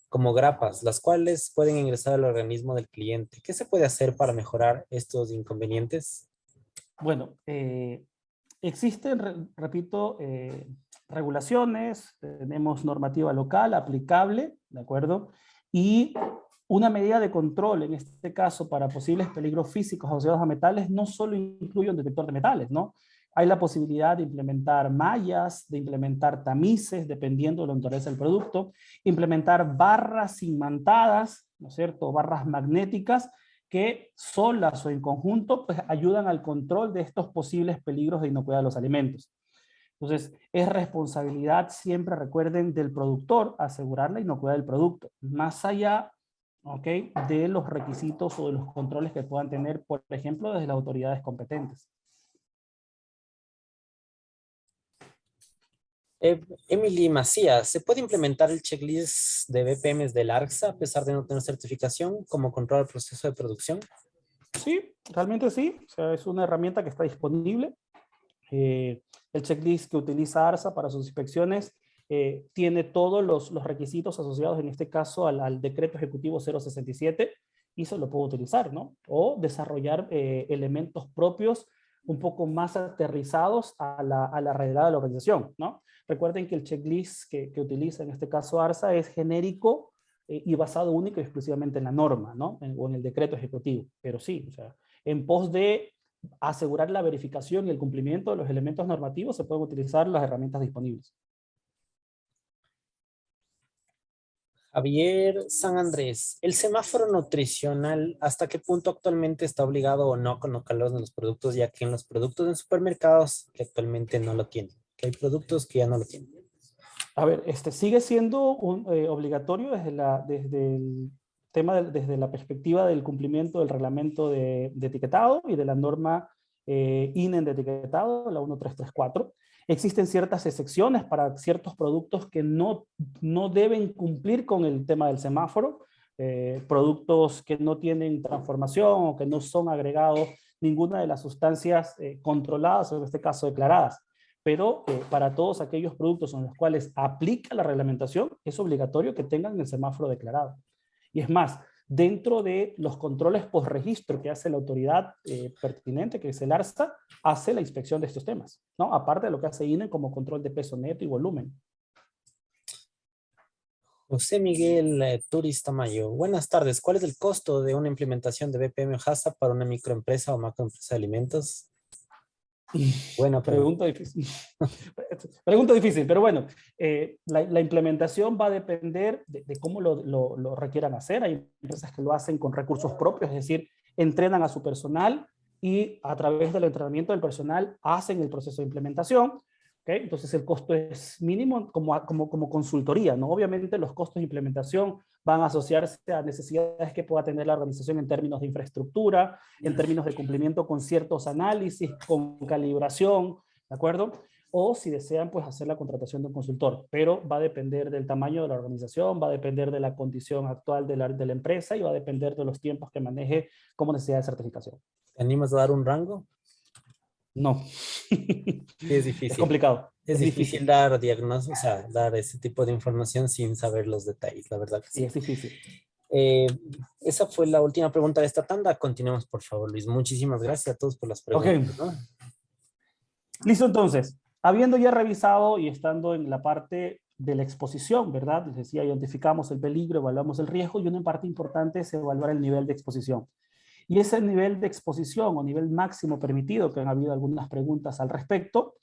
como grapas, las cuales pueden ingresar al organismo del cliente? ¿Qué se puede hacer para mejorar estos inconvenientes? Bueno, existen, repito, regulaciones, tenemos normativa local aplicable, ¿de acuerdo? Y una medida de control, en este caso, para posibles peligros físicos asociados a metales, no solo incluye un detector de metales, ¿no? Hay la posibilidad de implementar mallas, de implementar tamices, dependiendo de la naturaleza del producto, implementar barras imantadas, ¿no es cierto? Barras magnéticas, que solas o en conjunto pues, ayudan al control de estos posibles peligros de inocuidad de los alimentos. Entonces, es responsabilidad siempre, recuerden, del productor asegurar la inocuidad del producto. Más allá ¿ok? De los requisitos o de los controles que puedan tener, por ejemplo, desde las autoridades competentes. Emily Macías, ¿se puede implementar el checklist de BPMs del ARCSA a pesar de no tener certificación como control del proceso de producción? Sí, realmente sí. O sea, es una herramienta que está disponible. El checklist que utiliza ARSA para sus inspecciones tiene todos los requisitos asociados, en este caso, al decreto ejecutivo 067 y se lo puede utilizar, ¿no? O desarrollar elementos propios un poco más aterrizados a la realidad de la organización, ¿no? Recuerden que el checklist que utiliza en este caso ARSA es genérico y basado único y exclusivamente en la norma, ¿no? O en el decreto ejecutivo. Pero sí, o sea, en pos de asegurar la verificación y el cumplimiento de los elementos normativos, se pueden utilizar las herramientas disponibles. Javier San Andrés, ¿el semáforo nutricional hasta qué punto actualmente está obligado o no a colocarlos en los productos, ya que en los productos en supermercados que actualmente no lo tienen? Que hay productos que ya no lo tienen. A ver, sigue siendo obligatorio desde el tema, desde la perspectiva del cumplimiento del reglamento de etiquetado y de la norma INEN de etiquetado, la 1334. Existen ciertas excepciones para ciertos productos que no deben cumplir con el tema del semáforo, productos que no tienen transformación o que no son agregados ninguna de las sustancias controladas, o en este caso declaradas. Pero para todos aquellos productos en los cuales aplica la reglamentación, es obligatorio que tengan el semáforo declarado. Y es más, dentro de los controles post-registro que hace la autoridad pertinente, que es el ARSA, hace la inspección de estos temas, ¿no? Aparte de lo que hace INE como control de peso neto y volumen. José Miguel Turis Tamayo, buenas tardes. ¿Cuál es el costo de una implementación de BPM o HACCP para una microempresa o macroempresa de alimentos? Buena pregunta. Pregunta difícil. Pregunta difícil, pero bueno, la implementación va a depender de cómo lo requieran hacer. Hay empresas que lo hacen con recursos propios, es decir, entrenan a su personal y a través del entrenamiento del personal hacen el proceso de implementación. ¿Okay? Entonces el costo es mínimo como consultoría, ¿no? Obviamente los costos de implementación van a asociarse a necesidades que pueda tener la organización en términos de infraestructura, en términos de cumplimiento con ciertos análisis, con calibración, ¿de acuerdo? O si desean, pues hacer la contratación de un consultor, pero va a depender del tamaño de la organización, va a depender de la condición actual de la empresa y va a depender de los tiempos que maneje como necesidad de certificación. ¿Te animas a dar un rango? No. Sí, es difícil. Es complicado. Es difícil dar diagnóstico, o sea, dar ese tipo de información sin saber los detalles, la verdad que sí. Sí, es difícil. Esa fue la última pregunta de esta tanda. Continuemos, por favor, Luis. Muchísimas gracias a todos por las preguntas. Ok. ¿No? Listo, entonces. Habiendo ya revisado y estando en la parte de la exposición, ¿verdad? Les decía, identificamos el peligro, evaluamos el riesgo y una parte importante es evaluar el nivel de exposición. Y ese nivel de exposición o nivel máximo permitido, que han habido algunas preguntas al respecto,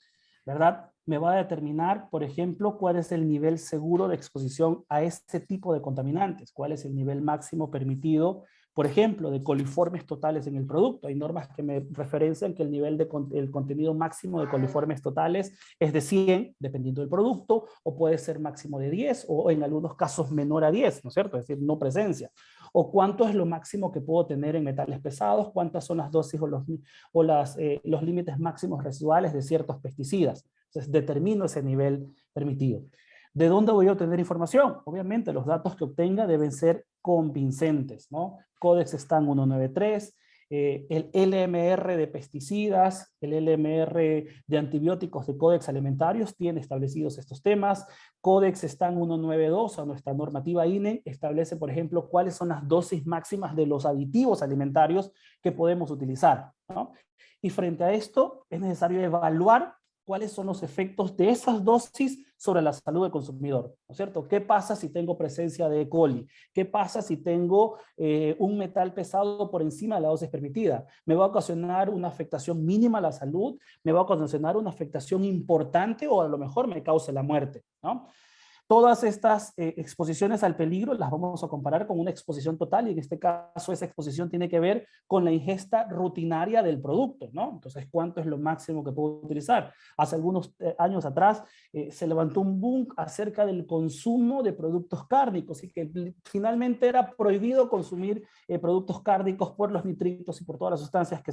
¿verdad? Me va a determinar, por ejemplo, cuál es el nivel seguro de exposición a este tipo de contaminantes, cuál es el nivel máximo permitido, por ejemplo, de coliformes totales en el producto. Hay normas que me referencian que el nivel el contenido máximo de coliformes totales es de 100, dependiendo del producto, o puede ser máximo de 10, o en algunos casos menor a 10, ¿no es cierto? Es decir, no presencia. O cuánto es lo máximo que puedo tener en metales pesados, cuántas son las dosis o los límites máximos residuales de ciertos pesticidas. Entonces, determino ese nivel permitido. ¿De dónde voy a obtener información? Obviamente, los datos que obtenga deben ser convincentes, ¿no? Codex STAN 193, el LMR de pesticidas, el LMR de antibióticos de Codex Alimentarios tiene establecidos estos temas. Codex STAN 192, a nuestra normativa INE, establece, por ejemplo, cuáles son las dosis máximas de los aditivos alimentarios que podemos utilizar, ¿no? Y frente a esto, es necesario evaluar cuáles son los efectos de esas dosis sobre la salud del consumidor, ¿no es cierto? ¿Qué pasa si tengo presencia de E. coli? ¿Qué pasa si tengo un metal pesado por encima de la dosis permitida? ¿Me va a ocasionar una afectación mínima a la salud? ¿Me va a ocasionar una afectación importante o a lo mejor me cause la muerte, ¿no? Todas estas exposiciones al peligro las vamos a comparar con una exposición total, y en este caso esa exposición tiene que ver con la ingesta rutinaria del producto, ¿no? Entonces, ¿cuánto es lo máximo que puedo utilizar? Hace algunos años atrás se levantó un boom acerca del consumo de productos cárnicos, y que finalmente era prohibido consumir productos cárnicos por los nitritos y por todas las sustancias que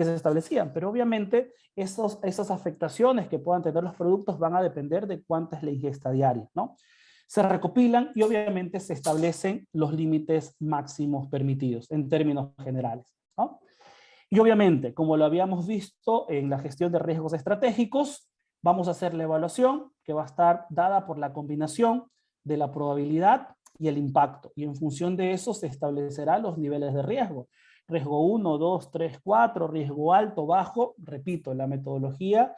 se establecían. Pero obviamente esas afectaciones que puedan tener los productos van a depender de cuánta es la ingesta diaria, ¿no? Se recopilan y obviamente se establecen los límites máximos permitidos en términos generales, ¿no? Y obviamente, como lo habíamos visto en la gestión de riesgos estratégicos, vamos a hacer la evaluación que va a estar dada por la combinación de la probabilidad y el impacto. Y en función de eso se establecerán los niveles de riesgo. Riesgo 1, 2, 3, 4, riesgo alto, bajo. Repito, la metodología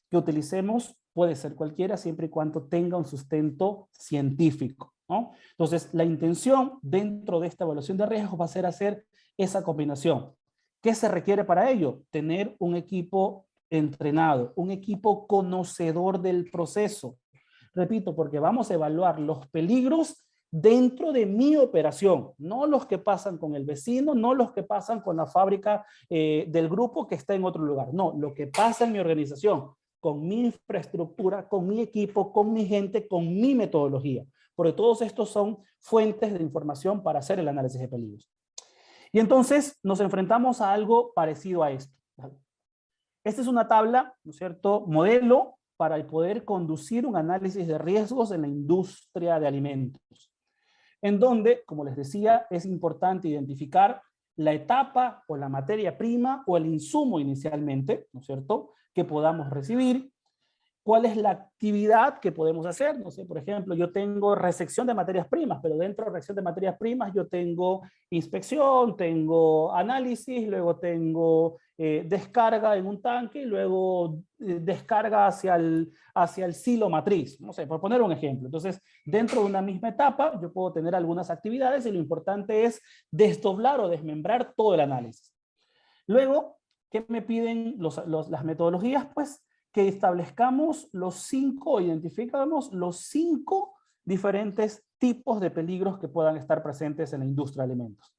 que utilicemos puede ser cualquiera siempre y cuando tenga un sustento científico, ¿no? Entonces, la intención dentro de esta evaluación de riesgos va a ser hacer esa combinación. ¿Qué se requiere para ello? Tener un equipo entrenado, un equipo conocedor del proceso. Repito, porque vamos a evaluar los peligros dentro de mi operación, no los que pasan con el vecino, no los que pasan con la fábrica del grupo que está en otro lugar, no, lo que pasa en mi organización, con mi infraestructura, con mi equipo, con mi gente, con mi metodología, porque todos estos son fuentes de información para hacer el análisis de peligros. Y entonces nos enfrentamos a algo parecido a esto. Esta es una tabla, ¿no es cierto?, modelo para poder conducir un análisis de riesgos en la industria de alimentos, en donde, como les decía, es importante identificar la etapa o la materia prima o el insumo inicialmente, ¿no es cierto?, que podamos recibir, cuál es la actividad que podemos hacer. No sé, por ejemplo, yo tengo resección de materias primas, pero dentro de resección de materias primas yo tengo inspección, tengo análisis, luego tengo descarga en un tanque y luego descarga hacia el silo matriz. No sé, por poner un ejemplo. Entonces, dentro de una misma etapa yo puedo tener algunas actividades y lo importante es desdoblar o desmembrar todo el análisis. Luego, ¿qué me piden las metodologías? Pues que establezcamos identificamos los 5 diferentes tipos de peligros que puedan estar presentes en la industria de alimentos.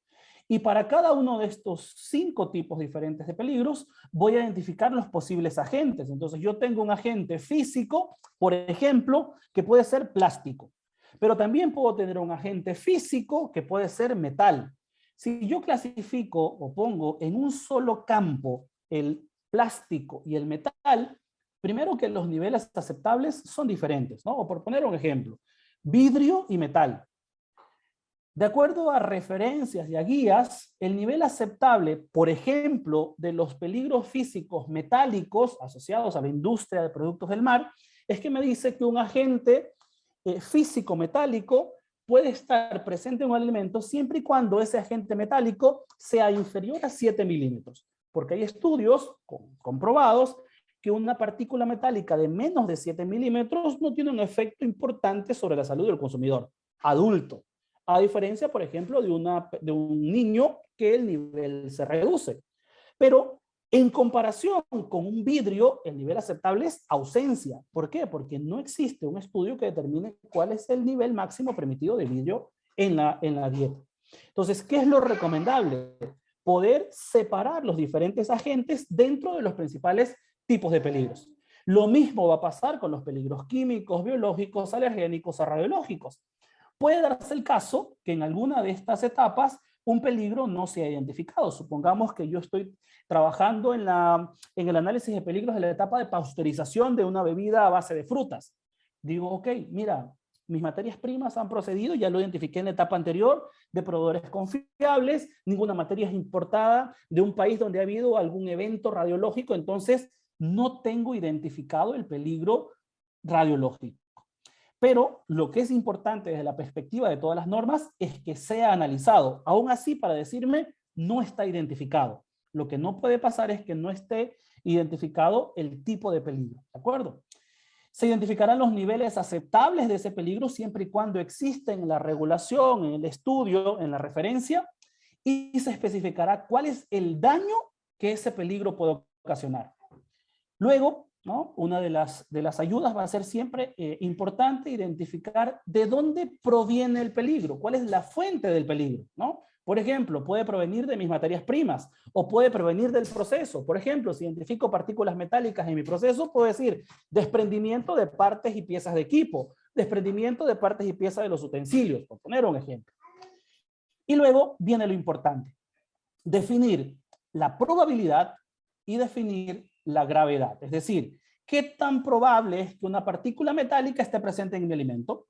Y para cada uno de estos 5 tipos diferentes de peligros, voy a identificar los posibles agentes. Entonces yo tengo un agente físico, por ejemplo, que puede ser plástico. Pero también puedo tener un agente físico que puede ser metal. Si yo clasifico o pongo en un solo campo el plástico y el metal, primero que los niveles aceptables son diferentes, ¿no? O por poner un ejemplo, vidrio y metal. De acuerdo a referencias y a guías, el nivel aceptable, por ejemplo, de los peligros físicos metálicos asociados a la industria de productos del mar, es que me dice que un agente físico metálico puede estar presente en un alimento siempre y cuando ese agente metálico sea inferior a 7 milímetros. Porque hay estudios comprobados que una partícula metálica de menos de 7 milímetros no tiene un efecto importante sobre la salud del consumidor adulto, a diferencia, por ejemplo, de un niño que el nivel se reduce. Pero en comparación con un vidrio, el nivel aceptable es ausencia. ¿Por qué? Porque no existe un estudio que determine cuál es el nivel máximo permitido de vidrio en la dieta. Entonces, ¿qué es lo recomendable? Poder separar los diferentes agentes dentro de los principales tipos de peligros. Lo mismo va a pasar con los peligros químicos, biológicos, alergénicos o radiológicos. Puede darse el caso que en alguna de estas etapas un peligro no se ha identificado. Supongamos que yo estoy trabajando en el análisis de peligros de la etapa de pasteurización de una bebida a base de frutas. Digo, ok, mira, mis materias primas han procedido, ya lo identifiqué en la etapa anterior, de proveedores confiables, ninguna materia es importada de un país donde ha habido algún evento radiológico, entonces no tengo identificado el peligro radiológico. Pero lo que es importante desde la perspectiva de todas las normas es que sea analizado. Aún así, para decirme, no está identificado. Lo que no puede pasar es que no esté identificado el tipo de peligro. ¿De acuerdo? Se identificarán los niveles aceptables de ese peligro siempre y cuando exista en la regulación, en el estudio, en la referencia, y se especificará cuál es el daño que ese peligro puede ocasionar. Luego, ¿no? Una de las ayudas va a ser siempre importante identificar de dónde proviene el peligro, cuál es la fuente del peligro, ¿no? Por ejemplo, puede provenir de mis materias primas o puede provenir del proceso. Por ejemplo, si identifico partículas metálicas en mi proceso, puedo decir desprendimiento de partes y piezas de equipo, desprendimiento de partes y piezas de los utensilios, por poner un ejemplo. Y luego viene lo importante, definir la probabilidad y definir la gravedad. Es decir, ¿qué tan probable es que una partícula metálica esté presente en mi alimento?